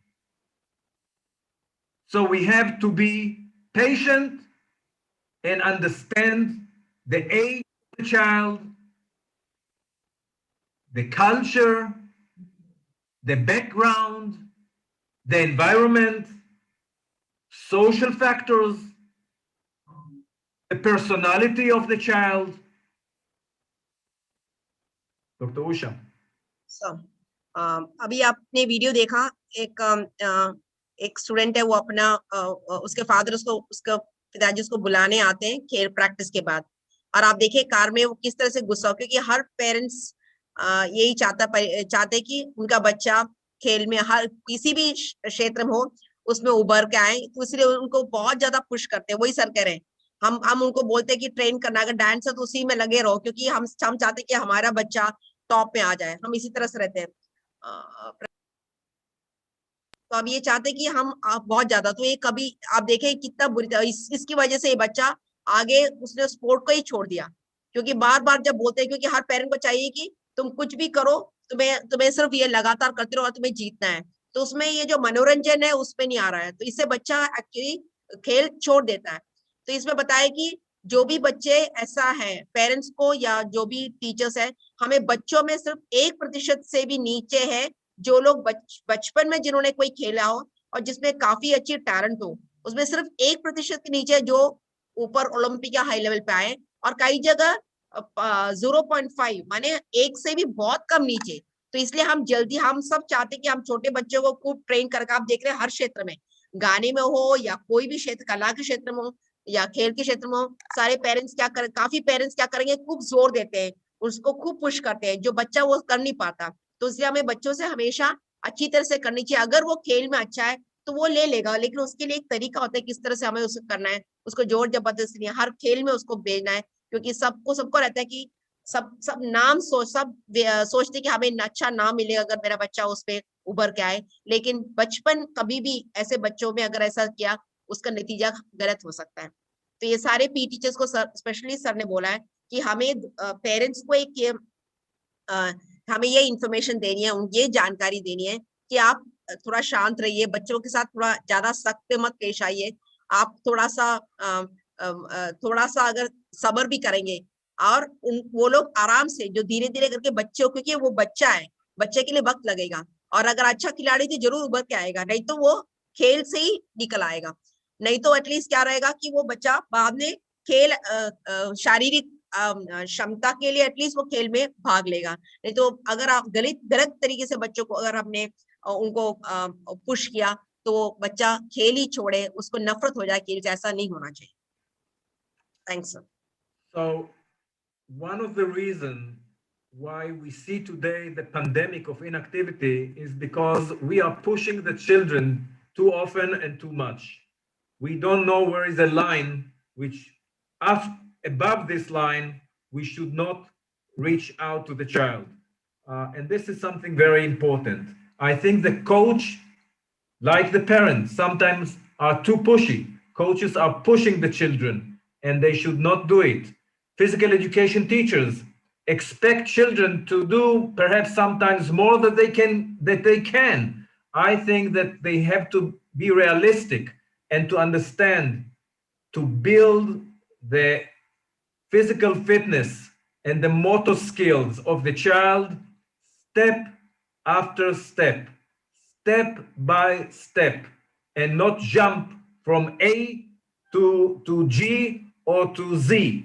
S2: So we have to be patient and understand the age of the child, the culture, the background, the environment, social factors, the personality of the child. Dr. Usha.
S1: So, अभी आपने video देखा, एक student है, वो अपना उसके father उसके पिताजी उसको बुलाने आते हैं खेल प्रैक्टिस के बाद, और आप देखिए कार में वो किस तरह से गुस्सा हो, क्योंकि हर पेरेंट्स यही चाहते कि उनका बच्चा खेल में हर किसी भी क्षेत्र में हो उसमें उभर के आए, तो इसलिए उनको बहुत ज्यादा पुश करते हैं। वही सर कह रहे हैं, हम उनको बोलते हैं कि ट्रेन करना, अगर डांस है तो उसी में लगे रहो, क्योंकि हम चाहते हैं कि हमारा बच्चा टॉप में आ जाए, हम इसी तरह से रहते हैं। तो अब ये चाहते हैं कि हम बहुत ज्यादा, तो ये कभी आप देखें कितना बुरी तरह इसकी वजह से ये बच्चा आगे उसने स्पोर्ट को ही छोड़ दिया, क्योंकि बार बार जब बोलते हैं, क्योंकि हर पेरेंट को चाहिए कि तुम कुछ भी करो, तुम्हें सिर्फ ये लगातार करते रहो और तुम्हें जीतना है, तो उसमें ये जो मनोरंजन है उसमें नहीं आ रहा है, तो इससे बच्चा एक्चुअली खेल छोड़ देता है। तो इसमें बताया कि जो भी बच्चे ऐसा है, पेरेंट्स को या जो भी टीचर्स है, हमें बच्चों में सिर्फ 1% से भी नीचे है जो लोग बचपन में जिन्होंने कोई खेला हो और जिसमें काफी अच्छी टैलेंट हो, उसमें सिर्फ 1% के नीचे जो ऊपर ओलंपिक या हाई लेवल पे आए, और कई जगह 0.5 माने 1 से भी बहुत कम नीचे। तो इसलिए हम सब चाहते कि हम छोटे बच्चों को खूब ट्रेन करके, आप देख रहे हैं हर क्षेत्र में, गाने में हो या कोई भी क्षेत्र, कला के क्षेत्र में हो या खेल के क्षेत्र में हो, सारे पेरेंट्स काफी पेरेंट्स क्या करेंगे, खूब जोर देते हैं, उसको खूब पुश करते हैं, जो बच्चा वो कर नहीं पाता। तो इसलिए हमें बच्चों से हमेशा अच्छी तरह से करनी चाहिए। अगर वो खेल में अच्छा है तो वो ले लेगा, लेकिन उसके लिए एक तरीका होता है किस तरह से हमें उसको करना है, उसको जोर जबरदस्ती नहीं, हर खेल में उसको भेजना है, क्योंकि सबको रहता है कि सब सोचते कि हमें अच्छा नाम मिलेगा अगर मेरा बच्चा उस पे उभर के आए, लेकिन बचपन कभी भी ऐसे बच्चों में अगर ऐसा किया उसका नतीजा गलत हो सकता है। तो ये सारे पी टीचर्स को स्पेशली सर ने बोला है कि हमें पेरेंट्स को हमें ये इंफॉर्मेशन देनी है, ये जानकारी देनी है कि आप थोड़ा शांत रहिए, बच्चों के साथ थोड़ा ज्यादा सख्त मत पेश आइए, आप थोड़ा सा अगर सब्र भी करेंगे, और वो लोग आराम से जो धीरे धीरे करके बच्चों, क्योंकि वो बच्चा है, बच्चे के लिए वक्त लगेगा, और अगर अच्छा खिलाड़ी तो जरूर उभर के आएगा, नहीं तो वो खेल से ही निकल आएगा, नहीं तो एटलीस्ट क्या रहेगा कि वो बच्चा बाद में खेल शारीरिक क्षमता के लिए एटलीस्ट वो खेल में भाग लेगा। नहीं तो अगर आप गलत तरीके से बच्चों को अगर हमने उनको पुश किया तो वो बच्चा खेल ही छोड़े, उसको नफरत हो जाए खेल से, ऐसा नहीं होना चाहिए। Thanks sir.
S2: So one of the reasons why we see today the pandemic of inactivity is because we are pushing the children too often and too much. We don't know where is the line which above this line we should not reach out to the child. And this is something very important. I think the coach, like the parents, sometimes are too pushy. Coaches are pushing the children and they should not do it. Physical education teachers expect children to do perhaps sometimes more than they can. I think that they have to be realistic and to understand, to build the physical fitness and the motor skills of the child step after step, step by step, and not jump from A to G or to Z.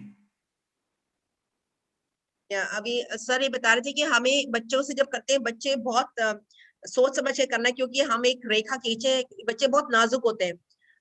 S1: अभी sir ये बता रहे थे कि हमें बच्चों से जब करते हैं बच्चे बहुत सोच समझ के करना है, क्योंकि हम एक रेखा खींचे, बच्चे बहुत नाजुक होते हैं।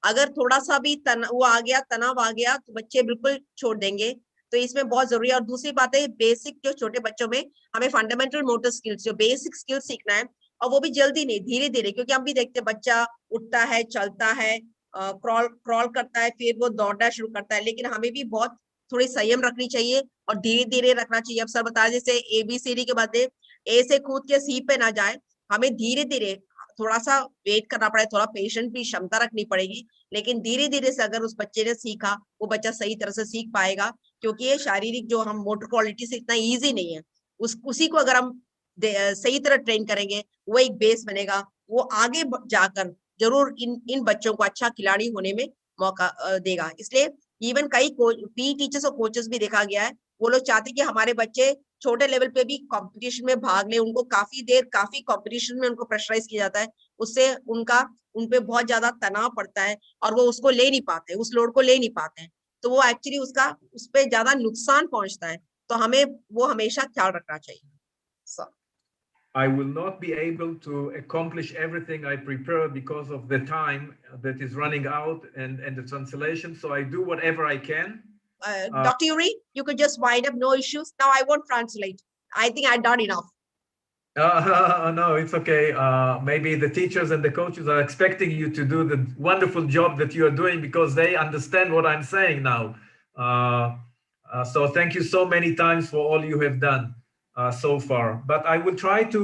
S1: अगर थोड़ा सा भी वो आ गया, तनाव आ गया, तो बच्चे बिल्कुल छोड़ देंगे। तो इसमें बहुत जरूरी है। और दूसरी बात है, बेसिक जो छोटे बच्चों में हमें फंडामेंटल मोटर स्किल्स, जो बेसिक स्किल्स सीखना है, और वो भी जल्दी नहीं, धीरे धीरे, क्योंकि हम भी देखते हैं बच्चा उठता है, चलता है, क्रॉल करता है, फिर वो दौड़ना शुरू करता है। लेकिन हमें भी बहुत थोड़ी संयम रखनी चाहिए और धीरे धीरे रखना चाहिए। अब सर बता रहे जैसे ABCD के बाद ए से कूद के C पे ना जाए, हमें धीरे धीरे थोड़ा सा वेट करना पड़ेगा, थोड़ा पेशेंट भी क्षमता रखनी पड़ेगी। लेकिन धीरे धीरे से अगर उस बच्चे ने सीखा, वो बच्चा सही तरह से सीख पाएगा। क्योंकि ये शारीरिक जो हम मोटर क्वालिटी से इतना ईजी नहीं है, उसी को अगर हम सही तरह ट्रेन करेंगे, वो एक बेस बनेगा। वो आगे जाकर जरूर इन बच्चों को अच्छा खिलाड़ी होने में मौका देगा। इसलिए इवन कई पी टीचर्स और कोचेस भी देखा गया है, वो लोग चाहते हैं कि हमारे बच्चे छोटे लेवल पे भी कंपटीशन में भाग ले। उनको काफी कंपटीशन में उनको प्रेशराइज किया जाता है, उससे उन पे बहुत ज्यादा तनाव पड़ता है और वो उसको ले नहीं पाते, उस लोड को ले नहीं पाते हैं। तो वो एक्चुअली उस पे ज्यादा नुकसान पहुंचता है। तो हमें वो हमेशा ख्याल रखना चाहिए।
S2: I will not be able to accomplish everything I prepare because of the time that is running out and the translation. So I do whatever I can.
S1: Dr. Yuri, you could just wind up, no issues. Now I won't translate. I think I've done enough.
S2: No, it's okay. Maybe the teachers and the coaches are expecting you to do the wonderful job that you are doing because they understand what I'm saying now. So thank you so many times for all you have done so far. But I will try to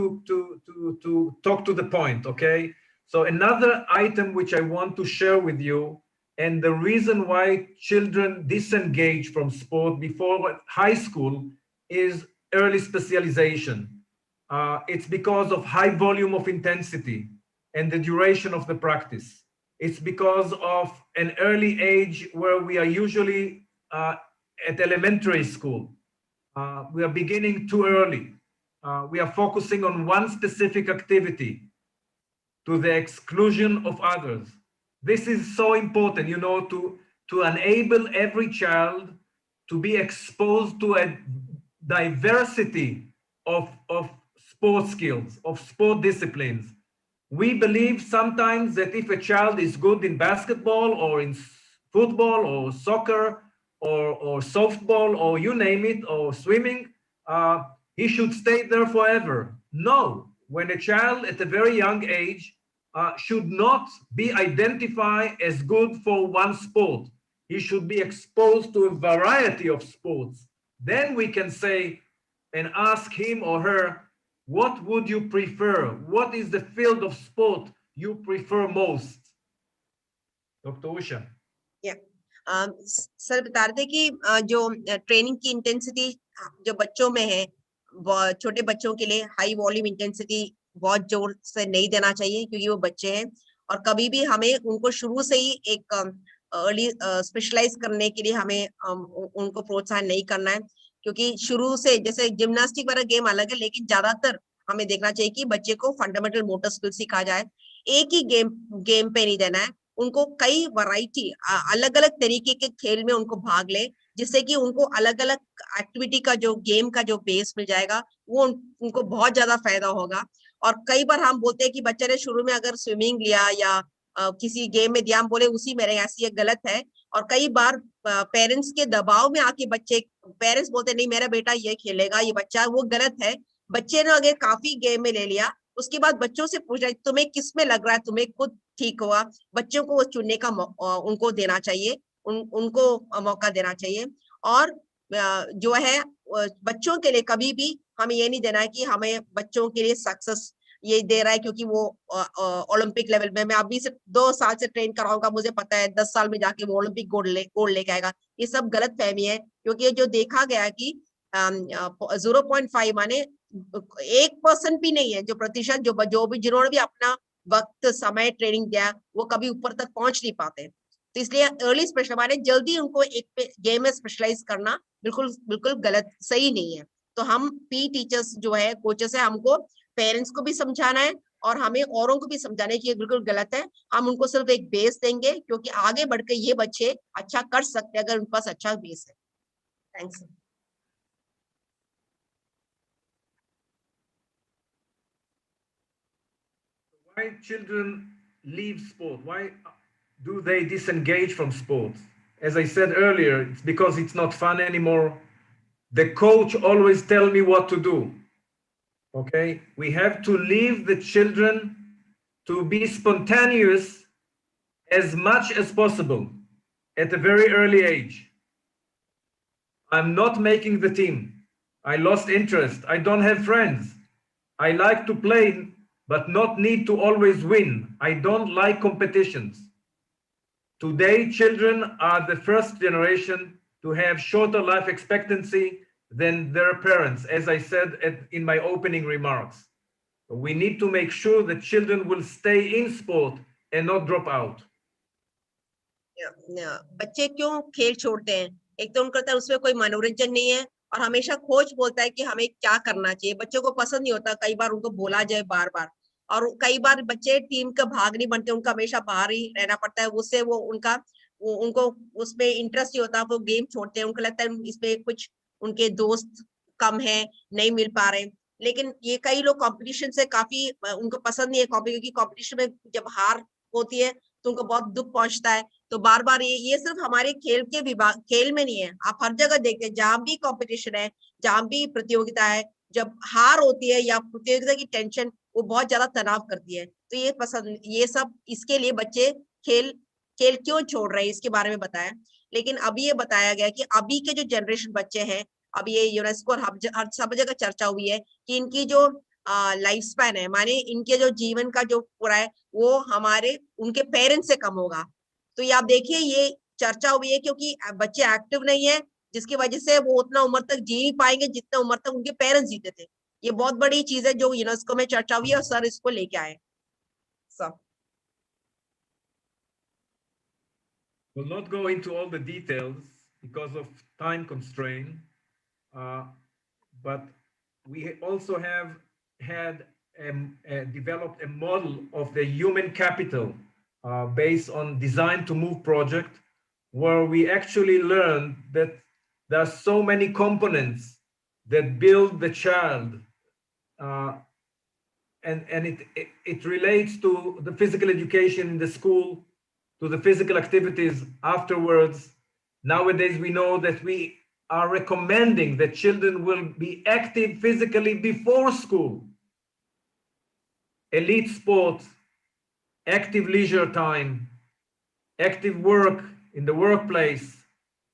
S2: talk to the point, okay? So another item which I want to share with you, and the reason why children disengage from sport before high school is early specialization. It's because of high volume of intensity and the duration of the practice. It's because of an early age where we are usually at elementary school. We are beginning too early. We are focusing on one specific activity to the exclusion of others. This is so important, you know, to enable every child to be exposed to a diversity of sport skills, of sport disciplines. We believe sometimes that if a child is good in basketball or in football or soccer or softball or you name it, or swimming, he should stay there forever. No, when a child at a very young age should not be identified as good for one sport. He should be exposed to a variety of sports. Then we can say and ask him or her, what would you prefer? What is the field of sport you prefer most? Dr. Usha.
S1: Yeah. Sir बता रहे थे कि जो training की intensity जो बच्चों में है, छोटे बच्चों के लिए हाई वॉल्यूम इंटेंसिटी बहुत जोर से नहीं देना चाहिए, क्योंकि वो बच्चे हैं। और कभी भी हमें उनको शुरू से ही एक अर्ली स्पेशलाइज करने के लिए हमें उनको प्रोत्साहन नहीं करना है, क्योंकि शुरू से जैसे जिम्नास्टिक वाला गेम अलग है, लेकिन ज्यादातर हमें देखना चाहिए कि बच्चे को फंडामेंटल मोटर स्किल सिखाया जाए। एक ही गेम पे नहीं देना है, उनको कई वैरायटी अलग अलग तरीके के खेल में उनको भाग ले, जिससे कि उनको अलग अलग एक्टिविटी का जो गेम का जो बेस मिल जाएगा, वो उनको बहुत ज्यादा फायदा होगा। और कई बार हम बोलते हैं कि बच्चे ने शुरू में अगर स्विमिंग लिया या किसी गेम में दिया, हम बोले उसी में रहे, ऐसी गलत है। और कई बार पेरेंट्स के दबाव में आके पेरेंट्स बोलते नहीं मेरा बेटा ये खेलेगा, ये बच्चा, वो गलत है। बच्चे ने अगर काफी गेम में ले लिया, उसके बाद बच्चों से पूछा तुम्हें किस में लग रहा है, तुम्हें खुद ठीक हुआ। बच्चों को वो चुनने का उनको देना चाहिए, उनको मौका देना चाहिए। और जो है बच्चों के लिए कभी भी हमें ये नहीं देना है कि हमें बच्चों के लिए सक्सेस ये दे रहा है क्योंकि वो ओलंपिक लेवल में, मैं अभी से 2 साल से ट्रेन कराऊंगा, मुझे पता है 10 साल में जाके वो ओलंपिक गोल्ड लेके आएगा। ये सब गलत फहमी है, क्योंकि जो देखा गया कि 0.5 माने 1% भी नहीं है जो प्रतिशत, जो भी जिन्होंने भी अपना वक्त समय ट्रेनिंग दिया, वो कभी ऊपर तक पहुंच नहीं पाते। तो इसलिए अर्ली स्पेशल माने जल्दी उनको एक गेम में स्पेशलाइज करना बिल्कुल बिल्कुल गलत सही नहीं है। तो हम पी टीचर्स जो है कोचेस है, हमको पेरेंट्स को भी समझाना है और हमें औरों को भी समझाना है कि ये बिल्कुल गलत है। हम उनको सिर्फ एक बेस देंगे क्योंकि आगे बढ़ के ये बच्चे अच्छा कर सकते हैं अगर उनके पास अच्छा बेस है। Thanks.
S2: Why children leave sport? Why do they disengage from sports? As I said earlier, it's because it's not fun anymore. The coach always tell me what to do. Okay, we have to leave the children to be spontaneous as much as possible at a very early age. I'm not making the team. I lost interest. I don't have friends. I like to play, but not need to always win. I don't like competitions. Today, children are the first generation to have shorter life expectancy than their parents, as I said in my opening remarks. We need to make sure that children will stay in sport and not drop out.
S1: बच्चे क्यों खेल छोड़ते हैं? एक तो उनको लगता है उसमें कोई मनोरंजन नहीं है और हमेशा कोच बोलता है कि हमें क्या करना चाहिए। बच्चों को पसंद नहीं होता, कई बार उनको बोला जाए बार बार, और कई बार बच्चे टीम का भाग नहीं बनते, उनको हमेशा बाहर ही रहना पड़ता है। उससे वो उनको उसमें इंटरेस्ट नहीं होता, वो गेम छोड़ते हैं। उनको लगता है इसमें कुछ उनके दोस्त कम है, नहीं मिल पा रहे। लेकिन ये कई लोग कंपटीशन से काफी उनको पसंद नहीं है, क्योंकि कंपटीशन में जब हार होती है तो उनको बहुत दुख पहुंचता है। तो बार बार ये सिर्फ हमारे खेल में नहीं है, आप हर जगह देखते हैं जहां भी कंपटीशन है, जहां भी प्रतियोगिता है, जब हार होती है या प्रतियोगिता की टेंशन वो बहुत ज्यादा तनाव करती है। तो ये सब इसके लिए बच्चे खेल खेल क्यों छोड़ रहे हैं इसके बारे में बताया। लेकिन अभी ये बताया गया कि अभी के जो जनरेशन बच्चे हैं, अब ये यूनेस्को और हर सब जगह चर्चा हुई है कि इनकी जो लाइफ स्पैन है, माने इनके जो जीवन का जो पूरा है वो हमारे उनके पेरेंट्स से कम होगा। तो ये आप देखिए ये चर्चा हुई है क्योंकि बच्चे एक्टिव नहीं है, जिसकी वजह से वो उतना उम्र तक जी नहीं पाएंगे जितना उम्र तक उनके पेरेंट्स जीते थे। ये बहुत बड़ी चीज है जो यूनेस्को में चर्चा हुई है और सर इसको लेके आए। सब
S2: Will not go into all the details because of time constraint, but we also have had developed a model of the human capital based on Design to Move project, where we actually learned that there are so many components that build the child, and it relates to the physical education in the school, to the physical activities afterwards. Nowadays, we know that we are recommending that children will be active physically before school. Elite sports, active leisure time, active work in the workplace,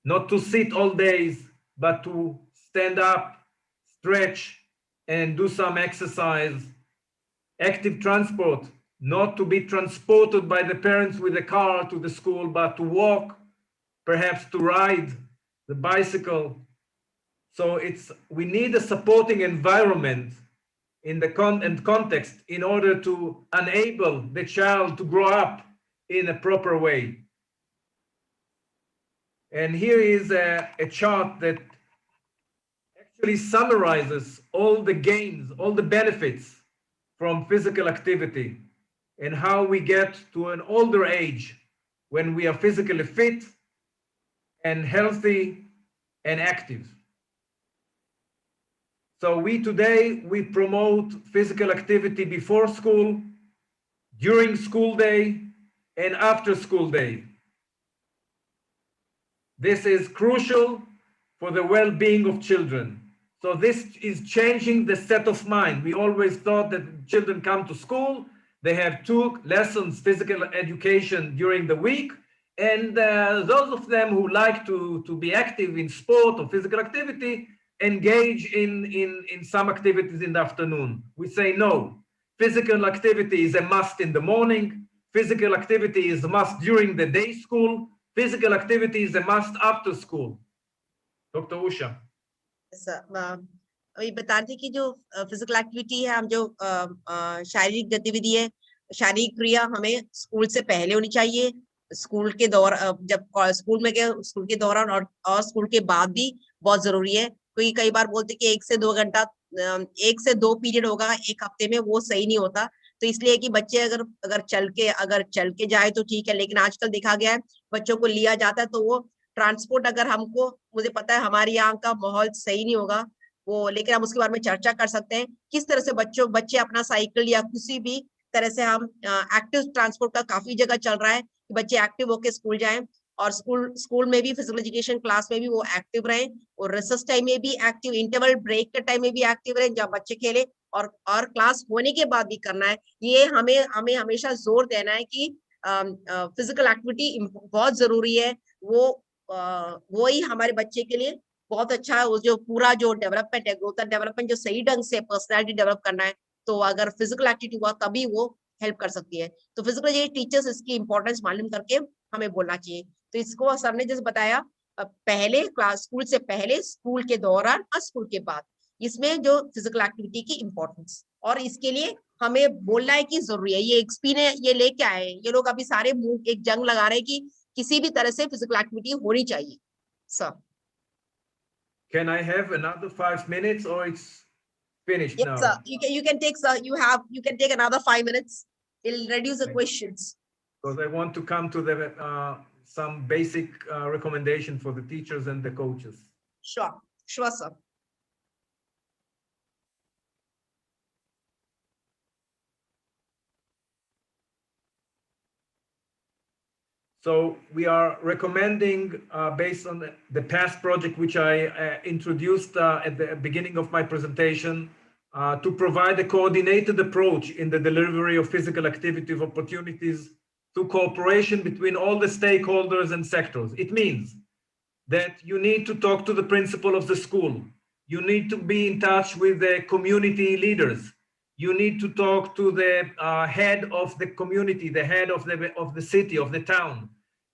S2: not to sit all days, but to stand up, stretch, and do some exercise. Active transport, not to be transported by the parents with a car to the school, but to walk, perhaps to ride the bicycle. So we need a supporting environment in the context in order to enable the child to grow up in a proper way. And here is a chart that actually summarizes all the gains, all the benefits from physical activity and how we get to an older age when we are physically fit and healthy and active. So we promote physical activity before school, during school day, and after school day. This is crucial for the well-being of children. So this is changing the set of mind. We always thought that children come to school, they have 2 lessons, physical education during the week, and those of them who like to be active in sport or physical activity engage in some activities in the afternoon. We say no, physical activity is a must in the morning, physical activity is a must during the day school, physical activity is a must after school. Dr. Usha.
S1: अभी बता रही थी कि जो physical activity है, हम जो शारीरिक गतिविधि है, शारीरिक क्रिया हमें स्कूल से पहले होनी चाहिए, स्कूल के जब स्कूल में गए, स्कूल के दौरान और स्कूल के बाद भी बहुत जरूरी है, क्योंकि कई बार बोलते कि 1 से 2 घंटा 1 से 2 पीरियड होगा एक हफ्ते में, वो सही नहीं होता। तो इसलिए कि बच्चे अगर चल के जाए तो ठीक है, लेकिन आजकल देखा गया है बच्चों को लिया जाता है तो वो ट्रांसपोर्ट, अगर हमको, मुझे पता है हमारे यहाँ का माहौल सही नहीं होगा वो, लेकिन हम उसके बारे में चर्चा कर सकते हैं किस तरह से बच्चे अपना साइकिल या किसी भी तरह से हम एक्टिव ट्रांसपोर्ट का काफी जगह चल रहा है कि बच्चे एक्टिव होकर स्कूल जाएं, और स्कूल में भी फिजिकल एजुकेशन क्लास में भी वो एक्टिव रहे, और रिसेस टाइम में भी एक्टिव, इंटरवल ब्रेक के टाइम में भी एक्टिव रहे जब बच्चे खेले, और क्लास होने के बाद भी करना है। ये हमें हमेशा जोर देना है कि फिजिकल एक्टिविटी बहुत जरूरी है। वो ही हमारे बच्चे के लिए बहुत अच्छा है। वो जो पूरा जो डेवलपमेंट है, ग्रोथ एंड डेवलपमेंट, जो सही ढंग से पर्सनैलिटी डेवलप करना है, तो अगर फिजिकल एक्टिविटी हुआ तभी वो हेल्प कर सकती है। तो फिजिकल ये टीचर्स इसकी इंपॉर्टेंस मालूम करके हमें बोलना चाहिए। तो इसको सर ने जैसे बताया, पहले क्लास, स्कूल से पहले, स्कूल के दौरान और स्कूल के बाद, इसमें जो फिजिकल एक्टिविटी की इंपॉर्टेंस, और इसके लिए हमें बोलना है कि जरूरी है। ये एक्सपी ने ये लेके आए, ये लोग अभी सारे मुंह एक जंग लगा रहे हैं कि किसी भी तरह से फिजिकल एक्टिविटी होनी चाहिए। Sir,
S2: Can I have another 5 minutes or it's finished
S1: yes
S2: now?
S1: sir, you can take, sir, you can take another 5 minutes. It'll reduce the
S2: Thank you.
S1: questions.
S2: Because I want to come to the some basic recommendation for the teachers and the coaches.
S1: Sure sir.
S2: So we are recommending, based on the past project, which I introduced at the beginning of my presentation, to provide a coordinated approach in the delivery of physical activity opportunities through cooperation between all the stakeholders and sectors. It means that you need to talk to the principal of the school. You need to be in touch with the community leaders. You need to talk to the head of the community, the head of the city, of the town.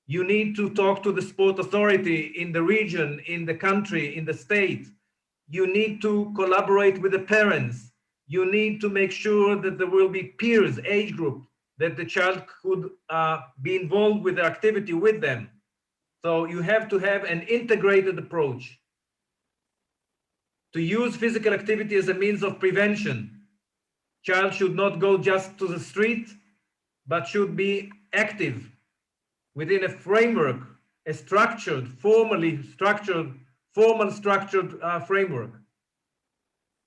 S2: You need to talk to the sport authority in the region, in the country, in the state. You need to collaborate with the parents. You need to make sure that there will be peers, age group, that the child could be involved with the activity with them. So you have to have an integrated approach to use physical activity as a means of prevention. Child should not go just to the street, but should be active within a framework, a structured, formal structured framework.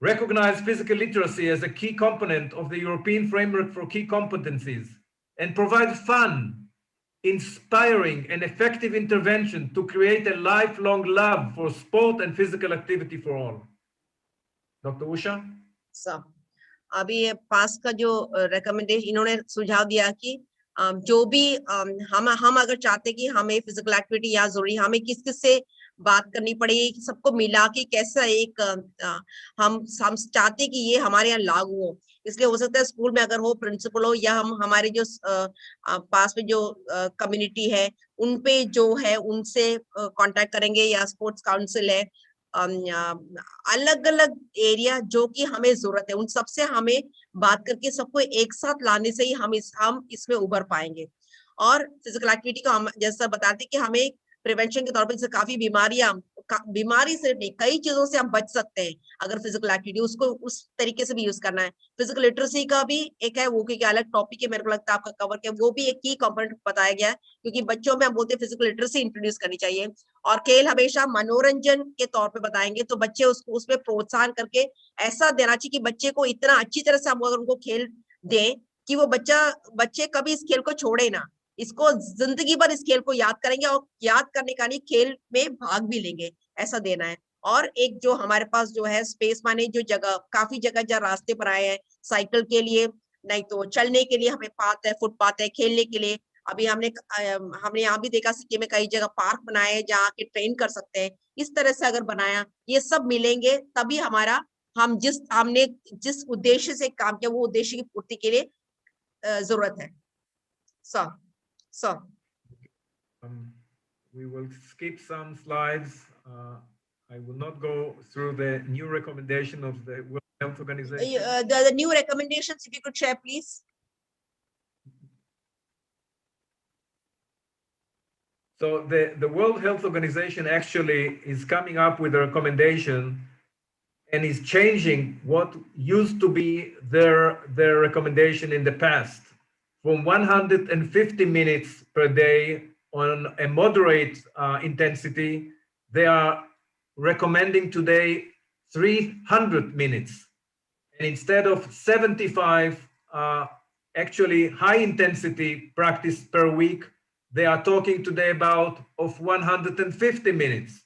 S2: Recognize physical literacy as a key component of the European framework for key competencies, and provide fun, inspiring and effective intervention to create a lifelong love for sport and physical activity for all. Dr. Usha?
S1: Sir, अभी ये पास का जो recommendation इन्होंने सुझाव दिया कि जो भी हम अगर चाहते कि हमें फिजिकल एक्टिविटी यहाँ जरूरी, हमें किस किस से बात करनी पड़ेगी, सबको मिला के कैसा एक हम चाहते कि ये हमारे यहाँ लागू हो। इसलिए हो सकता है स्कूल में अगर हो प्रिंसिपल हो, या हम हमारे जो पास में जो कम्युनिटी है उनपे जो है उनसे कांटेक्ट करेंगे, या स्पोर्ट्स काउंसिल है, अलग अलग एरिया जो कि हमें जरूरत है, उन सबसे हमें बात करके सबको एक साथ लाने से ही हम इसमें उभर पाएंगे। और फिजिकल एक्टिविटी को हम जैसा बताते कि हमें प्रिवेंशन के तौर पर काफी बीमारी से नहीं, कई चीजों से हम बच सकते हैं अगर फिजिकल एक्टिविटी उसको उस तरीके से भी यूज करना है। फिजिकल लिटरेसी का भी एक है, वो क्योंकि अलग टॉपिक है, मेरे को लगता है आपका कवर किया, वो भी एक की कंपोनेंट बताया गया है, क्योंकि बच्चों में हम बोलते हैं फिजिकल लिटरेसी इंट्रोड्यूस करनी चाहिए। और खेल हमेशा मनोरंजन के तौर पे बताएंगे, तो बच्चे उसको उसमें प्रोत्साहन करके ऐसा देना चाहिए कि बच्चे को इतना अच्छी तरह से हम अगर उनको खेल दें कि वो बच्चे कभी इस खेल को छोड़े ना, इसको जिंदगी भर इस खेल को याद करेंगे, और याद करने का नहीं, खेल में भाग भी लेंगे, ऐसा देना है। और एक जो हमारे पास जो है स्पेस, माने जो जगह, काफी जगह जहाँ रास्ते पर आए हैं साइकिल के लिए, नहीं तो चलने के लिए हमें पाथ है, फुटपाथ है, खेलने के लिए। अभी हमने यहाँ भी देखा सिक्किम में कई जगह पार्क बनाए हैं जहाँ के ट्रेन कर सकते हैं। इस तरह से अगर बनाया, ये सब मिलेंगे तभी हमारा, हमने जिस उद्देश्य से काम किया वो उद्देश्य की पूर्ति के लिए जरूरत है। Sir
S2: We will skip some slides. I will not go through the new recommendation of the World Health Organization.
S1: The new recommendations, if you could share, please.
S2: So the World Health Organization actually is coming up with a recommendation and is changing what used to be their recommendation in the past from 150 minutes per day on a moderate intensity. They are recommending today 300 minutes. And instead of 75 actually high intensity practice per week, they are talking today about of 150 minutes.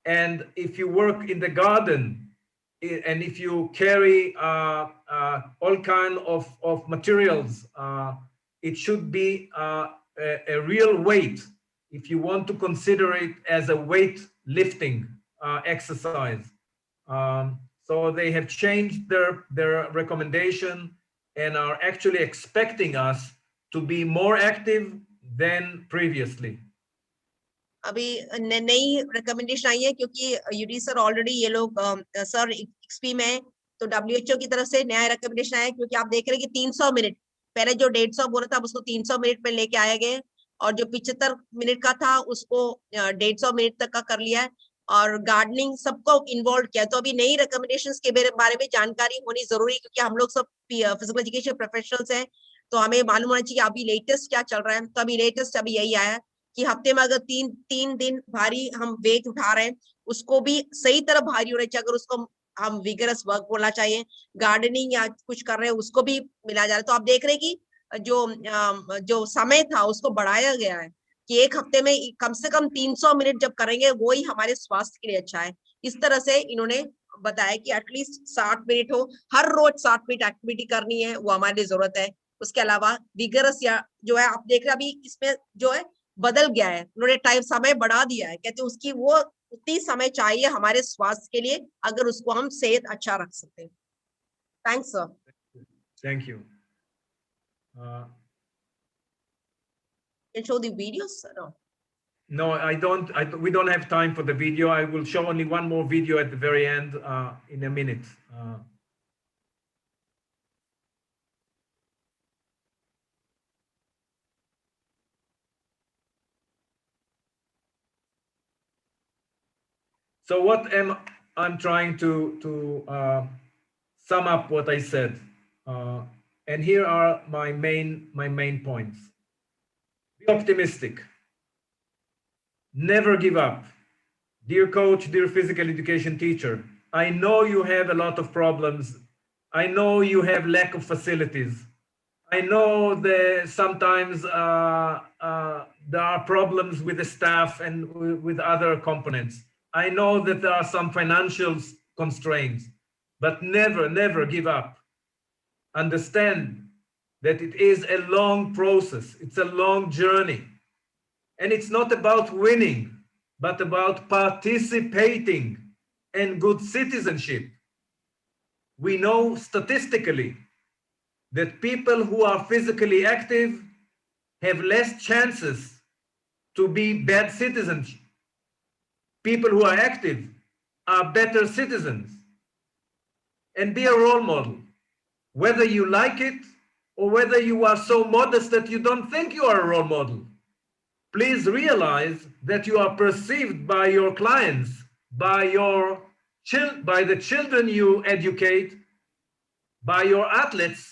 S2: And if you work in the garden, and if you carry all kind of materials, it should be a real weight if you want to consider it as a weight lifting exercise. So they have changed their recommendation and are actually expecting us to be more active than previously.
S1: अभी नई recommendation आई है क्योंकि UD sir already ये लोग sir XP में तो WHO की तरफ से नया रिकमेंडेशन आया क्योंकि आप देख रहे हैं कि 300 मिनट पहले जो 150 बोला था उसको 300 मिनट में लेके आए गए और जो 75 मिनट का था उसको 150 मिनट तक का कर लिया है और गार्डनिंग सबको इन्वॉल्व किया। तो अभी नई रिकमेंडेशंस के बारे में जानकारी होनी जरूरी क्योंकि हम लोग सब फिजिकल एजुकेशन प्रोफेशनल्स हैं तो हमें मालूम होना चाहिए अभी लेटेस्ट क्या चल रहा है। तो अभी लेटेस्ट अभी यही आया कि हफ्ते में अगर तीन दिन भारी हम वेट उठा रहे हैं उसको भी सही तरह भारी होना चाहिए। अगर उसको हम विगरस वर्क बोलना चाहिए, गार्डनिंग या कुछ कर रहे हैं उसको भी मिला जा रहा है। तो आप देख रहे हैं कि जो समय था उसको बढ़ाया गया है कि एक हफ्ते में कम से कम 300 मिनट जब करेंगे वो ही हमारे स्वास्थ्य के लिए अच्छा है। इस तरह से इन्होंने बताया कि एटलीस्ट 60 मिनट हो, हर रोज 60 मिनट एक्टिविटी करनी है, वो हमारे लिए जरूरत है। उसके अलावा विगरस या जो है आप देख रहे हैं अभी इसमें जो है बदल गया है, उन्होंने टाइम समय बढ़ा दिया है, कहते उसकी वो उतनी समय चाहिए हमारे स्वास्थ्य के लिए अगर उसको हम सेहत अच्छा रख सकते हैं। Thanks sir.
S2: Thank you.
S1: Can show the videos?
S2: No, we don't have time for the video. I will show only one more video at the very end in a minute. So what am I'm trying to sum up what I said, and here are my main points. Be optimistic. Never give up. Dear coach, dear physical education teacher, I know you have a lot of problems. I know you have lack of facilities. I know that sometimes there are problems with the staff and with other components. I know that there are some financial constraints, but never give up. Understand that it is a long process. It's a long journey. And it's not about winning, but about participating and good citizenship. We know statistically that people who are physically active have less chances to be bad citizens. People who are active are better citizens. And be a role model, whether you like it or whether you are so modest that you don't think you are a role model. Please realize that you are perceived by your clients, by the children you educate, by your athletes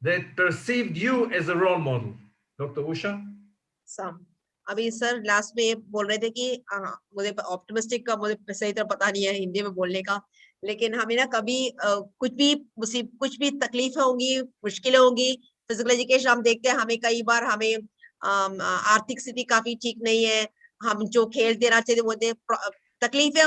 S2: that perceived you as a role model. Dr. Usha?
S1: अभी sir last में ये बोल रहे थे कि मुझे optimistic का मुझे सही तरह पता नहीं है हिंदी में बोलने का, लेकिन हमें ना कभी कुछ भी तकलीफें होंगी, मुश्किलें होंगी। फिजिकल एजुकेशन हम देखते हैं, हमें कई बार हमें आर्थिक स्थिति काफी ठीक नहीं है, हम जो खेल देना चाहिए वो दे, तकलीफें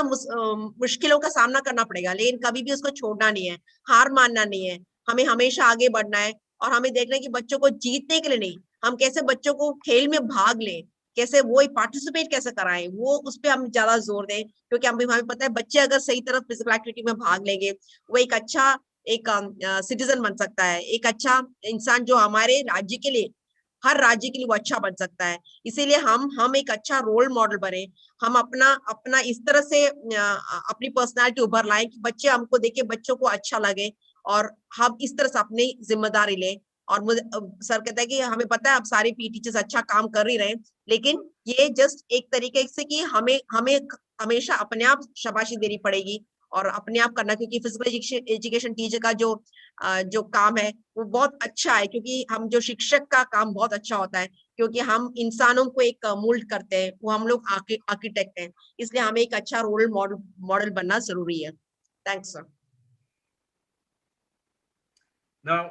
S1: मुश्किलों का सामना करना पड़ेगा, लेकिन कभी भी उसको छोड़ना नहीं है, हार मानना नहीं है, हमें हमेशा आगे बढ़ना है। और हमें देखना है कि बच्चों को जीतने के लिए नहीं, हम कैसे बच्चों को खेल में भाग लें, कैसे वो पार्टिसिपेट कैसे कराएं, वो उस पर हम ज्यादा जोर दें। क्योंकि हमें पता है बच्चे अगर सही तरह फिजिकल एक्टिविटी में भाग लेंगे वो एक अच्छा सिटीजन बन सकता है, एक अच्छा इंसान जो हमारे राज्य के लिए, हर राज्य के लिए वो अच्छा बन सकता है। इसीलिए हम एक अच्छा रोल मॉडल बने, हम अपना इस तरह से अपनी पर्सनालिटी उभर लाएं कि बच्चे हमको देखे, बच्चों को अच्छा लगे और हम इस तरह से अपनी जिम्मेदारी लें। और मुझे सर कहता है कि हमें पता है अब सारे पी टीचर्स अच्छा काम कर ही रहे हैं, लेकिन ये जस्ट एक तरीके से कि हमें हमें हमेशा अपने आप शाबाशी देनी पड़ेगी और अपने आप करना, क्योंकि फिजिकल एजुकेशन टीचर का जो काम है वो बहुत अच्छा है, क्योंकि हम जो शिक्षक का काम बहुत अच्छा होता है, क्योंकि हम इंसानों को एक मोल्ड करते हैं, वो हम लोग आर्किटेक्ट हैं, इसलिए हमें एक अच्छा रोल मॉडल बनना जरूरी है। Thanks sir.
S2: Now,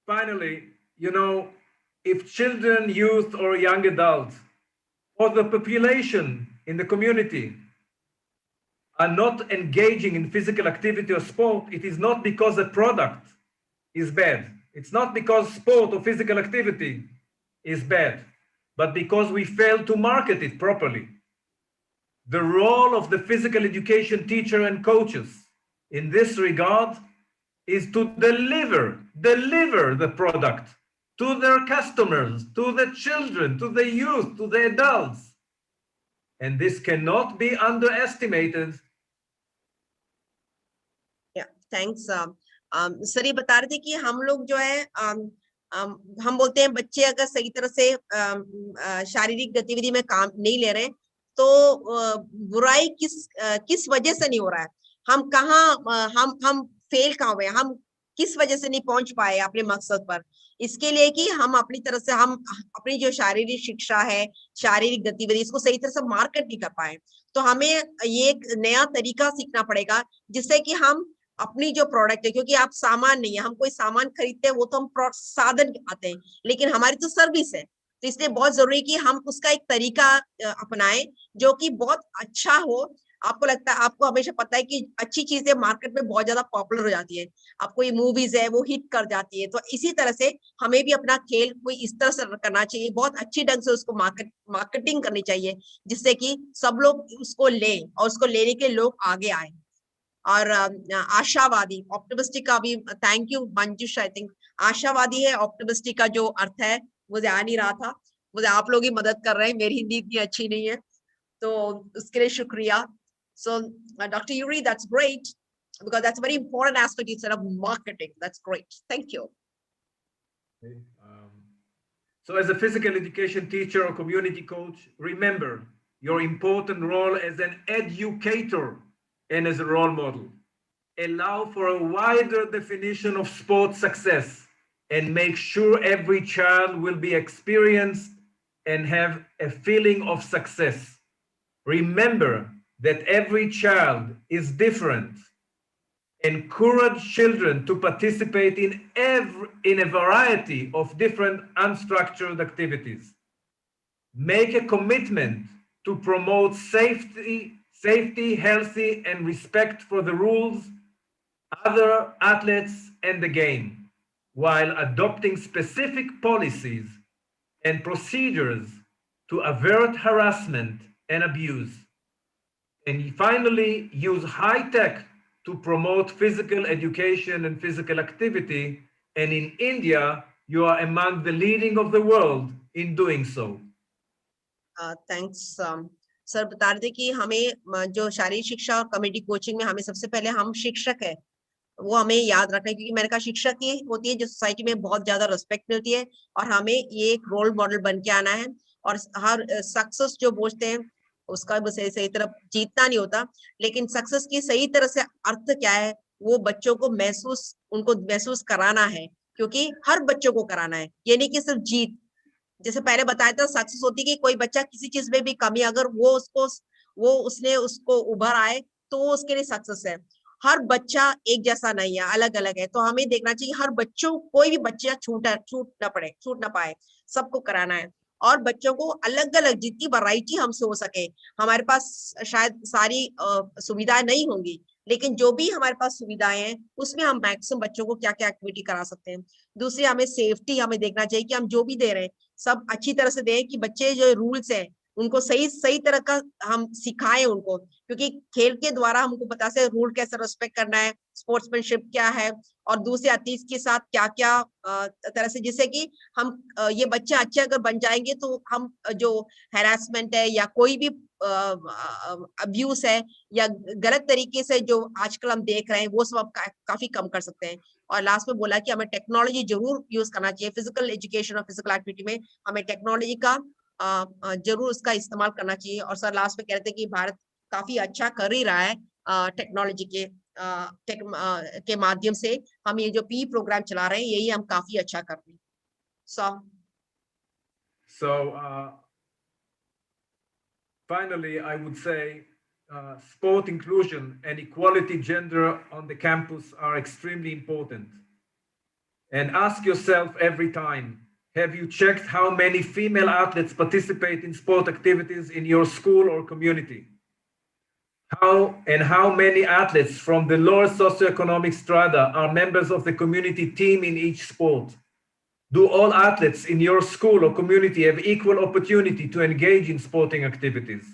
S2: finally, if children, youth, or young adults, or the population in the community are not engaging in physical activity or sport, it is not because the product is bad. It's not because sport or physical activity is bad, but because we fail to market it properly. The role of the physical education teacher and coaches in this regard is to deliver the product to their customers, to the children, to the youth, to the adults. And this cannot be underestimated.
S1: Thanks. Sir ये बता रहे थे कि हम लोग जो है हम बोलते हैं बच्चे अगर सही तरह से शारीरिक गतिविधि में काम नहीं ले रहे तो बुराई किस वजह से नहीं हो रहा है, हम कहाँ हम फेल कहाँ हुए, हम किस वजह से नहीं पहुंच पाए अपने मकसद पर। इसके लिए कि हम अपनी तरह से हम अपनी जो शारीरिक शिक्षा है, शारीरिक गतिविधि, इसको सही तरह से मार्केट नहीं कर पाए। तो हमें ये एक नया तरीका सीखना पड़ेगा जिससे कि हम अपनी जो प्रोडक्ट है, क्योंकि आप सामान नहीं है, हम कोई सामान खरीदते हैं वो तो हम साधन आते हैं, लेकिन हमारी तो सर्विस है, तो इसलिए बहुत जरूरी है कि हम उसका एक तरीका अपनाएं जो कि बहुत अच्छा हो। आपको लगता है, आपको हमेशा पता है कि अच्छी चीजें मार्केट में बहुत ज्यादा पॉपुलर हो जाती है, आपको ये मूवीज है वो हिट कर जाती है, तो इसी तरह से हमें भी अपना खेल कोई इस तरह से करना चाहिए, बहुत अच्छी ढंग से उसको मार्केटिंग करनी चाहिए जिससे कि सब लोग उसको लें और उसको लेने के लोग आगे आए। और आशावादी, ऑप्टिमिस्टिक का भी thank you Manjush, I think आशावादी है, ऑप्टिमिस्टिक का जो अर्थ है मुझे आ नहीं रहा था, मुझे आप लोग ही मदद कर रहे हैं, मेरी हिंदी इतनी अच्छी नहीं है, तो उसके लिए शुक्रिया। So doctor Yuri, that's great because that's a very important aspect instead of marketing. That's great. Thank you.
S2: So as a physical education teacher or community coach, remember your important role as an educator and as a role model. Allow for a wider definition of sports success and make sure every child will be experienced and have a feeling of success. Remember that every child is different. Encourage children to participate in a variety of different unstructured activities. Make a commitment to promote safety, healthy, and respect for the rules, other athletes, and the game, while adopting specific policies and procedures to avert harassment and abuse. And finally, use high tech to promote physical education and physical activity. And in India, you are among the leading of the world in doing so.
S1: Thanks sir. बता रहे थे कि हमें जो शारीरिक शिक्षा और community coaching में हमें सबसे पहले हम शिक्षक है वो हमें याद रखना है, क्योंकि मैंने कहा शिक्षक ही होती है जो सोसाइटी में बहुत ज्यादा रिस्पेक्ट मिलती है, और हमें ये एक रोल मॉडल बन के आना है। और हर सक्सेस जो बोलते हैं उसका सही तरह जीतना नहीं होता, लेकिन सक्सेस की सही तरह से अर्थ क्या है वो बच्चों को उनको महसूस कराना है, क्योंकि हर बच्चों को कराना है, ये नहीं कि सिर्फ जीत। जैसे पहले बताया था सक्सेस होती है कि कोई बच्चा किसी चीज में भी कमी अगर उसने उसको उभर आए तो वो उसके लिए सक्सेस है। हर बच्चा एक जैसा नहीं है, अलग अलग है, तो हमें देखना चाहिए हर बच्चों, कोई भी बच्चा छूट ना पाए, सबको कराना है। और बच्चों को अलग अलग जितनी वैरायटी हमसे हो सके, हमारे पास शायद सारी सुविधाएं नहीं होंगी, लेकिन जो भी हमारे पास सुविधाएं हैं उसमें हम मैक्सिमम बच्चों को क्या क्या एक्टिविटी करा सकते हैं। दूसरी हमें सेफ्टी, हमें देखना चाहिए कि हम जो भी दे रहे हैं सब अच्छी तरह से दें, कि बच्चे जो रूल्स है उनको सही तरह का हम सिखाएं उनको, क्योंकि खेल के द्वारा हमको पता से रूल कैसे रेस्पेक्ट करना है, स्पोर्ट्समैनशिप क्या है, और दूसरे एथलीट्स के साथ क्या क्या तरह से, जिससे कि हम ये बच्चे अच्छे अगर बन जाएंगे तो हम जो हैरेसमेंट है या कोई भी अब्यूज है या गलत तरीके से जो आजकल हम देख रहे हैं वो सब काफी कम कर सकते हैं। और लास्ट में बोला कि हमें टेक्नोलॉजी जरूर यूज करना चाहिए फिजिकल एजुकेशन और फिजिकल एक्टिविटी में, हमें टेक्नोलॉजी का जरूर उसका इस्तेमाल करना चाहिए। और सर लास्ट में कह रहे थे कि भारत काफी अच्छा कर ही रहा है टेक्नोलॉजी के माध्यम से। हम ये जो पी प्रोग्राम चला रहे हैं यही हम काफी अच्छा कर रहे हैं।
S2: So finally, I would say sport inclusion and equality gender on the campus are extremely important. And ask yourself every time, have you checked how many female athletes participate in sport activities in your school or community? How many athletes from the lower socioeconomic strata are members of the community team in each sport? Do all athletes in your school or community have equal opportunity to engage in sporting activities?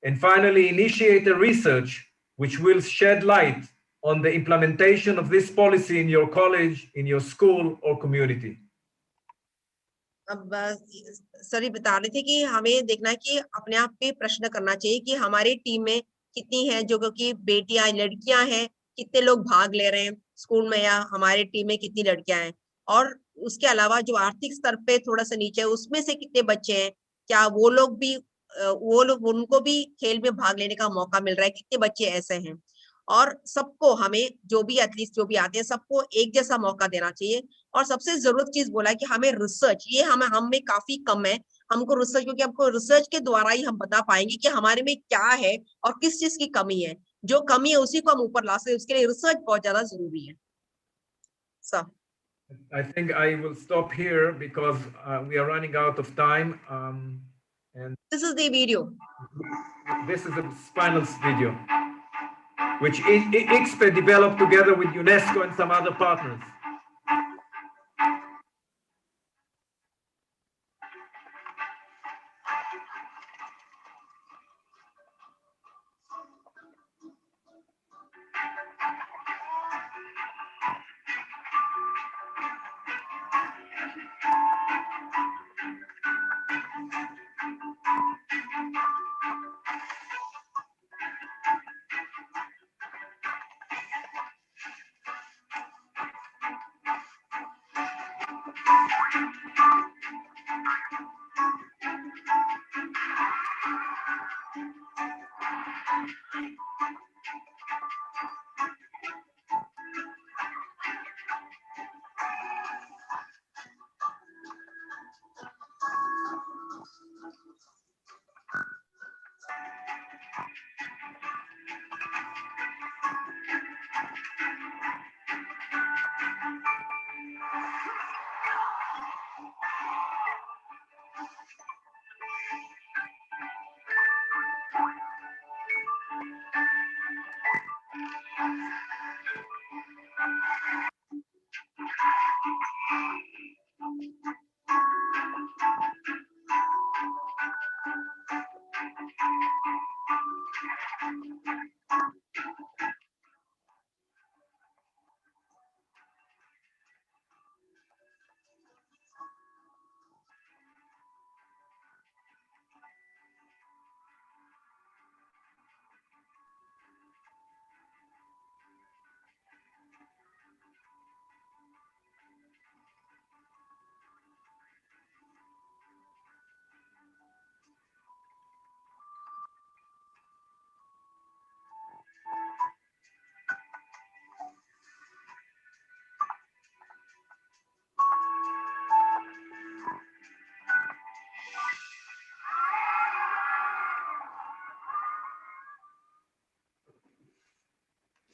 S2: And finally, initiate a research which will shed light on the implementation of this policy in your college, in your school or community.
S1: अब sir ये बता रहे थे कि हमें देखना है कि अपने आप पे प्रश्न करना चाहिए कि हमारी टीम में कितनी है जो कि बेटियां लड़कियां हैं, कितने लोग भाग ले रहे हैं स्कूल में, या हमारे टीम में कितनी लड़कियां हैं। और उसके अलावा जो आर्थिक स्तर पे थोड़ा सा नीचे है उसमें से कितने बच्चे हैं, क्या वो लोग भी उनको भी खेल में भाग लेने का मौका मिल रहा है, कितने बच्चे ऐसे हैं। और सबको हमें जो भी एथलीट जो भी आते हैं सबको एक जैसा मौका देना चाहिए। और सबसे जरूरत चीज बोला है कि हमें रिसर्च, ये हमें काफी कम है, हमको रिसर्च, क्योंकि हमको रिसर्च के द्वारा ही हम बता पाएंगे कि हमारे में क्या है और किस चीज की कमी है। जो कमी है उसी को हम ऊपर ला सकते, उसके लिए रिसर्च बहुत ज्यादा जरूरी है। Sir
S2: I think I will stop here because we are running out of time. And
S1: this is the video.
S2: This is the final video, which ICSPE developed together with UNESCO and some other partners.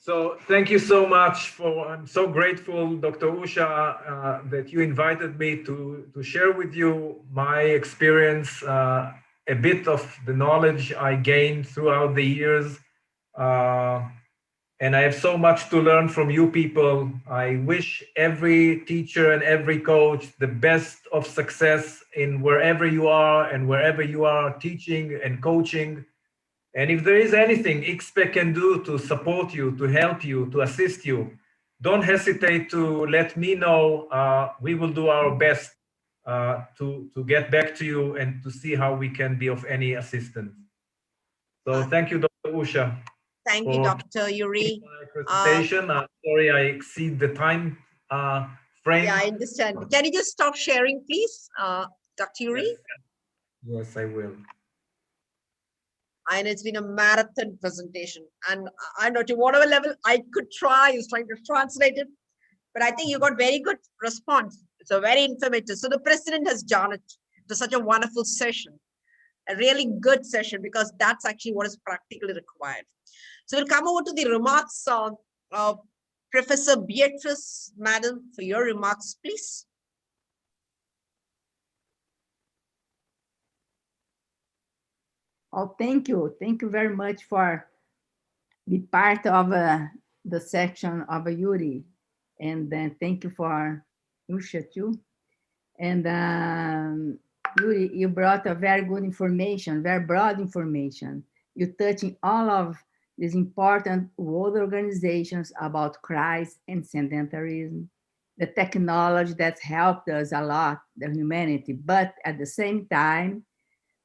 S2: So thank you so much I'm so grateful, Dr. Usha, that you invited me to share with you my experience, a bit of the knowledge I gained throughout the years. And I have so much to learn from you people. I wish every teacher and every coach the best of success in wherever you are and wherever you are teaching and coaching. And if there is anything ICSPE can do to support you, to help you, to assist you, don't hesitate to let me know. We will do our best to get back to you and to see how we can be of any assistance. So thank you, Dr. Usha.
S1: Thank you, Dr. Yuri.
S2: Presentation. Sorry, I exceed the time frame.
S1: Yeah, I understand. Can you just stop sharing, please, Dr. Yuri?
S2: Yes. Yes, I will.
S1: And it's been a marathon presentation. And I know to whatever level I could try is trying to translate it, but I think you got very good response. It's a very informative. So the president has done it to such a wonderful session, a really good session, because that's actually what is practically required. So we'll come over to the remarks of Professor Beatrice, madam, for your remarks, please.
S4: Oh, thank you. Thank you very much for be part of the section of Yuri. And then thank you for Usha too. And Yuri, you brought a very good information, very broad information. You're touching all of these important world organizations about Christ and sedentarism, the technology that's helped us a lot, the humanity, but at the same time,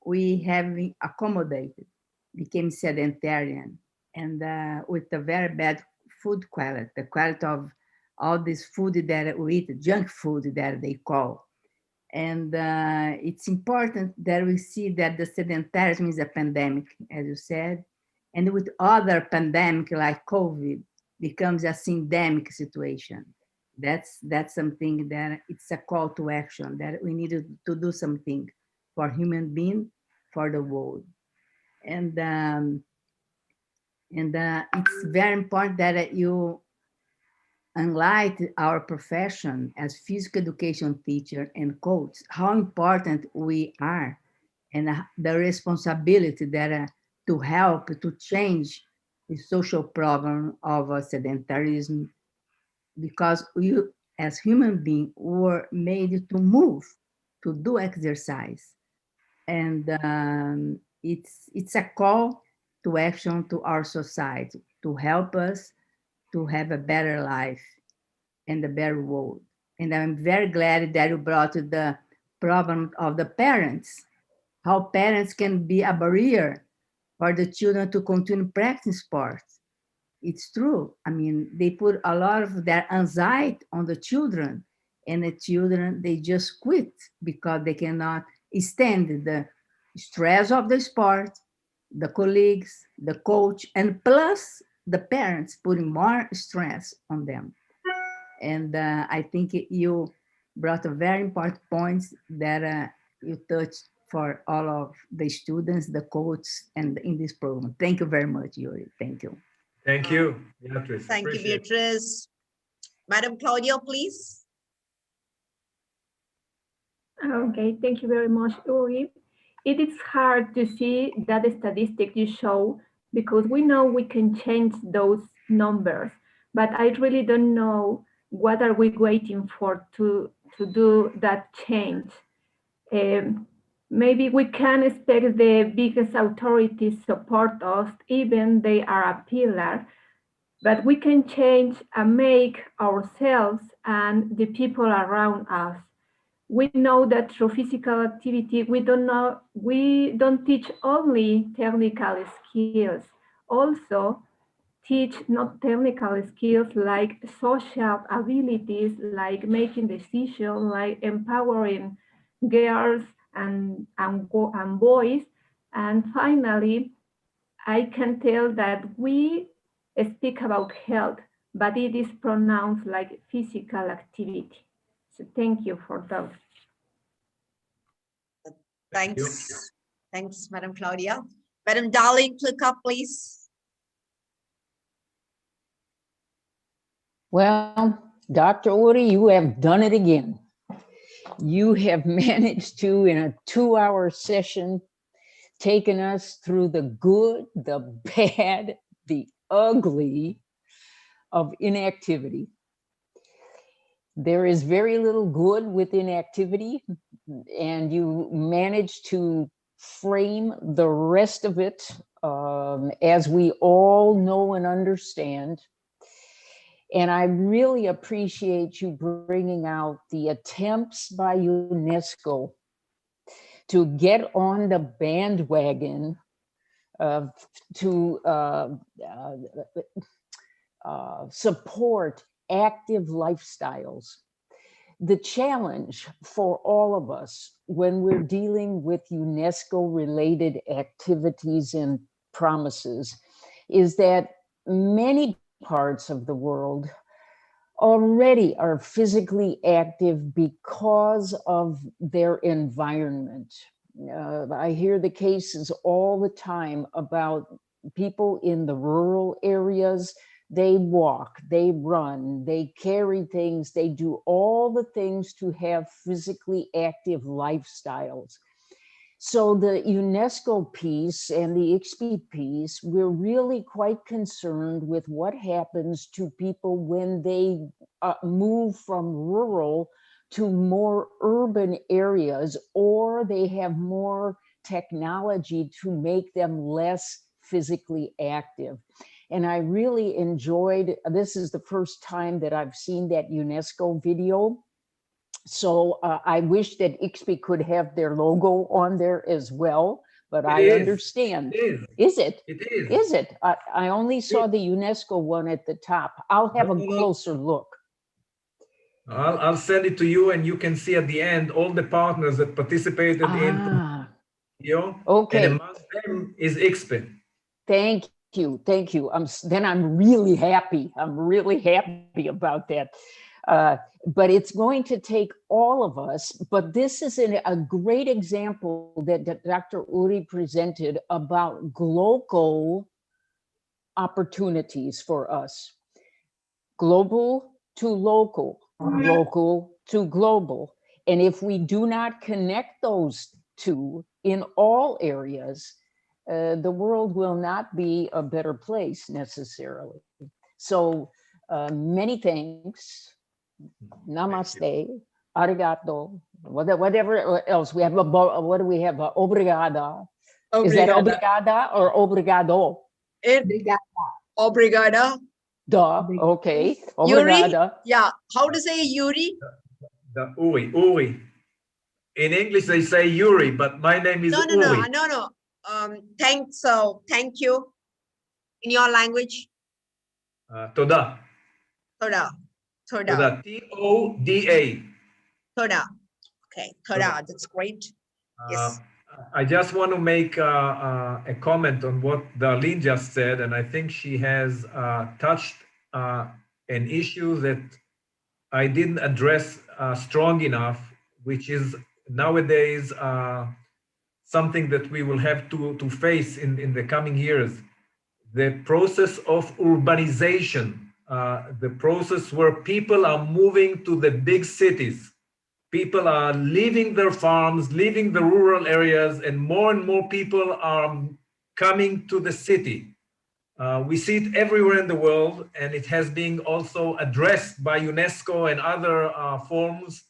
S4: we have accommodated, became sedentarian, and with a very bad food quality, the quality of all this food that we eat, junk food that they call. And it's important that we see that the sedentarism is a pandemic, as you said, and with other pandemic like COVID becomes a syndemic situation. That's something that it's a call to action that we need to do something for human being, for the world. And it's very important that you enlighten our profession as physical education teacher and coach, how important we are and the responsibility that to help to change the social problem of sedentarism, because we as human beings were made to move, to do exercise. And it's a call to action to our society to help us to have a better life and a better world. And I'm very glad that you brought the problem of the parents, how parents can be a barrier for the children to continue practicing sports. It's true. I mean, they put a lot of their anxiety on the children, and the children, they just quit because they cannot stand the stress of the sport, the colleagues, the coach, and plus the parents putting more stress on them. And I think you brought a very important points that you touched for all of the students, the coaches, and in this program. Thank you very much, Yuri. Thank you.
S2: Thank you, Beatrice.
S1: Thank you,
S2: Appreciate it.
S1: Beatrice. Madam Claudia, please.
S5: Okay, thank you very much, Uri. It is hard to see that statistic you show because we know we can change those numbers, but I really don't know what are we waiting for to do that change. Maybe we can expect the biggest authorities support us, even they are a pillar, but we can change and make ourselves and the people around us. We know that through physical activity, we don't teach only technical skills, also teach not technical skills like social abilities, like making decisions, like empowering girls and boys. And finally, I can tell that we speak about health, but it is pronounced like physical activity. So thank you for that.
S2: Thank you.
S1: Thanks. Thanks, Madam Claudia. Madam Darling, click up, please.
S6: Well, Dr. Uri, you have done it again. You have managed to, in a 2-hour session, taken us through the good, the bad, the ugly of inactivity. There is very little good with inactivity, and you managed to frame the rest of it as we all know and understand. And I really appreciate you bringing out the attempts by UNESCO to get on the bandwagon to support active lifestyles. the challenge for all of us when we're dealing with UNESCO-related activities and promises is that many parts of the world already are physically active because of their environment. I hear the cases all the time about people in the rural areas. They walk, they run, they carry things, they do all the things to have physically active lifestyles. So the UNESCO piece and the IXPE piece, we're really quite concerned with what happens to people when they move from rural to more urban areas, or they have more technology to make them less physically active. And I really enjoyed, this is the first time that I've seen that UNESCO video. So I wish that IXPE could have their logo on there as well, but I understand. Is it?
S2: It is.
S6: Is it? I only saw the UNESCO one at the top. I'll have a closer look.
S2: I'll send it to you, and you can see at the end all the partners that participated in the video.
S6: Okay.
S2: And among them is IXPE.
S6: Thank you. Thank you. Then I'm really happy. I'm really happy about that. But it's going to take all of us. But this is a great example that Dr. Uri presented about global opportunities for us. Global to local, local to global. And if we do not connect those two in all areas, the world will not be a better place necessarily. So many thanks. Namaste, arigato, whatever else. We have, what do we have? Obrigada. Is that obrigada or obrigado?
S1: Obrigada.
S6: Duh, okay.
S1: Yuri?
S6: Obrigada.
S1: Yeah, how to say Yuri?
S2: The Uri. In English, they say Yuri, but my name is Uri.
S1: No. Thanks, thank you. In your language?
S2: Toda.
S1: Toda.
S2: T-O-D-A.
S1: Toda. Okay, Toda, that's great. Yes.
S2: I just want to make a comment on what Darlene just said, and I think she has touched an issue that I didn't address strong enough, which is nowadays something that we will have to face in the coming years. The process of urbanization, the process where people are moving to the big cities. People are leaving their farms, leaving the rural areas, and more people are coming to the city. We see it everywhere in the world, and it has been also addressed by UNESCO and other forums.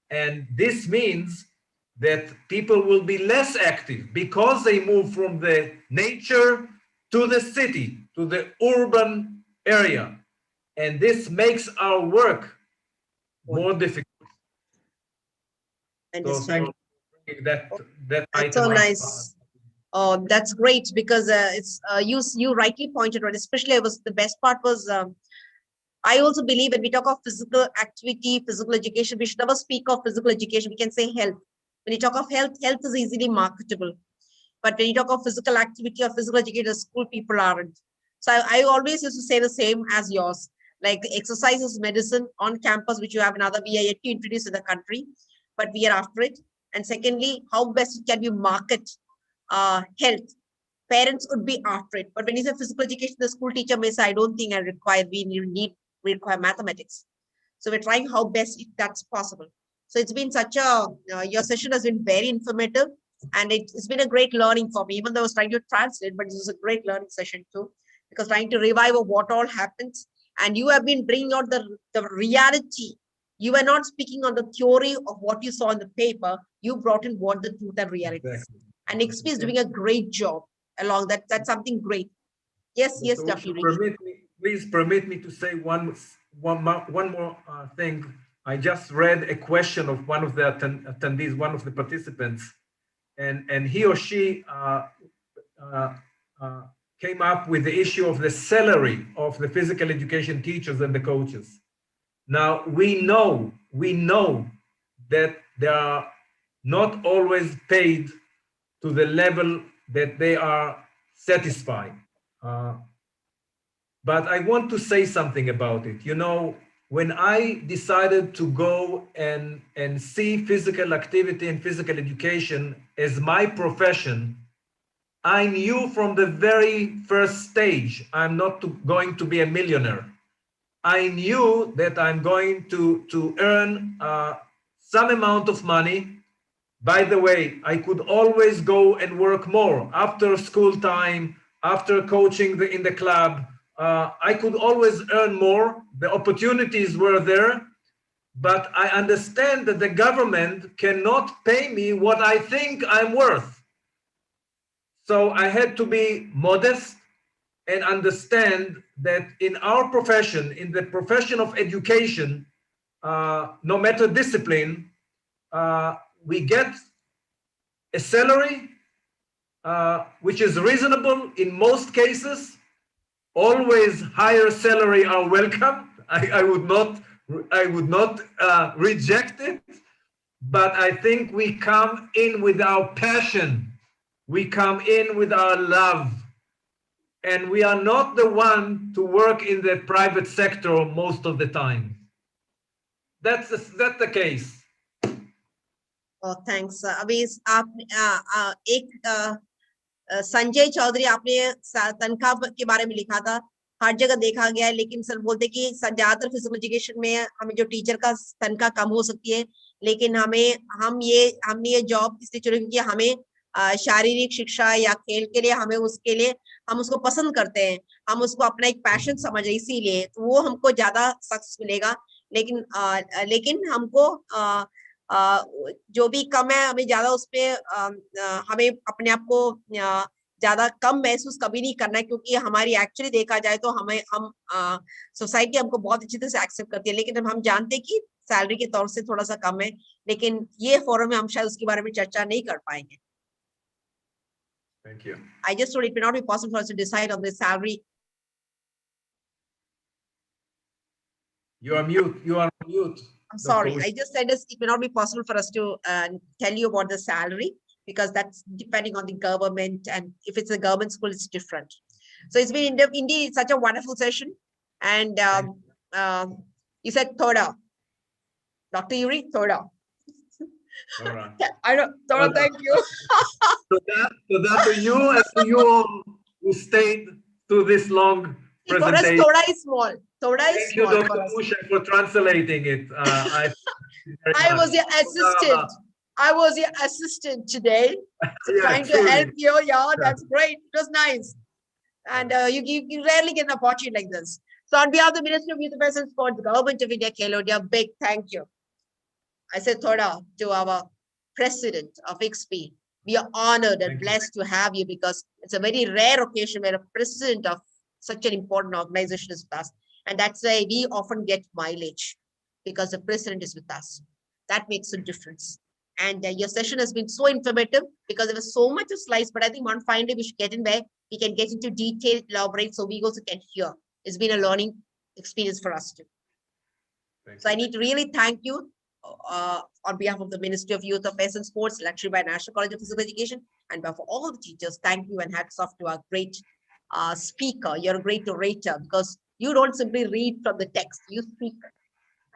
S2: And this means that people will be less active because they move from the nature to the city, to the urban area. And this makes our work more difficult. So thank you for bringing that
S1: That's so nice. Oh, that's great, because it's you rightly pointed out. Especially, the best part was I also believe when we talk of physical activity, physical education, we should never speak of physical education. We can say health. When you talk of health, health is easily marketable. But when you talk of physical activity or physical education, school people aren't. So I always used to say the same as yours. Like exercise is medicine on campus, which you have another, we are yet to introduce in the country, but we are after it. And secondly, how best can you market health? Parents would be after it. But when you say physical education, the school teacher may say, I don't think we require mathematics. So we're trying how best that's possible. So it's been such a, your session has been very informative, and it's been a great learning for me, even though I was trying to translate, but it was a great learning session too, because trying to revive what all happens. And you have been bringing out the reality. You were not speaking on the theory of what you saw in the paper. You brought in what the truth and reality is.
S2: Exactly.
S1: And IXPE is doing a great job along that. That's something great. Yes, yes,
S2: So
S1: Dr.
S2: please permit me to say one more thing. I just read a question of one of the attendees, one of the participants, and he or she came up with the issue of the salary of the physical education teachers and the coaches. Now, we know we know that they are not always paid to the level that they are satisfied. But I want to say something about it. You know, when I decided to go and see physical activity and physical education as my profession, I knew from the very first stage, I'm not going to be a millionaire. I knew that I'm going to earn some amount of money. By the way, I could always go and work more after school time, after coaching in the club. I could always earn more. The opportunities were there, but I understand that the government cannot pay me what I think I'm worth. So I had to be modest and understand that in our profession, in the profession of education, no matter discipline, we get a salary which is reasonable in most cases. Always higher salary are welcome. I would not reject it, but I think we come in with our passion. We come in with our love. And we are not the one to work in the private sector most of the time. That's the case.
S1: Oh, thanks. अभी आप एक संजय चौधरी आपने तनख्वाह के बारे में लिखा था, हर जगह देखा गया है, लेकिन सर बोलते कि ज्यादातर फिजिकल एजुकेशन में हमें जो टीचर का तनख्वाह कम हो सकती है, लेकिन हमने ये जॉब इसलिए चुनी क्योंकि हमें शारीरिक शिक्षा या खेल के लिए हमें उसके लिए हम उसको पसंद करते हैं, हम उसको अपना एक पैशन समझ रहे, इसीलिए तो वो हमको ज्यादा सक्सेस मिलेगा। लेकिन हमको जो भी कम है हमें ज्यादा उसपे हमें अपने आप को ज्यादा कम महसूस कभी नहीं करना है, क्योंकि हमारी एक्चुअली देखा जाए तो हम सोसाइटी हमको बहुत अच्छी तरह से एक्सेप्ट करती है, लेकिन हम जानते हैं कि सैलरी के तौर से थोड़ा सा कम है, लेकिन ये फोरम में हम शायद उसके बारे में चर्चा नहीं कर पाएंगे।
S2: Thank you.
S1: I just thought it may not be possible for us to decide on the salary.
S2: You are mute. You are mute.
S1: I'm sorry. I just said it may not be possible for us to tell you about the salary, because that's depending on the government, and if it's a government school, it's different. So it's been indeed such a wonderful session. And you said Thoda. Dr. Yuri, Thoda.
S2: All right.
S1: I don't, Thoda, thank you.
S2: So that to you and to you all who stayed through this long presentation.
S1: For us, Thoda is small. Thoda is
S2: Thank you,
S1: small.
S2: Dr. Musha, for translating it.
S1: I was your assistant. I was your assistant today, so trying to help you. Yeah, that's great. It was nice. And you rarely get an opportunity like this. So on behalf of the Ministry of Youth Affairs and Sport, the Government of India, Kelodia, big thank you. I said Thoda to our president of IXP. We are honored and blessed to have you, because it's a very rare occasion where a president of such an important organization is with us. And that's why we often get mileage, because the president is with us. That makes a difference. And your session has been so informative, because there was so much of slides, but I think one fine day we should get in where we can get into detail, elaborate, so we also can hear. It's been a learning experience for us too. So I need to really thank you on behalf of the Ministry of Youth Affairs and Sports, Lakshmi National College of Physical Education, and for all the teachers. Thank you, and hats off to our great speaker. You're a great orator, because you don't simply read from the text, you speak.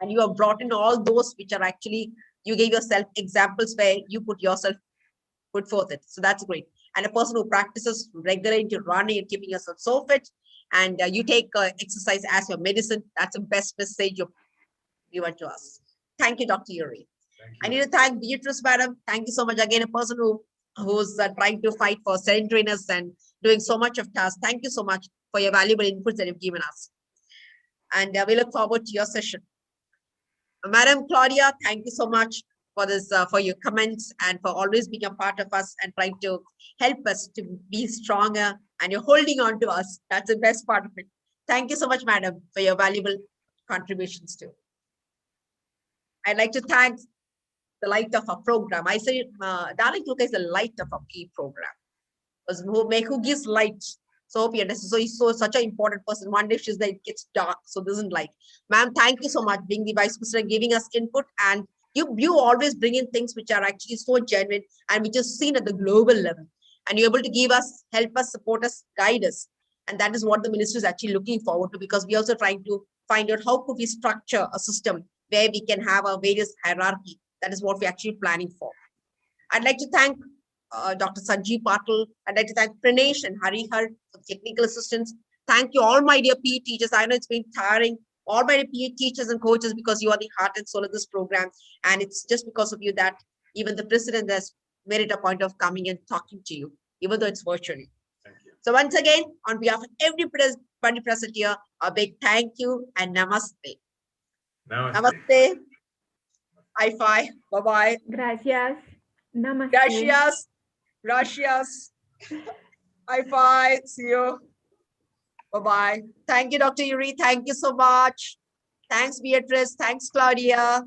S1: And you have brought in all those which are actually, you gave yourself examples where you put forth it. So that's great. And a person who practices regularly into running and keeping yourself so fit, and you take exercise as your medicine, that's the best message you've given to us. Thank you, Dr. Yuri. I need to thank Beatrice, madam. Thank you so much. Again, a person who's trying to fight for sedentariness and doing so much of tasks. Thank you so much for your valuable inputs that you've given us. And we look forward to your session. Madam Claudia, thank you so much for this, for your comments, and for always being a part of us and trying to help us to be stronger, and you're holding on to us. That's the best part of it. Thank you so much, madam, for your valuable contributions too. I'd like to thank the light of our program. I say Darling Kluka is the light of our key program. Because who gives light So hope you understand. So he's such an important person. One day she's like, it gets dark. So this isn't like, ma'am, thank you so much being the vice president, giving us input. And you always bring in things which are actually so genuine and which is seen at the global level. And you're able to give us, help us, support us, guide us. And that is what the ministry is actually looking forward to, because we're also trying to find out how could we structure a system where we can have a various hierarchy. That is what we're actually planning for. I'd like to thank Dr. Sanjeev Patil. I'd like to thank Pranesh and Harihar for technical assistance. Thank you, all my dear PE teachers. I know it's been tiring. All my PE teachers and coaches, because you are the heart and soul of this program. And it's just because of you that even the president has made it a point of coming and talking to you, even though it's virtually.
S2: Thank you.
S1: So once again, on behalf of everybody present here, a big thank you and namaste.
S2: Namaste.
S1: Namaste. High five. Bye-bye.
S5: Gracias. Namaste.
S1: Gracias. Gracias. High five. See you. Bye-bye. Thank you, Dr. Yuri. Thank you so much. Thanks, Beatrice. Thanks, Claudia.